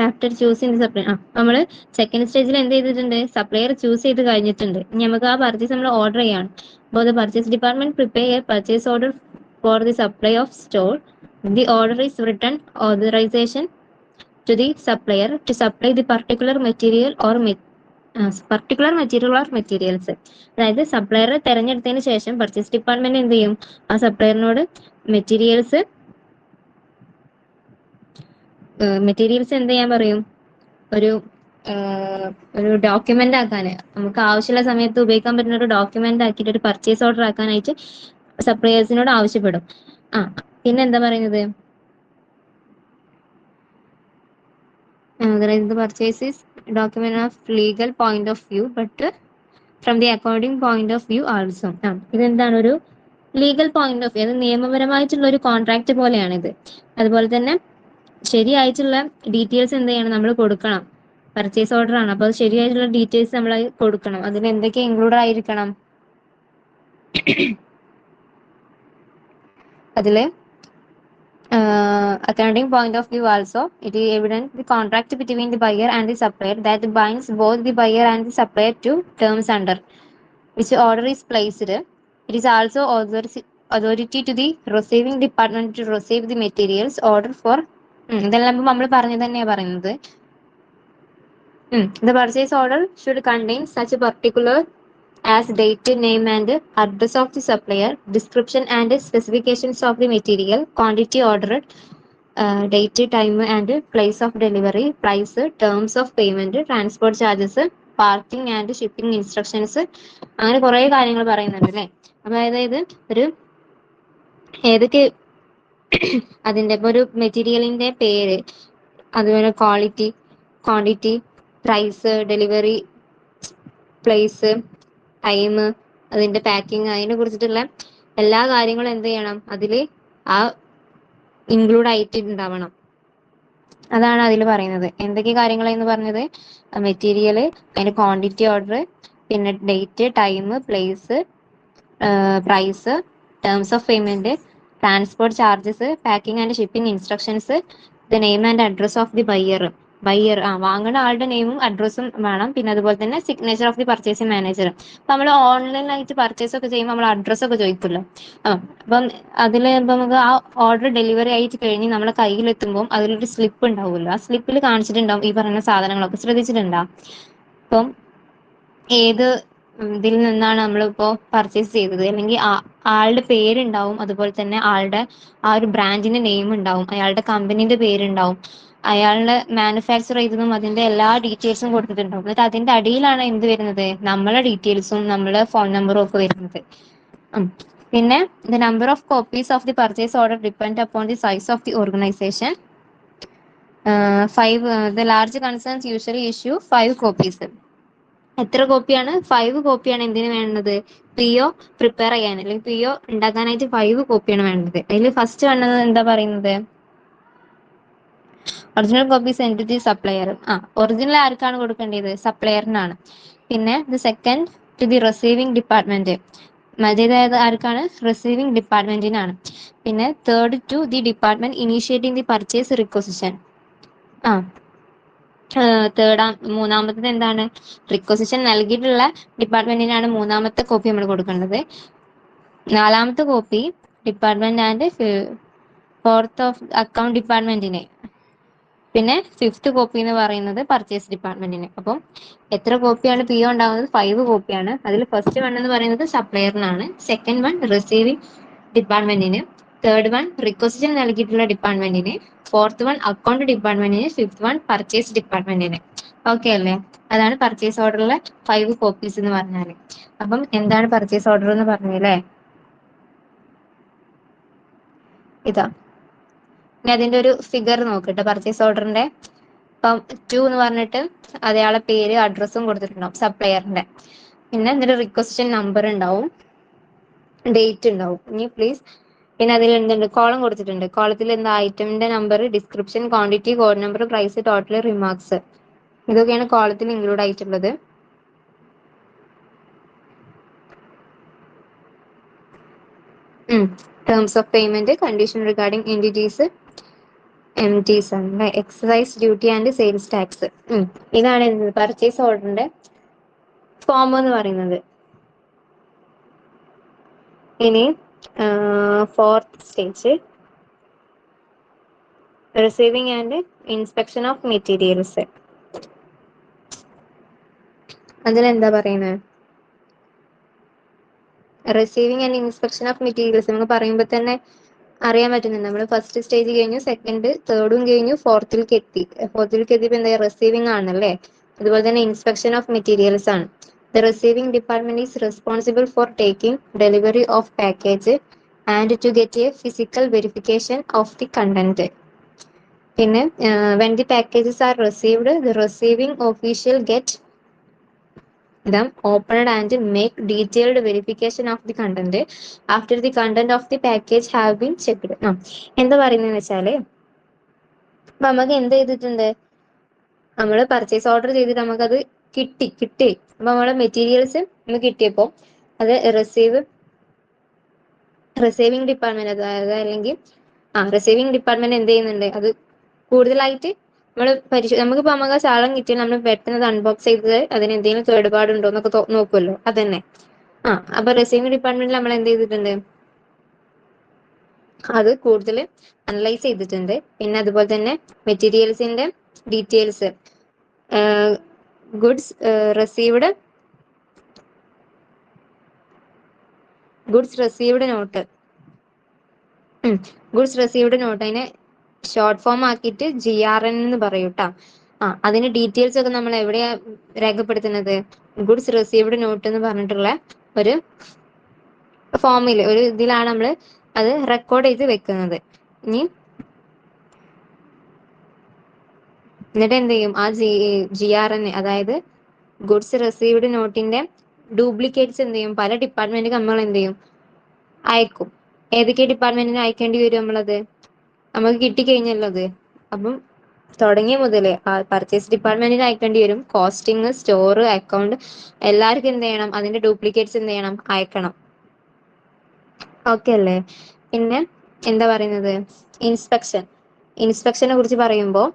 ആഫ്റ്റർ ചൂസിങ് സപ്ലയർ. നമ്മൾ സെക്കൻഡ് സ്റ്റേജിൽ എന്ത് ചെയ്തിട്ടുണ്ട്, സപ്ലയർ ചൂസ് ചെയ്ത് കഴിഞ്ഞിട്ടുണ്ട്. ഇനി നമുക്ക് ആ പർച്ചേസ് നമ്മൾ ഓർഡർ ചെയ്യാണ്. അപ്പോൾ the purchase department prepare purchase order for the supply of store. The order is return authorisation to the supplier to supply the particular material or materials. അതായത് സപ്ലയർ തെരഞ്ഞെടുത്തതിന് ശേഷം പർച്ചേസ് ഡിപ്പാർട്ട്മെന്റ് എന്ത് ചെയ്യും, ആ സപ്ലയറിനോട് മെറ്റീരിയൽസ് എന്ത് ചെയ്യാൻ പറയും, ഒരു ഡോക്യുമെന്റ് ആക്കാന്, നമുക്ക് ആവശ്യമുള്ള സമയത്ത് ഉപയോഗിക്കാൻ പറ്റുന്ന ഒരു ഡോക്യുമെന്റ് ആക്കിയിട്ട് ഒരു പർച്ചേസ് ഓർഡർ ആക്കാനായിട്ട് സപ്ലയേഴ്സിനോട് ആവശ്യപ്പെടും. പിന്നെ എന്താ പറയുന്നത്, the purchase is document of legal point of view but from the accounting point of view also. ഇതെന്താണ്, ഒരു ലീഗൽ പോയിന്റ് ഓഫ് വ്യൂ, അത് നിയമപരമായിട്ടുള്ള ഒരു കോൺട്രാക്ട് പോലെയാണിത്. അതുപോലെ തന്നെ ശരിയായിട്ടുള്ള ഡീറ്റെയിൽസ് എന്ത് ചെയ്യണം, നമ്മൾ കൊടുക്കണം. പർച്ചേസ് ഓർഡർ ആണ്, അപ്പോൾ ശരിയായിട്ടുള്ള ഡീറ്റെയിൽസ് നമ്മൾ കൊടുക്കണം. അതിൽ എന്തൊക്കെ ഇൻക്ലൂഡ് ആയിരിക്കണം, അതില് accounting point of view also, it is evident the contract between the buyer and the supplier that binds both the buyer and the supplier to terms under which order is placed. It is also authority to the receiving department to receive the materials order for ഇതെല്ലാം ഇപ്പം നമ്മൾ പറഞ്ഞു തന്നെയാണ് പറയുന്നത്. The purchase order should contain such a particular as date, name and address of the supplier, description and specifications of the material, quantity ordered, date, time and place of delivery, price, terms of payment, transport charges, parking and shipping instructions, അങ്ങനെ കുറേ കാര്യങ്ങൾ പറയുന്നുണ്ട് അല്ലേ. അതായത് ഒരു ഏതൊക്കെ അതിൻ്റെ ഇപ്പോൾ ഒരു മെറ്റീരിയലിൻ്റെ പേര്, അതുപോലെ quantity, price, delivery, place, time, അതിൻ്റെ പാക്കിങ്, അതിനെ കുറിച്ചിട്ടുള്ള എല്ലാ കാര്യങ്ങളും എന്ത് ചെയ്യണം, അതിൽ ആ ഇൻക്ലൂഡ് ആയിട്ടുണ്ടാവണം. അതാണ് അതിൽ പറയുന്നത്. എന്തൊക്കെ കാര്യങ്ങളെന്ന് പറഞ്ഞത്, മെറ്റീരിയൽ, അതിൻ്റെ ക്വാണ്ടിറ്റി ഓർഡർ, പിന്നെ date, time, place, price, terms of payment, transport charges, packing and shipping instructions, the name and address of the buyer വാങ്ങുന്ന ആളുടെ നെയിമും അഡ്രസ്സും വേണം. പിന്നെ അതുപോലെ തന്നെ signature of the purchasing manager. അപ്പം നമ്മൾ ഓൺലൈനായിട്ട് പർച്ചേസ് ഒക്കെ ചെയ്യുമ്പോൾ നമ്മൾ അഡ്രസ്സൊക്കെ ചോദിക്കുമല്ലോ. അപ്പം അതിൽ ഇപ്പം നമുക്ക് ആ ഓർഡർ ഡെലിവറി ആയിട്ട് കഴിഞ്ഞ് നമ്മളെ കയ്യിലെത്തുമ്പോൾ അതിലൊരു സ്ലിപ്പ് ഉണ്ടാവുമല്ലോ. ആ സ്ലിപ്പിൽ കാണിച്ചിട്ടുണ്ടാവും ഈ പറയുന്ന സാധനങ്ങളൊക്കെ. ശ്രദ്ധിച്ചിട്ടുണ്ടോ? അപ്പം ഏത് ഇതിൽ നിന്നാണ് നമ്മളിപ്പോൾ പർച്ചേസ് ചെയ്തത്, അല്ലെങ്കിൽ ആളുടെ പേരുണ്ടാവും, അതുപോലെ തന്നെ ആളുടെ ആ ഒരു ബ്രാൻഡിന്റെ നെയിം ഉണ്ടാവും, അയാളുടെ കമ്പനീന്റെ പേരുണ്ടാവും, അയാളുടെ മാനുഫാക്ചർ ചെയ്തതും അതിന്റെ എല്ലാ ഡീറ്റെയിൽസും കൊടുത്തിട്ടുണ്ടാവും. എന്നിട്ട് അതിന്റെ അടിയിലാണ് എന്ത് വരുന്നത്, നമ്മളെ ഡീറ്റെയിൽസും നമ്മളെ ഫോൺ നമ്പറും ഒക്കെ വരുന്നത്. പിന്നെ the number of copies of the purchase order depend upon the size of the organisation. 5 the large concerns usually issue 5 copies. എത്ര കോപ്പിയാണ്? 5 കോപ്പിയാണ് എന്തിനു വേണ്ടത്, PO പ്രിപ്പയർ ചെയ്യാൻ, അല്ലെങ്കിൽ PO ഉണ്ടാക്കാനായിട്ട് 5 കോപ്പിയാണ് വേണ്ടത്. അതിൽ ഫസ്റ്റ് വേണ്ടത് എന്താ പറയുന്നത്, original copy send to the supplier. Original ആർക്കാണ് കൊടുക്കേണ്ടത്, സപ്ലയറിനാണ്. പിന്നെ the second to the receiving department, മറ്റേതായത് ആർക്കാണ്, റിസീവിംഗ് ഡിപ്പാർട്ട്മെന്റിനാണ്. പിന്നെ third to the department initiating the purchase requisition. മൂന്നാമത്തത് എന്താണ്, റിക്വസിഷൻ നൽകിയിട്ടുള്ള ഡിപ്പാർട്ട്മെന്റിനാണ് മൂന്നാമത്തെ കോപ്പി നമ്മൾ കൊടുക്കേണ്ടത്. നാലാമത്തെ copy department and fourth of account ഡിപ്പാർട്ട്മെന്റിന്. പിന്നെ ഫിഫ്ത്ത് കോപ്പി എന്ന് പറയുന്നത് പർച്ചേസ് ഡിപ്പാർട്ട്മെന്റിന്. അപ്പം എത്ര കോപ്പിയാണ് PO ഉണ്ടാകുന്നത്, 5 കോപ്പിയാണ്. അതിൽ ഫസ്റ്റ് വൺ എന്ന് പറയുന്നത് സപ്ലയറിനാണ്, സെക്കൻഡ് വൺ റിസീവിംഗ് ഡിപ്പാർട്ട്മെന്റിന്, തേർഡ് വൺ റിക്വസിഷൻ നൽകിയിട്ടുള്ള ഡിപ്പാർട്ട്മെന്റിന്, ഫോർത്ത് വൺ അക്കൗണ്ട് ഡിപ്പാർട്ട്മെന്റിന്, ഫിഫ്ത്ത് വൺ പർച്ചേസ് ഡിപ്പാർട്ട്മെന്റിന്. ഓക്കെ അല്ലേ? അതാണ് പർച്ചേസ് ഓർഡറിലെ 5 കോപ്പീസ് എന്ന് പറഞ്ഞാല്. അപ്പം എന്താണ് പർച്ചേസ് ഓർഡർ എന്ന് പറഞ്ഞല്ലേ, ഇതാ. ഇനി അതിന്റെ ഒരു ഫിഗർ നോക്കട്ടെ പർച്ചേസ് ഓർഡറിന്റെ. ഇപ്പം 2 എന്ന് പറഞ്ഞിട്ട് അയാളെ പേര് അഡ്രസ്സും കൊടുത്തിട്ടുണ്ടാവും സപ്ലയറിന്റെ. പിന്നെ ഇതിന്റെ റിക്വസിഷൻ നമ്പർ ഉണ്ടാവും, ഡേറ്റ് ഉണ്ടാവും. ഇനി പ്ലീസ്, പിന്നെ അതിൽ എന്തുണ്ട്, കോളം കൊടുത്തിട്ടുണ്ട്. കോളത്തിൽ എന്താ, ഐറ്റമിന്റെ number, description, quantity, code number, price, total, remarks, ഇതൊക്കെയാണ് കോളത്തിൽ ഇൻക്ലൂഡ് ആയിട്ടുള്ളത്. Terms of payment, condition regarding entities, MTs ആണ്, excise duty and sales tax. ഇതാണ് പർച്ചേസ് ഓർഡറിന്റെ ഫോം എന്ന് പറയുന്നത്. ഇനി fourth stage, receiving and inspection of materials. അതിലെന്താ പറയുന്നത്, receiving and inspection of materials നമുക്ക് പറയുമ്പോൾ തന്നെ അറിയാൻ പറ്റുന്നുണ്ട്. നമ്മൾ ഫസ്റ്റ് സ്റ്റേജ് കഴിഞ്ഞു, സെക്കൻഡ്, തേർഡും കഴിഞ്ഞു, ഫോർത്തിലേക്ക് എത്തിയപ്പോൾ എന്താ, റിസീവിംഗ് ആണല്ലേ. അതുപോലെ തന്നെ ഇൻസ്പെക്ഷൻ ഓഫ് മെറ്റീരിയൽസ് ആണ്. The receiving department is responsible for taking delivery of package and to get a physical verification of the content. പിന്നെ when the packages are received, the receiving official get them opened and make detailed verification of the content after the content of the package have been checked. എന്താ പറയുന്നതെന്ന് വെച്ചാല്, അപ്പൊ നമുക്ക് എന്ത് ചെയ്തിട്ടുണ്ട്, നമ്മൾ പർച്ചേസ് ഓർഡർ ചെയ്തിട്ട് നമുക്കത് കിട്ടി. അപ്പൊ നമ്മളെ മെറ്റീരിയൽസ് നമുക്ക് കിട്ടിയപ്പോൾ അത് റിസീവിംഗ് ഡിപ്പാർട്ട്മെന്റ്, അതായത് അല്ലെങ്കിൽ റിസീവിങ് ഡിപ്പാർട്ട്മെന്റ് എന്ത് ചെയ്യുന്നുണ്ട്, അത് കൂടുതലായിട്ട് നമുക്കിപ്പോ നമുക്ക് സാധനം കിട്ടിയാൽ നമ്മൾ പെട്ടെന്ന് അത് അൺബോക്സ് ചെയ്തത് അതിന് എന്തെങ്കിലും കേടുപാടുണ്ടോ എന്നൊക്കെ നോക്കുമല്ലോ, അതന്നെ. അപ്പൊ റിസീവിങ് ഡിപ്പാർട്ട്മെന്റിൽ നമ്മൾ എന്ത് ചെയ്തിട്ടുണ്ട്, അത് കൂടുതൽ അനലൈസ് ചെയ്തിട്ടുണ്ട്. പിന്നെ അതുപോലെ തന്നെ മെറ്റീരിയൽസിന്റെ details, goods received note, goods received note, അതിനെ ഷോർട്ട് ഫോം ആക്കിയിട്ട് GRN എന്ന് പറയും ട്ടാ. അതിന്റെ ഡീറ്റെയിൽസ് ഒക്കെ നമ്മൾ എവിടെയാ രേഖപ്പെടുത്തുന്നത്, ഗുഡ്സ് റിസീവ്ഡ് നോട്ട് എന്ന് പറഞ്ഞിട്ടുള്ള ഒരു ഫോമിൽ, ഒരു ഇതിലാണ് നമ്മൾ അത് റെക്കോർഡ് ചെയ്ത് വെക്കുന്നത്. എന്നിട്ട് എന്ത് ചെയ്യും, ആ GRN, അതായത് ഗുഡ്സ് റിസീവ്ഡ് നോട്ടിന്റെ ഡ്യൂപ്ലിക്കേറ്റ്സ് എന്ത് ചെയ്യും, പല ഡിപ്പാർട്ട്മെന്റിന് നമ്മൾ എന്ത് ചെയ്യും, അയക്കും. ഏതൊക്കെ ഡിപ്പാർട്ട്മെന്റിന് അയക്കേണ്ടി വരും നമ്മളത്, നമുക്ക് കിട്ടിക്കഴിഞ്ഞല്ലോ അത്. അപ്പം തുടങ്ങിയ മുതല് പർച്ചേസ് ഡിപ്പാർട്ട്മെന്റിന് അയക്കേണ്ടി വരും, കോസ്റ്റിംഗ്, സ്റ്റോർ, അക്കൗണ്ട്, എല്ലാവർക്കും എന്ത് ചെയ്യണം, അതിന്റെ ഡ്യൂപ്ലിക്കേറ്റ്സ് എന്ത് ചെയ്യണം, അയക്കണം. ഓക്കെ അല്ലേ? പിന്നെ എന്താ പറയുന്നത്, ഇൻസ്പെക്ഷനെ കുറിച്ച് പറയുമ്പോൾ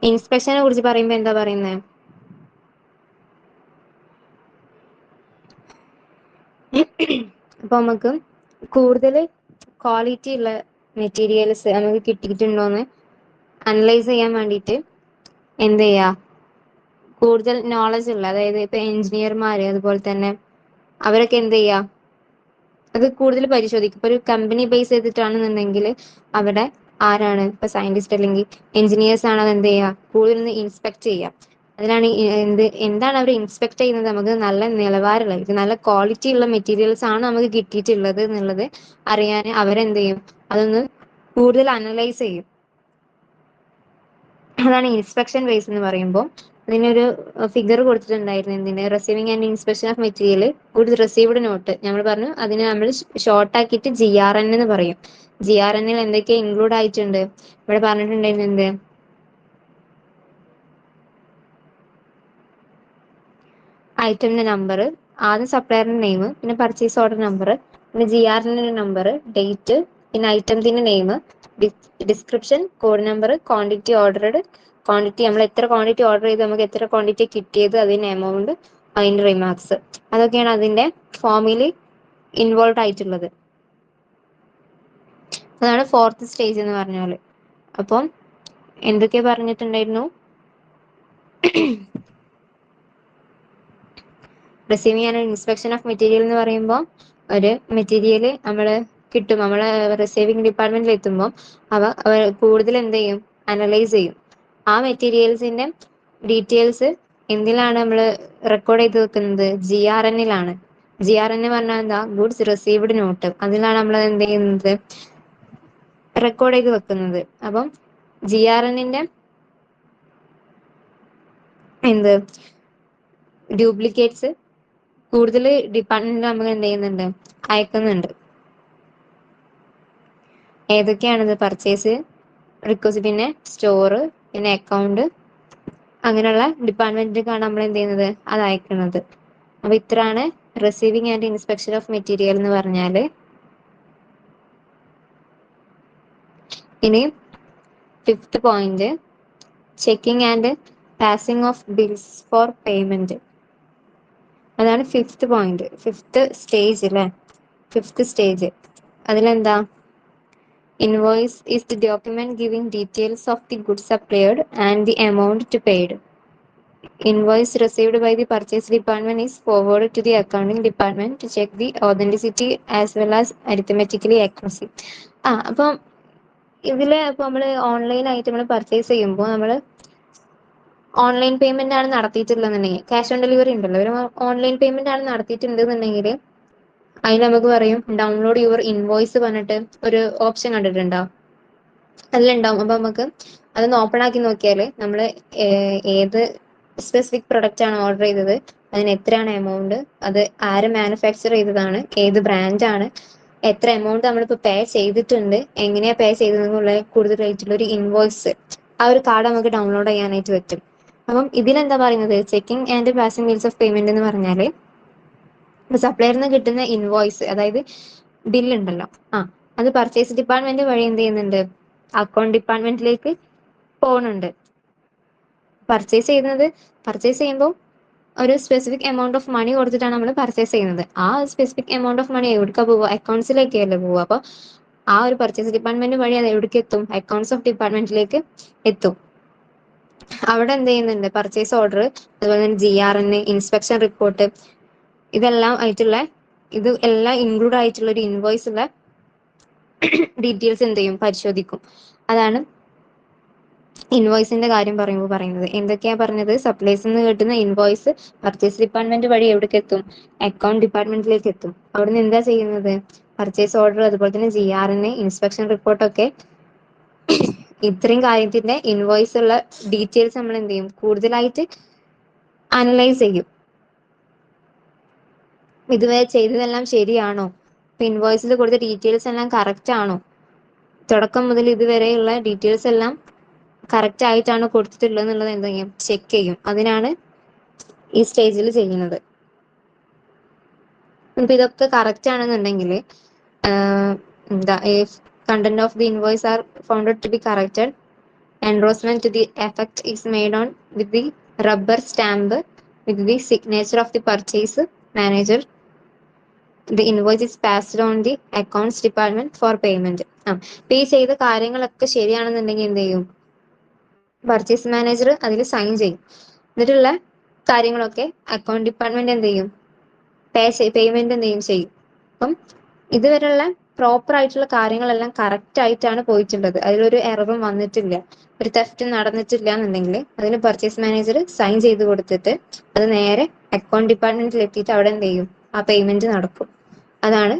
ഇൻസ്പെക്ഷനെ കുറിച്ച് പറയുമ്പോ എന്താ പറയുന്നത്, അപ്പൊ നമുക്ക് കൂടുതൽ ക്വാളിറ്റി ഉള്ള മെറ്റീരിയൽസ് നമുക്ക് കിട്ടിയിട്ടുണ്ടോന്ന് അനലൈസ് ചെയ്യാൻ വേണ്ടിയിട്ട് എന്ത് ചെയ്യാ, കൂടുതൽ നോളജ് ഉള്ള, അതായത് ഇപ്പൊ എഞ്ചിനീയർമാര് അതുപോലെ തന്നെ അവരൊക്കെ എന്ത് ചെയ്യാ, അത് കൂടുതൽ പരിശോധിക്കും. ഇപ്പൊ ഒരു കമ്പനി ബേസ് ചെയ്തിട്ടാണെന്നുണ്ടെങ്കിൽ അവിടെ ആരാണ് ഇപ്പൊ സയന്റിസ്റ്റ് അല്ലെങ്കിൽ എഞ്ചിനീയേഴ്സ് ആണ് അത് എന്ത് ചെയ്യുക, കൂടുതൽ ഇൻസ്പെക്ട് ചെയ്യുക. അതിനാണ് എന്താണ് അവർ ഇൻസ്പെക്ട് ചെയ്യുന്നത്, നമുക്ക് നല്ല നിലവാരമുള്ള നല്ല ക്വാളിറ്റി ഉള്ള മെറ്റീരിയൽസ് ആണ് നമുക്ക് കിട്ടിയിട്ടുള്ളത് എന്നുള്ളത് അറിയാൻ അവരെന്ത് ചെയ്യും, അതൊന്ന് കൂടുതൽ അനലൈസ് ചെയ്യും. അതാണ് ഇൻസ്പെക്ഷൻ ബേസ് എന്ന് പറയുമ്പോൾ. അതിനൊരു ഫിഗർ കൊടുത്തിട്ടുണ്ടായിരുന്നു, എന്തിന്, receiving and inspection of material goods received note. നമ്മൾ പറഞ്ഞു അതിന് നമ്മൾ ഷോർട്ട് ആക്കിയിട്ട് GRN എന്ന് പറയും. GRN ൽ എന്തൊക്കെ ഇൻക്ലൂഡ് ആയിട്ടുണ്ട് ഇവിടെ പറഞ്ഞിട്ടുണ്ടായിരുന്നു, എന്ത്, ഐറ്റമിന്റെ നമ്പർ, ആദ്യം സപ്ലയറിന്റെ നെയിം, പിന്നെ പർച്ചേസ് ഓർഡർ നമ്പർ, പിന്നെ GRN നമ്പർ, ഡേറ്റ്, പിന്നെ ഐറ്റത്തിന്റെ name, description, code number, quantity ordered, quantity നമ്മൾ എത്ര ക്വാണ്ടിറ്റി ഓർഡർ ചെയ്ത് നമുക്ക് എത്ര ക്വാണ്ടിറ്റി കിട്ടിയത്, അതിന്റെ എമൗണ്ട്, അതിന്റെ റിമാർക്സ്, അതൊക്കെയാണ് അതിന്റെ ഫോമിൽ ഇൻവോൾവ് ആയിട്ടുള്ളത്. അതാണ് 4th സ്റ്റേജ് എന്ന് പറഞ്ഞാല്. അപ്പം എന്തൊക്കെ പറഞ്ഞിട്ടുണ്ടായിരുന്നു, receiving and inspection of material എന്ന് പറയുമ്പോൾ ഒരു മെറ്റീരിയൽ നമ്മള് കിട്ടും, നമ്മള് റിസീവിംഗ് ഡിപ്പാർട്ട്മെന്റിൽ എത്തുമ്പോൾ അവർ കൂടുതൽ എന്ത് ചെയ്യും, അനലൈസ് ചെയ്യും. ആ മെറ്റീരിയൽസിന്റെ ഡീറ്റെയിൽസ് എന്തിലാണ് നമ്മൾ റെക്കോർഡ് ചെയ്ത് വെക്കുന്നത്, GRN ലാണ്. GRN പറഞ്ഞാൽ എന്താ, ഗുഡ്സ് റിസീവ്ഡ് നോട്ട്, അതിലാണ് നമ്മൾ എന്ത് ചെയ്യുന്നത്, റെക്കോർഡ് ചെയ്ത് വെക്കുന്നത്. അപ്പം GRN എന്ത്, ഡ്യൂപ്ലിക്കേറ്റ്സ് കൂടുതൽ ഡിപ്പാർട്ട്മെന്റിൽ നമ്മൾ എന്ത് ചെയ്യുന്നുണ്ട്, അയക്കുന്നുണ്ട്. ഏതൊക്കെയാണിത്, പർച്ചേസ്, റിക്വസ്റ്റ്, പിന്നെ സ്റ്റോർ, പിന്നെ അക്കൗണ്ട്, അങ്ങനെയുള്ള ഡിപ്പാർട്ട്മെന്റിലേക്കാണ് നമ്മൾ എന്ത് ചെയ്യുന്നത്, അത് അയക്കുന്നത്. അപ്പൊ ഇത്രയാണ് receiving and inspection of material എന്ന് പറഞ്ഞാല്. ഇനി 5th point, checking and passing of bills for payment. അതാണ് 5th പോയിന്റ്, 5th സ്റ്റേജ് അല്ലേ, 5th സ്റ്റേജ്. അതിലെന്താ, invoice is the document giving details of the goods supplied and the amount to paid. Invoice received by the purchase department is forwarded to the accounting department to check the authenticity as well as arithmetically accuracy. അപ്പം ഇതില് ഇപ്പൊ നമ്മള് ഓൺലൈൻ ആയിട്ട് നമ്മൾ പർച്ചേസ് ചെയ്യുമ്പോൾ നമ്മള് ഓൺലൈൻ പേയ്മെന്റ് ആണ് നടത്തിയിട്ടുള്ളതെന്നുണ്ടെങ്കിൽ, ക്യാഷ് ഓൺ ഡെലിവറി ഉണ്ടല്ലോ, ഒരു ഓൺലൈൻ പേയ്മെന്റ് ആണ് നടത്തിയിട്ടുണ്ടെന്നുണ്ടെങ്കിൽ അതിൽ നമുക്ക് പറയും ഡൗൺലോഡ് യുവർ ഇൻവോയ്സ് പറഞ്ഞിട്ട് ഒരു ഓപ്ഷൻ കണ്ടിട്ടുണ്ടോ? അതിലുണ്ടാവും. അപ്പൊ നമുക്ക് അതൊന്ന് ഓപ്പൺ ആക്കി നോക്കിയാൽ നമ്മൾ ഏത് സ്പെസിഫിക് പ്രൊഡക്റ്റ് ആണ് ഓർഡർ ചെയ്തത്, അതിന് എത്രയാണ് എമൗണ്ട്, അത് ആര് മാനുഫാക്ചർ ചെയ്തതാണ്, ഏത് ബ്രാൻഡാണ്, എത്ര എമൗണ്ട് നമ്മളിപ്പോൾ പേ ചെയ്തിട്ടുണ്ട്, എങ്ങനെയാ പേ ചെയ്തതെന്നുള്ള കൂടുതലായിട്ടുള്ള ഒരു ഇൻവോയ്സ്, ആ ഒരു കാർഡ് നമുക്ക് ഡൗൺലോഡ് ചെയ്യാനായിട്ട് പറ്റും. അപ്പം ഇതിലെന്താ പറയുന്നത്, checking and passing means of payment എന്ന് പറഞ്ഞാല് സപ്ലയറിന് കിട്ടുന്ന ഇൻവോയ്സ്, അതായത് ബില്ലുണ്ടല്ലോ, അത് പർച്ചേസ് ഡിപ്പാർട്ട്മെന്റ് വഴി എന്ത് ചെയ്യുന്നുണ്ട്, അക്കൗണ്ട് ഡിപ്പാർട്ട്മെന്റിലേക്ക് പോകുന്നുണ്ട്. പർച്ചേസ് ചെയ്യുമ്പോൾ ഒരു സ്പെസിഫിക് എമൗണ്ട് ഓഫ് മണി കൊടുത്തിട്ടാണ് നമ്മൾ പർച്ചേസ് ചെയ്യുന്നത്. ആ സ്പെസിഫിക് എമൗണ്ട് ഓഫ് മണി എവിടേക്കാ പോവുക, അക്കൗണ്ട്സിലേക്കല്ലേ പോവുക. അപ്പൊ ആ ഒരു പർച്ചേസ് ഡിപ്പാർട്ട്മെന്റ് വഴി അത് എവിടേക്ക് എത്തും, അക്കൗണ്ട്സ് ഓഫ് ഡിപ്പാർട്ട്മെന്റിലേക്ക് എത്തും. അവിടെ എന്ത് ചെയ്യുന്നുണ്ട്, പർച്ചേസ് ഓർഡർ, അതുപോലെ തന്നെ GRN, ഇൻസ്പെക്ഷൻ റിപ്പോർട്ട്, ഇതെല്ലാം ആയിട്ടുള്ള, ഇത് എല്ലാം ഇൻക്ലൂഡ് ആയിട്ടുള്ള ഒരു ഇൻവോയ്സ് ഉള്ള ഡീറ്റെയിൽസ് എന്ത് ചെയ്യും, പരിശോധിക്കും. അതാണ് ഇൻവോയ്സിന്റെ കാര്യം പറയുന്നത്. എന്തൊക്കെയാ പറഞ്ഞത്, സപ്ലൈസിൽ നിന്ന് കിട്ടുന്ന ഇൻവോയ്സ് പർച്ചേസ് ഡിപ്പാർട്ട്മെന്റ് വഴി എവിടേക്ക് എത്തും, അക്കൗണ്ട് ഡിപ്പാർട്ട്മെന്റിലേക്ക് എത്തും. അവിടുന്ന് എന്താ ചെയ്യുന്നത്, പർച്ചേസ് ഓർഡർ, അതുപോലെ തന്നെ GRN, ഇൻസ്പെക്ഷൻ റിപ്പോർട്ടൊക്കെ, ഇത്രയും കാര്യത്തിന്റെ ഇൻവോയ്സ് ഉള്ള ഡീറ്റെയിൽസ് നമ്മൾ എന്ത് ചെയ്യും, കൂടുതലായിട്ട് അനലൈസ് ചെയ്യും. ഇതുവരെ ചെയ്തതെല്ലാം ശരിയാണോ, ഇൻവോയ്സിൽ കൊടുത്ത ഡീറ്റെയിൽസ് എല്ലാം കറക്റ്റ് ആണോ, തുടക്കം മുതൽ ഇതുവരെയുള്ള ഡീറ്റെയിൽസ് എല്ലാം കറക്റ്റ് ആയിട്ടാണ് കൊടുത്തിട്ടുള്ളത് എന്നുള്ളത് എന്താ ചെയ്യും, ചെക്ക് ചെയ്യും. അതിനാണ് ഈ സ്റ്റേജിൽ ചെയ്യുന്നത്. ഇപ്പൊ ഇതൊക്കെ കറക്റ്റ് ആണെന്നുണ്ടെങ്കിൽ എന്താ, content of the invoice are founded to be corrected, endorsement to the effect is made on with the rubber stamp with the signature of the purchase manager. The invoice is passed on the accounts department for payment. പേ ചെയ്ത കാര്യങ്ങളൊക്കെ ശരിയാണെന്നുണ്ടെങ്കിൽ എന്ത് ചെയ്യും, പർച്ചേസ് മാനേജർ അതിൽ സൈൻ ചെയ്യും. എന്നിട്ടുള്ള കാര്യങ്ങളൊക്കെ അക്കൗണ്ട് ഡിപ്പാർട്ട്മെന്റ് എന്ത് ചെയ്യും, പേയ്മെന്റ് എന്ത് ചെയ്യും. അപ്പം ഇതുവരെയുള്ള പ്രോപ്പർ ആയിട്ടുള്ള കാര്യങ്ങളെല്ലാം കറക്റ്റ് ആയിട്ടാണ് പോയിട്ടുള്ളത്, അതിലൊരു എററും വന്നിട്ടില്ല, ഒരു തെഫ്റ്റ് നടന്നിട്ടില്ല എന്നുണ്ടെങ്കിൽ അതിന് പർച്ചേസ് മാനേജർ സൈൻ ചെയ്ത് കൊടുത്തിട്ട് അത് നേരെ അക്കൗണ്ട് ഡിപ്പാർട്ട്മെന്റിൽ എത്തിയിട്ട് അവിടെ എന്ത് ചെയ്യും, ആ പേയ്മെന്റ് നടക്കും. അതാണ്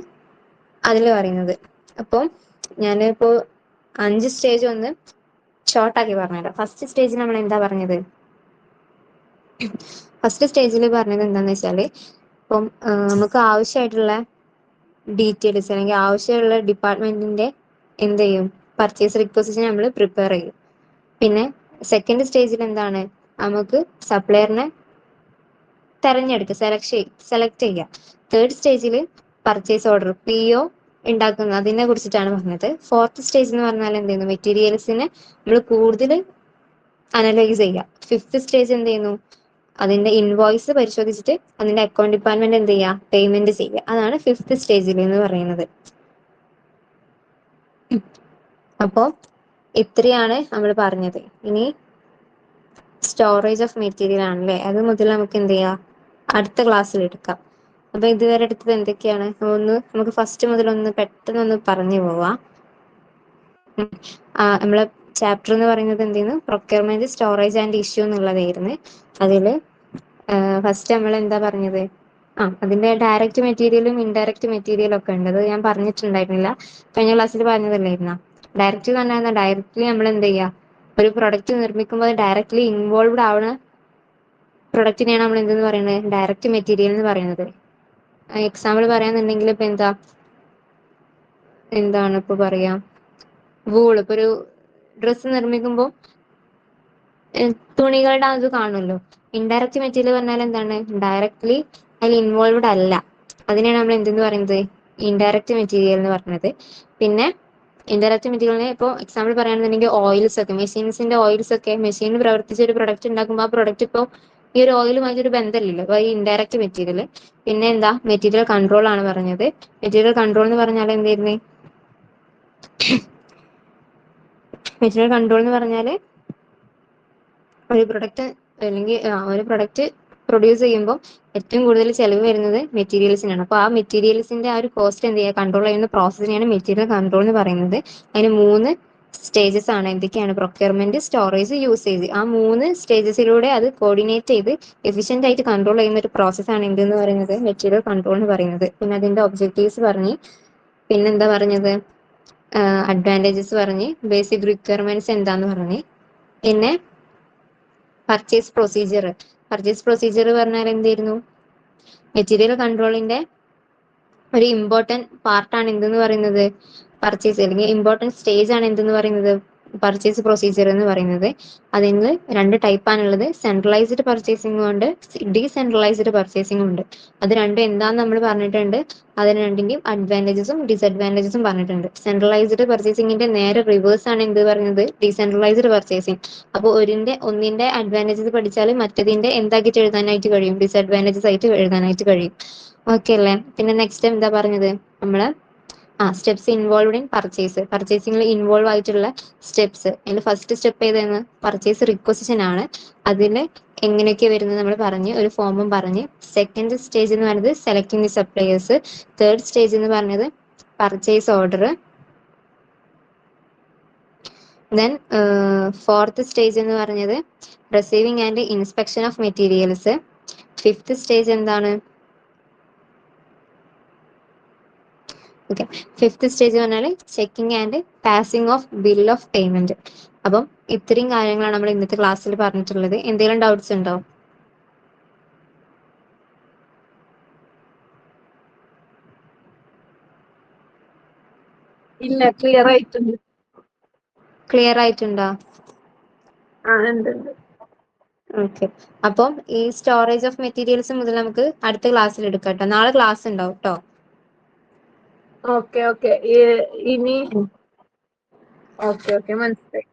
അതിൽ പറയുന്നത്. അപ്പോൾ ഞാനിപ്പോ 5 സ്റ്റേജ് ഒന്ന് ഷോർട്ടാക്കി പറഞ്ഞുതരാം. ഫസ്റ്റ് സ്റ്റേജിൽ നമ്മൾ എന്താ പറഞ്ഞത്, ഫസ്റ്റ് സ്റ്റേജിൽ പറഞ്ഞത് എന്താന്ന് വെച്ചാല്, ഇപ്പം നമുക്ക് ആവശ്യമായിട്ടുള്ള ഡീറ്റെയിൽസ് അല്ലെങ്കിൽ ആവശ്യമുള്ള ഡിപ്പാർട്ട്മെന്റിന്റെ എന്ത് ചെയ്യും, പർച്ചേസ് റിക്വസിഷൻ നമ്മൾ പ്രിപ്പയർ ചെയ്യും. പിന്നെ സെക്കൻഡ് സ്റ്റേജിൽ എന്താണ്, നമുക്ക് സപ്ലയറിനെ തെരഞ്ഞെടുക്കുക, സെലക്ട് ചെയ്യുക. തേർഡ് സ്റ്റേജിൽ പർച്ചേസ് ഓർഡർ PO ഉണ്ടാക്കുന്നത്, അതിനെ കുറിച്ചിട്ടാണ് പറഞ്ഞത്. ഫോർത്ത് സ്റ്റേജ് എന്ന് പറഞ്ഞാൽ എന്ത് ചെയ്യുന്നു, മെറ്റീരിയൽസിനെ നമ്മൾ കൂടുതൽ അനലൈസ് ചെയ്യുക. ഫിഫ്ത്ത് സ്റ്റേജ് എന്ത് ചെയ്യുന്നു, അതിന്റെ ഇൻവോയ്സ് പരിശോധിച്ചിട്ട് അതിന്റെ അക്കൗണ്ട് ഡിപ്പാർട്ട്മെന്റ് എന്ത് ചെയ്യുക, പേയ്മെന്റ് ചെയ്യുക. അതാണ് ഫിഫ്ത്ത് സ്റ്റേജിൽ എന്ന് പറയുന്നത്. അപ്പോൾ ഇത്രയാണ് നമ്മൾ പറഞ്ഞത്. ഇനി സ്റ്റോറേജ് ഓഫ് മെറ്റീരിയൽ ആണല്ലേ, അത് മുതൽ നമുക്ക് എന്ത് ചെയ്യാം, അടുത്ത ക്ലാസ്സിൽ എടുക്കാം. അപ്പൊ ഇതുവരെ എടുത്തത് എന്തൊക്കെയാണ്, നമുക്ക് ഫസ്റ്റ് മുതൽ പെട്ടെന്ന് പറഞ്ഞു പോവാം. നമ്മളെ ചാപ്റ്റർ എന്ന് പറയുന്നത് എന്തെയ്യുന്നു, പ്രൊക്യൂർമെന്റ്, സ്റ്റോറേജ് ആൻഡ് ഇഷ്യൂ എന്നുള്ളതായിരുന്നു. അതില് ഫസ്റ്റ് നമ്മൾ എന്താ പറഞ്ഞത്, അതിന്റെ ഡയറക്റ്റ് മെറ്റീരിയലും ഇൻഡയറക്റ്റ് മെറ്റീരിയലും ഒക്കെ ഉണ്ട്. അത് ഞാൻ പറഞ്ഞിട്ടുണ്ടായിരുന്നില്ല, കഴിഞ്ഞ ക്ലാസ്സിൽ പറഞ്ഞതല്ലായിരുന്ന. ഡയറക്റ്റ് എന്ന് പറഞ്ഞാൽ ഡയറക്റ്റ്ലി നമ്മൾ എന്ത് ചെയ്യുക, ഒരു പ്രൊഡക്റ്റ് നിർമ്മിക്കുമ്പോൾ ഡയറക്റ്റ്ലി ഇൻവോൾവ്ഡ് ആവുന്ന പ്രൊഡക്റ്റിനെയാണ് നമ്മൾ എന്തെന്ന് പറയുന്നത്, ഡയറക്റ്റ് മെറ്റീരിയൽ എന്ന് പറയുന്നത്. എക്സാമ്പിൾ പറയാന്നുണ്ടെങ്കിൽ ഇപ്പൊ എന്താണ് ഇപ്പൊ പറയാ, വൂൾ. ഇപ്പൊ ഒരു ഡ്രസ്സ് നിർമ്മിക്കുമ്പോൾ തുണികളുടെ അത് കാണുമല്ലോ. ഇൻഡയറക്റ്റ് മെറ്റീരിയൽ പറഞ്ഞാൽ എന്താണ്, ഡയറക്ട്ലി അതിൽ ഇൻവോൾവ്ഡ് അല്ല, അതിനെയാണ് നമ്മൾ എന്തെന്ന് പറയുന്നത്, ഇൻഡയറക്റ്റ് മെറ്റീരിയൽ എന്ന് പറയുന്നത്. പിന്നെ ഇൻഡയറക്റ്റ് മെറ്റീരിയലിനെ ഇപ്പോൾ എക്സാമ്പിൾ പറയുകയാണെന്നുണ്ടെങ്കിൽ ഓയിൽസ് ഒക്കെ, മെഷീൻസിന്റെ ഓയിൽസ് ഒക്കെ, മെഷീനിൽ പ്രവർത്തിച്ച ഒരു പ്രൊഡക്റ്റ് ഉണ്ടാക്കുമ്പോൾ ആ പ്രൊഡക്റ്റ് ഇപ്പോൾ ഈ ഒരു ഓയിലുമായിട്ട് ഒരു ബന്ധമില്ലല്ലോ, അപ്പൊ ഈ ഇൻഡയറക്റ്റ് മെറ്റീരിയൽ. പിന്നെ എന്താ, മെറ്റീരിയൽ കൺട്രോൾ ആണ് പറഞ്ഞത്. മെറ്റീരിയൽ കൺട്രോൾ എന്ന് പറഞ്ഞാൽ എന്തായിരുന്നു, മെറ്റീരിയൽ കൺട്രോൾ എന്ന് പറഞ്ഞാൽ ഒരു പ്രൊഡക്റ്റ് അല്ലെങ്കിൽ ഒരു പ്രൊഡക്റ്റ് പ്രൊഡ്യൂസ് ചെയ്യുമ്പോൾ ഏറ്റവും കൂടുതൽ ചെലവ് വരുന്നത് മെറ്റീരിയൽസിനാണ്. അപ്പോൾ ആ മെറ്റീരിയൽസിന്റെ ആ ഒരു കോസ്റ്റ് എന്ത് ചെയ്യുക, കൺട്രോൾ ചെയ്യുന്ന പ്രോസസ്സിനെയാണ് മെറ്റീരിയൽ കൺട്രോൾ എന്ന് പറയുന്നത്. അതിന് 3 സ്റ്റേജസ് ആണ്. എന്തൊക്കെയാണ്, പ്രൊക്യൂർമെന്റ്, സ്റ്റോറേജ്, യൂസേജ്. ആ 3 സ്റ്റേജസിലൂടെ അത് കോർഡിനേറ്റ് ചെയ്ത് എഫിഷ്യന്റ് ആയിട്ട് കൺട്രോൾ ചെയ്യുന്ന ഒരു പ്രോസസ്സാണ് എന്തെന്ന് പറയുന്നത്, മെറ്റീരിയൽ കൺട്രോൾ എന്ന് പറയുന്നത്. പിന്നെ അതിന്റെ ഒബ്ജക്റ്റീവ്സ് പറഞ്ഞ്, പിന്നെന്താ പറഞ്ഞത്, അഡ്വാൻറ്റേജസ് പറഞ്ഞ്, ബേസിക് റിക്വയർമെന്റ്സ് എന്താന്ന് പറഞ്ഞ്, പിന്നെ പർച്ചേസ് പ്രൊസീജിയർ. പർച്ചേസ് പ്രൊസീജിയർ പറഞ്ഞാൽ എന്തായിരുന്നു? മെറ്റീരിയൽ കൺട്രോളിന്റെ ഒരു ഇമ്പോർട്ടന്റ് പാർട്ടാണ് എന്തെന്ന് പറയുന്നത്? പർച്ചേസ്, അല്ലെങ്കിൽ ഇമ്പോർട്ടന്റ് സ്റ്റേജ് ആണ് എന്തെന്ന് പറയുന്നത്? പർച്ചേസ് പ്രൊസീജിയർ എന്ന് പറയുന്നത്. അതിന് രണ്ട് ടൈപ്പാണുള്ളത്. സെൻട്രലൈസ്ഡ് പർച്ചേസിംഗും ഉണ്ട്, ഡീസെൻട്രലൈസ്ഡ് പർച്ചേസിംഗും ഉണ്ട്. അത് രണ്ടും എന്താന്ന് നമ്മൾ പറഞ്ഞിട്ടുണ്ട്. അതിന് രണ്ടിന്റെയും അഡ്വാൻറ്റേജസും ഡിസഡ്വാൻറ്റേജസും പറഞ്ഞിട്ടുണ്ട്. സെൻട്രലൈസ്ഡ് പർച്ചേസിംഗിന്റെ നേരെ റിവേഴ്സ് ആണ് എന്ത് പറയുന്നത്? Decentralised purchasing. അപ്പോൾ ഒന്നിന്റെ അഡ്വാൻറ്റേജസ് പഠിച്ചാൽ മറ്റതിന്റെ എന്താക്കിയിട്ട് എഴുതാനായിട്ട് കഴിയും? ഡിസഡ്വാൻറ്റേജസ് ആയിട്ട് എഴുതാനായിട്ട് കഴിയും. ഓക്കെ അല്ലേ? പിന്നെ നെക്സ്റ്റ് എന്താ പറഞ്ഞത്? നമ്മള് സ്റ്റെപ്സ് ഇൻവോൾവ്ഡ് ഇൻ പർച്ചേസ്. പർച്ചേസിംഗിൽ ഇൻവോൾവ് ആയിട്ടുള്ള സ്റ്റെപ്സ്. അതിൽ ഫസ്റ്റ് സ്റ്റെപ്പ് ഏതാണ്? പർച്ചേസ് റിക്വസിഷൻ ആണ്. അതിൽ എങ്ങനെയൊക്കെ വരുന്നത് നമ്മൾ പറഞ്ഞ്, ഒരു ഫോമും പറഞ്ഞ്. സെക്കൻഡ് സ്റ്റേജ് എന്ന് പറയുന്നത് selecting the suppliers. Third stage എന്ന് പറഞ്ഞത് purchase order. Then fourth stage എന്ന് പറഞ്ഞത് receiving and inspection of materials. Fifth stage എന്താണ്? ഓക്കെ, ഫിഫ്ത്ത് സ്റ്റേജ് പറഞ്ഞാൽ checking and passing of bill of payment. അപ്പം ഇത്രയും കാര്യങ്ങളാണ് നമ്മൾ ഇന്നത്തെ ക്ലാസ്സിൽ പറഞ്ഞിട്ടുള്ളത്. എന്തെങ്കിലും ഡൗട്ട്സ് ഉണ്ടോ? ഇല്ല, ക്ലിയർ ആയിട്ടുണ്ട്. ക്ലിയർ ആയിട്ടുണ്ടോ? ഉണ്ട്. ഓക്കെ, അപ്പം ഈ സ്റ്റോറേജ് ഓഫ് മെറ്റീരിയൽസ് മുതൽ നമുക്ക് അടുത്ത ക്ലാസ്സിൽ എടുക്കാം കേട്ടോ. നാളെ ക്ലാസ് ഉണ്ടാവും കേട്ടോ. ഓക്കെ. ഇനി ഓക്കെ മനസ്സിലായി.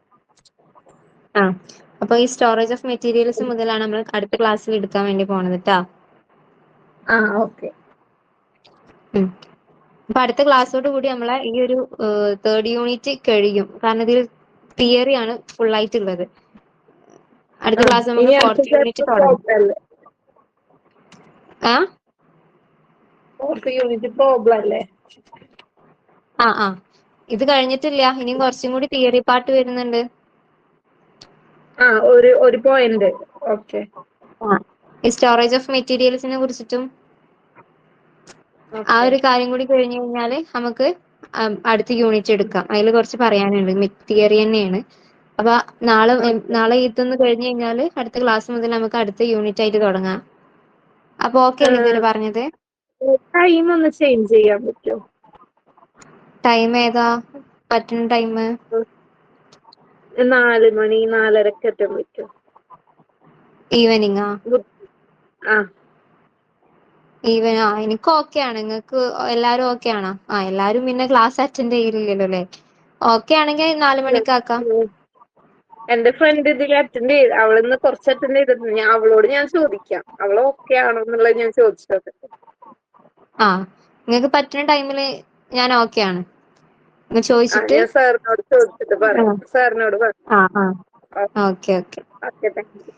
അപ്പൊ ഈ സ്റ്റോറേജ് ഓഫ് മെറ്റീരിയൽസ് മുതലാണ് നമ്മൾ അടുത്ത ക്ലാസ്സിൽ എടുക്കാൻ വേണ്ടി പോണത് കേട്ടോ. ഓക്കെ. അപ്പൊ അടുത്ത ക്ലാസ്സോട് കൂടി നമ്മളെ ഈ ഒരു തേർഡ് യൂണിറ്റ് കഴിയും. കാരണം ഇതിൽ തിയറി ആണ് ഫുൾ ആയിട്ടുള്ളത്. അടുത്ത ക്ലാസ് നമുക്ക് ഫോർത്ത് യൂണിറ്റ് തുടങ്ങും. ഫോർത്ത് യൂണിറ്റ് പ്രോബ്ലം അല്ലേ? ഇത് കഴിഞ്ഞിട്ടില്ല, ഇനിയും കുറച്ചും കൂടി തിയറി പാർട്ട് വരുന്നുണ്ട്. ഒരു പോയിന്റ്. ഓക്കെ. ഈ സ്റ്റോറേജ് ഓഫ് മെറ്റീരിയൽസിനെ കുറിച്ചിട്ടും ആ ഒരു കാര്യം കൂടി കഴിഞ്ഞു കഴിഞ്ഞാല് നമുക്ക് അടുത്ത യൂണിറ്റ് എടുക്കാം. അതിൽ കുറച്ച് പറയാനുണ്ട്, തിയറി തന്നെയാണ്. അപ്പൊ നാളെ ഇതൊന്ന് കഴിഞ്ഞു കഴിഞ്ഞാല് അടുത്ത ക്ലാസ് മുതൽ നമുക്ക് അടുത്ത യൂണിറ്റ് ആയിട്ട് തുടങ്ങാം. അപ്പൊ ഓക്കെ അല്ലേ ഇതുവരെ പറഞ്ഞത്? ടൈം ഒന്ന് ചേഞ്ച് ചെയ്യാൻ പറ്റുമോ? ടൈം ഏതാ പറ്റുന്ന ടൈം? 4 മണി 4:30 എത്താൻ പറ്റുമോ? ഈവനിങ്ങാ? എനിക്ക് ഓക്കെ ആണ്. നിങ്ങൾക്ക് എല്ലാരും ഓക്കെ ആണോ? എല്ലാരും പിന്നെ ക്ലാസ് അറ്റൻഡ് ചെയ്യില്ലല്ലോ അല്ലേ? ഓക്കെ ആണെങ്കിൽ 4 മണിക്കാക്കാം. എന്റെ ഫ്രണ്ട് ഇതിൽ അറ്റൻഡ് ചെയ്ത്, അവളിന്ന് കുറച്ച് അറ്റൻഡ് ചെയ്തിട്ടുണ്ട്. അവളോട് ഞാൻ ചോദിക്കാം, അവള് ഓക്കെ ആണോ എന്നുള്ളത് ഞാൻ ചോദിച്ചത്. നിങ്ങൾക്ക് പറ്റുന്ന ടൈമില് ഞാൻ ഓക്കെ ആണ്. ചോദിച്ചിട്ട് ഞാൻ സാറിനോട് ചോദിച്ചിട്ട് പറയാം. സാറിനോട് പറയാം. ഓക്കെ. Okay, thank you.